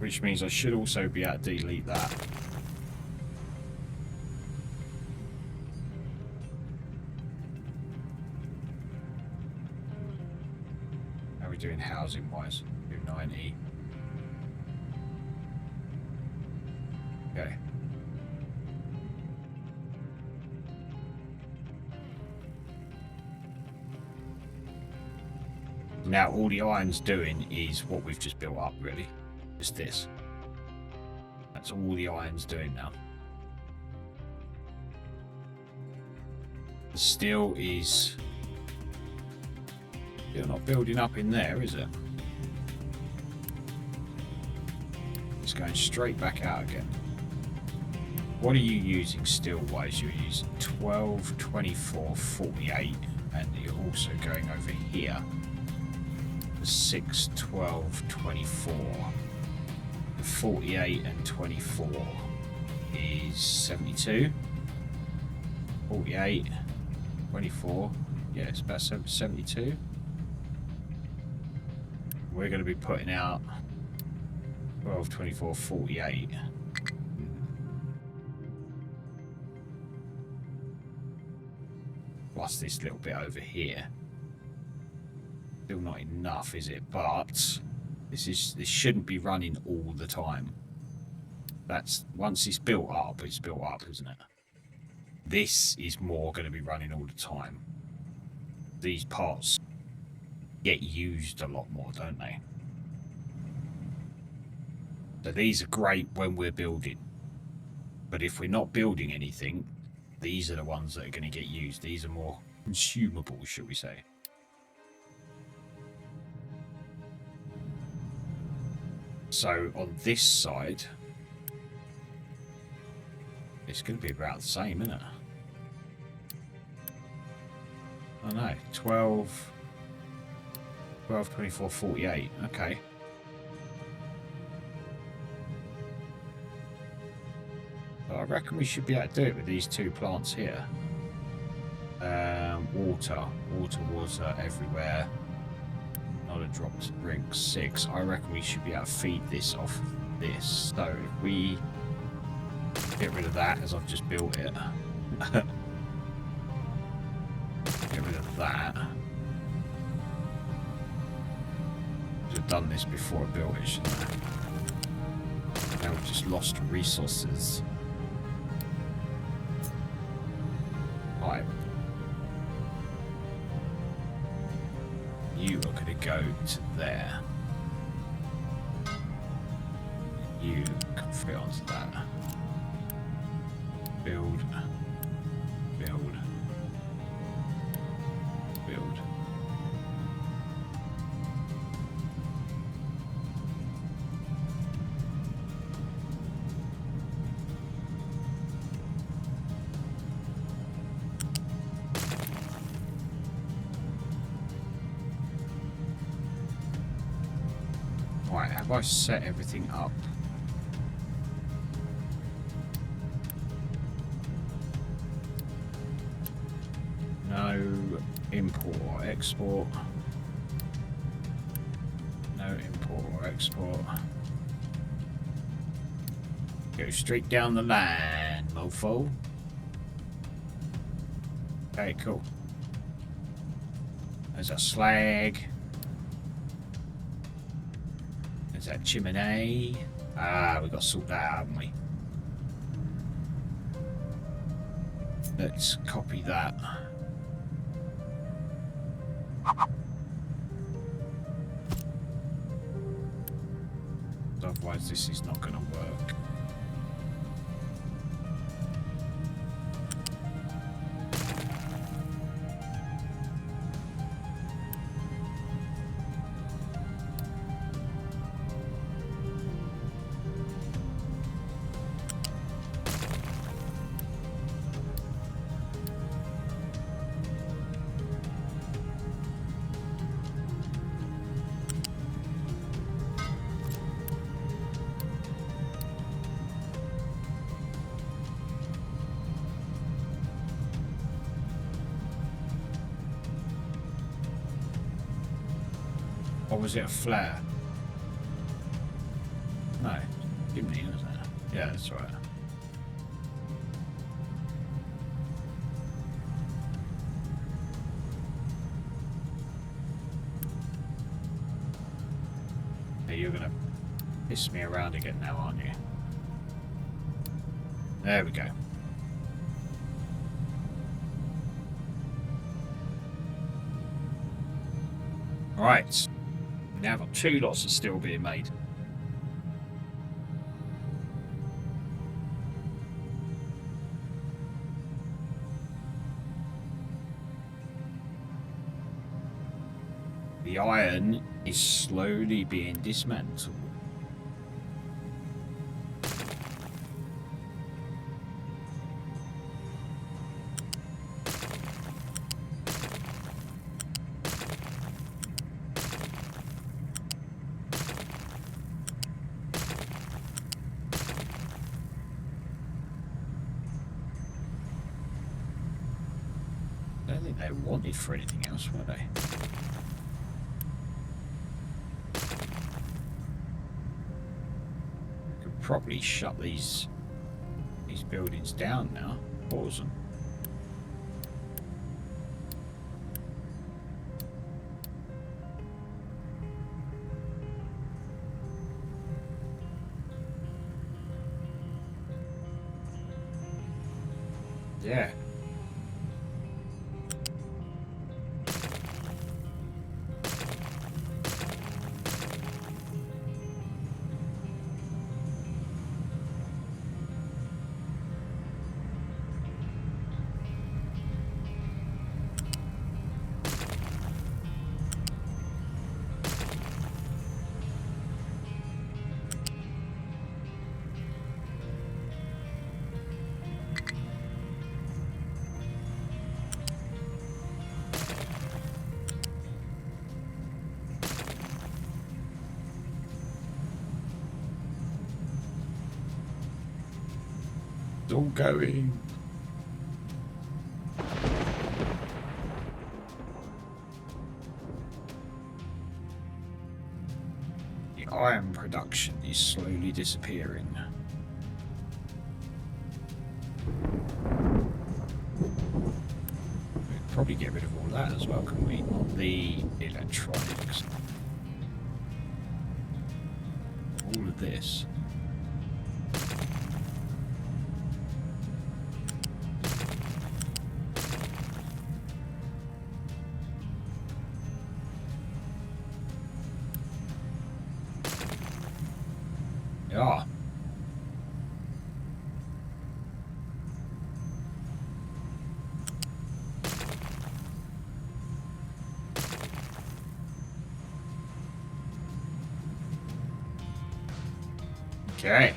which means I should also be able to delete that. How are we doing housing wise? 290. Okay. Now all the iron's doing is what we've just built up, really. Just this. That's all the iron's doing now. The steel is still not building up in there, is it? It's going straight back out again. What are you using steel-wise? You're using 12, 24, 48, and you're also going over here. 6, 12, 24. The 48 and 24 is 72. 48, 24. Yeah, it's about 72. We're going to be putting out 12, 24, 48. Plus this little bit over here. Still not enough, is it? But this shouldn't be running all the time. That's once it's built up, isn't it? This is more going to be running all the time. These parts get used a lot more, don't they? So these are great when we're building. But if we're not building anything, these are the ones that are going to get used. These are more consumable, shall we say. So on this side, it's going to be about the same, isn't it? I don't know, 12, 24, 48, okay. But I reckon we should be able to do it with these two plants here. Water everywhere. Not a drop to drink. 6. I reckon we should be able to feed this off of this. So if we get rid of that as I've just built it. Get rid of that. Should have done this before I built it, shouldn't I? Now we've just lost resources. Right. You are going to go to there. You can fit onto that. Build. Build. Build. Right, have I set everything up? No import or export. No import or export. Go straight down the line, mofo. Okay, cool. There's a slag. There's that chimney. Ah, we've got to sort that out, haven't we? Let's copy that. Otherwise this is not going to work. Or was it a flare? No, chimney, isn't it? Yeah, that's right. Hey, you're gonna piss me around again now, aren't you? There we go. Right. Now I've got 2 lots of steel being made. The iron is slowly being dismantled. I don't think they wanted for anything else, were they? Could probably shut these buildings down now. Pause them. Yeah. It's all going. The iron production is slowly disappearing. We'd probably get rid of all that as well, couldn't we? Not the electronics. All of this. Yeah. Okay.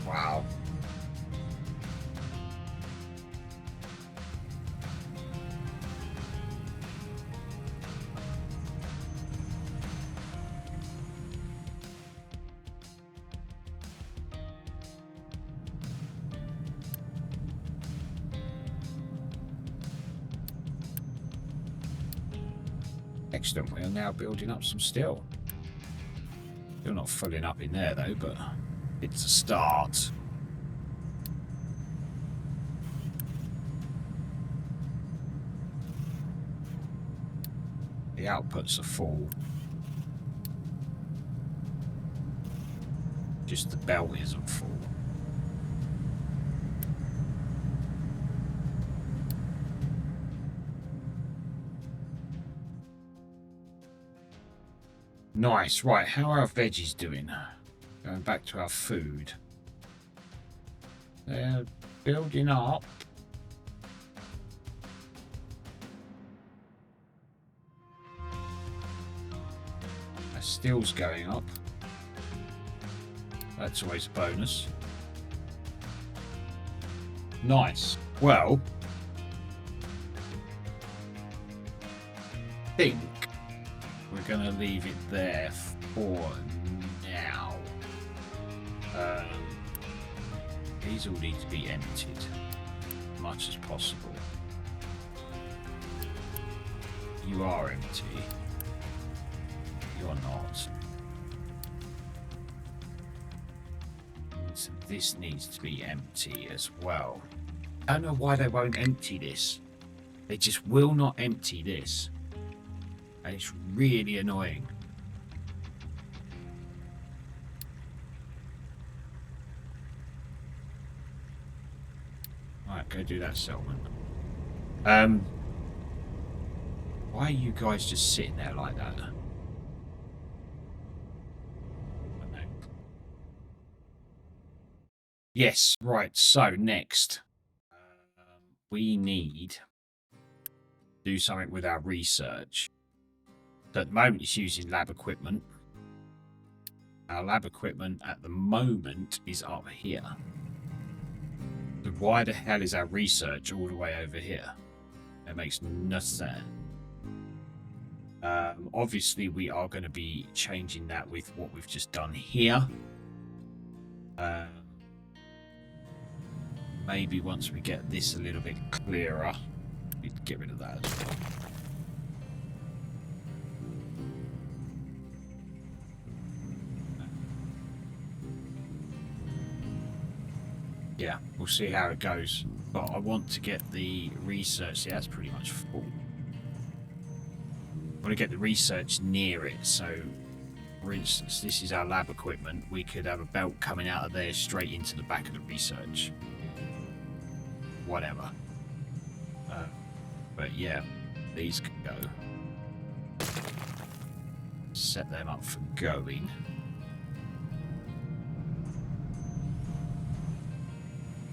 Wow. Excellent, we are now building up some steel. Still not filling up in there though, but it's a start. The outputs are full. Just the belt isn't full. Nice, right, how are our veggies doing? Going back to our food. They're building up. Our steel's going up. That's always a bonus. Nice. Well, I think we're going to leave it there for now. These all need to be emptied as much as possible. You are empty. You're not. So this needs to be empty as well. I don't know why they won't empty this. They just will not empty this. And it's really annoying. Alright, go do that settlement. Why are you guys just sitting there like that? Yes, right, so next. We need to do something with our research. So at the moment it's using lab equipment. Our lab equipment at the moment is up here. So why the hell is our research all the way over here? It makes no sense. Obviously we are going to be changing that with what we've just done here. Maybe once we get this a little bit clearer, we can get rid of that as well. Yeah, we'll see how it goes. But I want to get the research. Yeah, that's pretty much full. I want to get the research near it. So, for instance, this is our lab equipment. We could have a belt coming out of there straight into the back of the research. Whatever. But yeah, these can go. Set them up for going.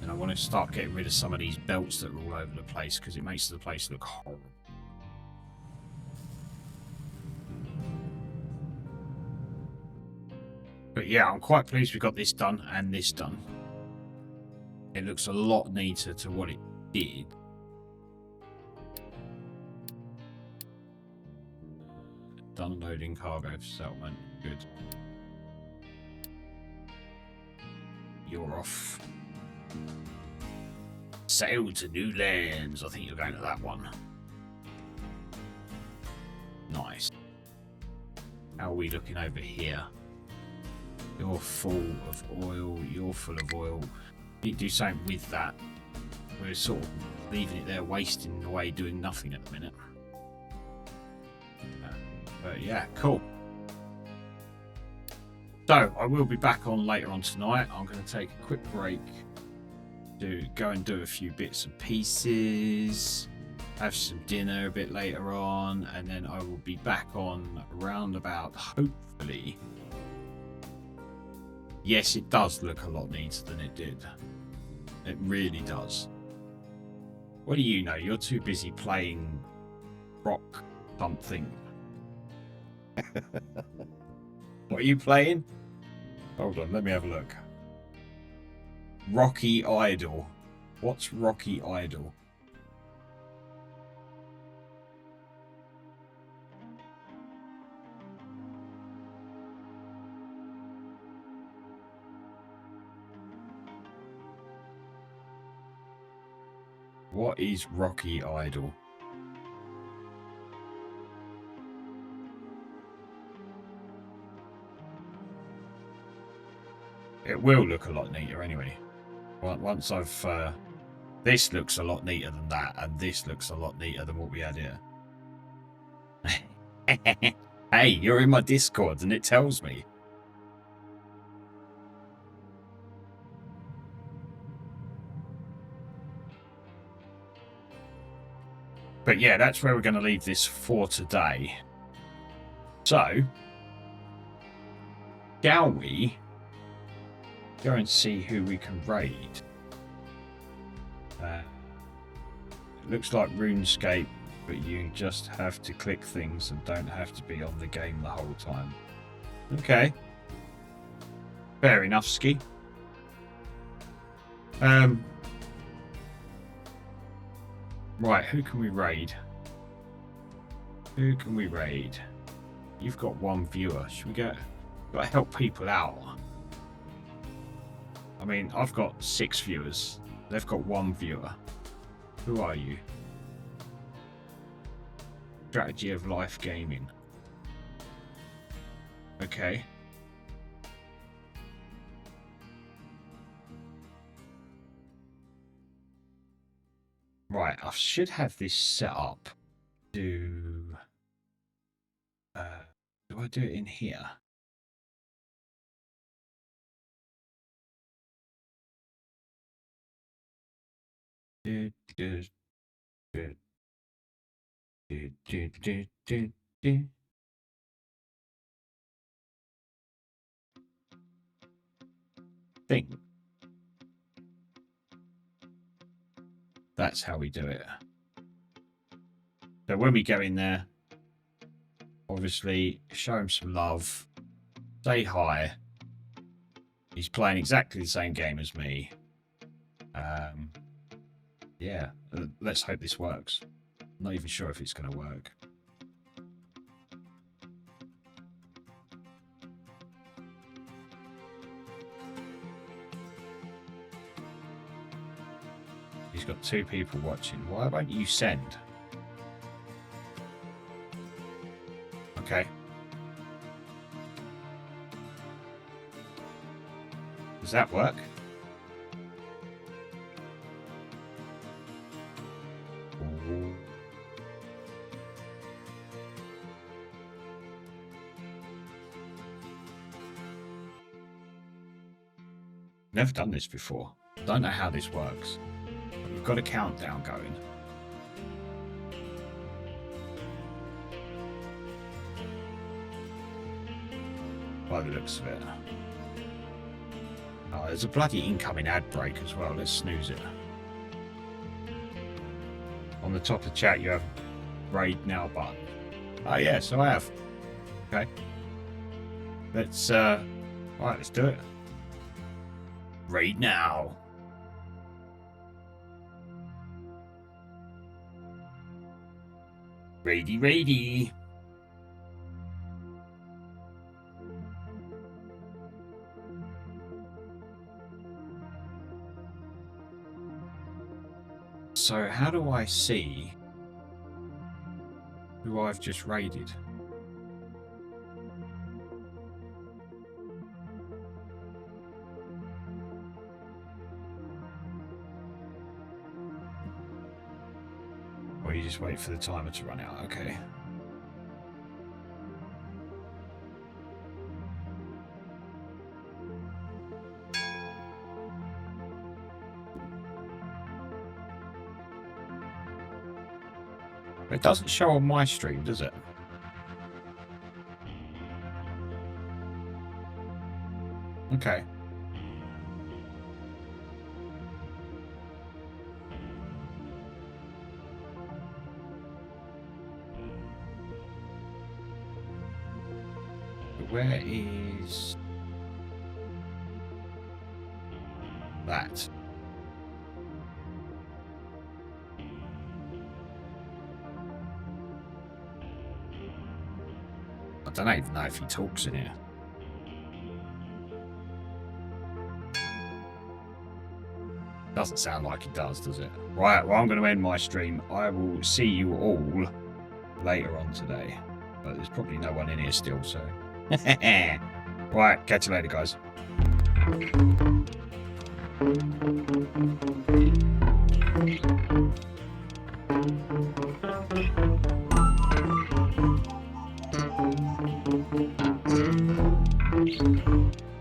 And I want to start getting rid of some of these belts that are all over the place because it makes the place look horrible. But yeah, I'm quite pleased we got this done and this done. It looks a lot neater to what it did. Done loading cargo for settlement. Good. You're off. Sail to new lands. I think you're going to that one. Nice. How are we looking over here? You're full of oil. You're full of oil. We need to do something with that. We're sort of leaving it there, wasting away, doing nothing at the minute. But yeah, cool. So I will be back on later on tonight. I'm going to take a quick break to go and do a few bits and pieces, have some dinner a bit later on, and then I will be back on around about, hopefully. Yes, it does look a lot neater than it did. It really does. What do you know? You're too busy playing rock something. What are you playing? Hold on, let me have a look. Rocky Idol. What's Rocky Idol? What is Rocky Idol? It will look a lot neater anyway. Once I've... this looks a lot neater than that, and this looks a lot neater than what we had here. Hey, you're in my Discord and it tells me. But yeah, that's where we're going to leave this for today. So, shall we go and see who we can raid? It looks like RuneScape, but you just have to click things and don't have to be on the game the whole time. Okay. Fair enough, Ski. Right, who can we raid? Who can we raid? you've got one viewer. Should we got to help people out? I mean, I've got 6 viewers. They've got 1 viewer. Who are you? Strategy of Life Gaming. Okay. Right, I should have this set up. Do I do it in here? Thing. That's how we do it. So when we go in there, obviously show him some love, say hi. He's playing exactly the same game as me. Yeah, let's hope this works. I'm not even sure if it's going to work. He's got 2 people watching. Why won't you send? Okay. Does that work? Never done this before. Don't know how this works. We've got a countdown going. By the looks of it. Oh, there's a bloody incoming ad break as well. Let's snooze it. On the top of the chat, you have raid now button. Oh yeah, so I have. Okay. Let's right, let's do it. Raid now. Raidy. So how do I see who I've just raided? Or you just wait for the timer to run out? Okay. It doesn't show on my stream, does it? Okay. But where is that? I don't even know if he talks in here. Doesn't sound like he does it? Right, well, I'm going to end my stream. I will see you all later on today. But there's probably no one in here still, so... Right, catch you later, guys.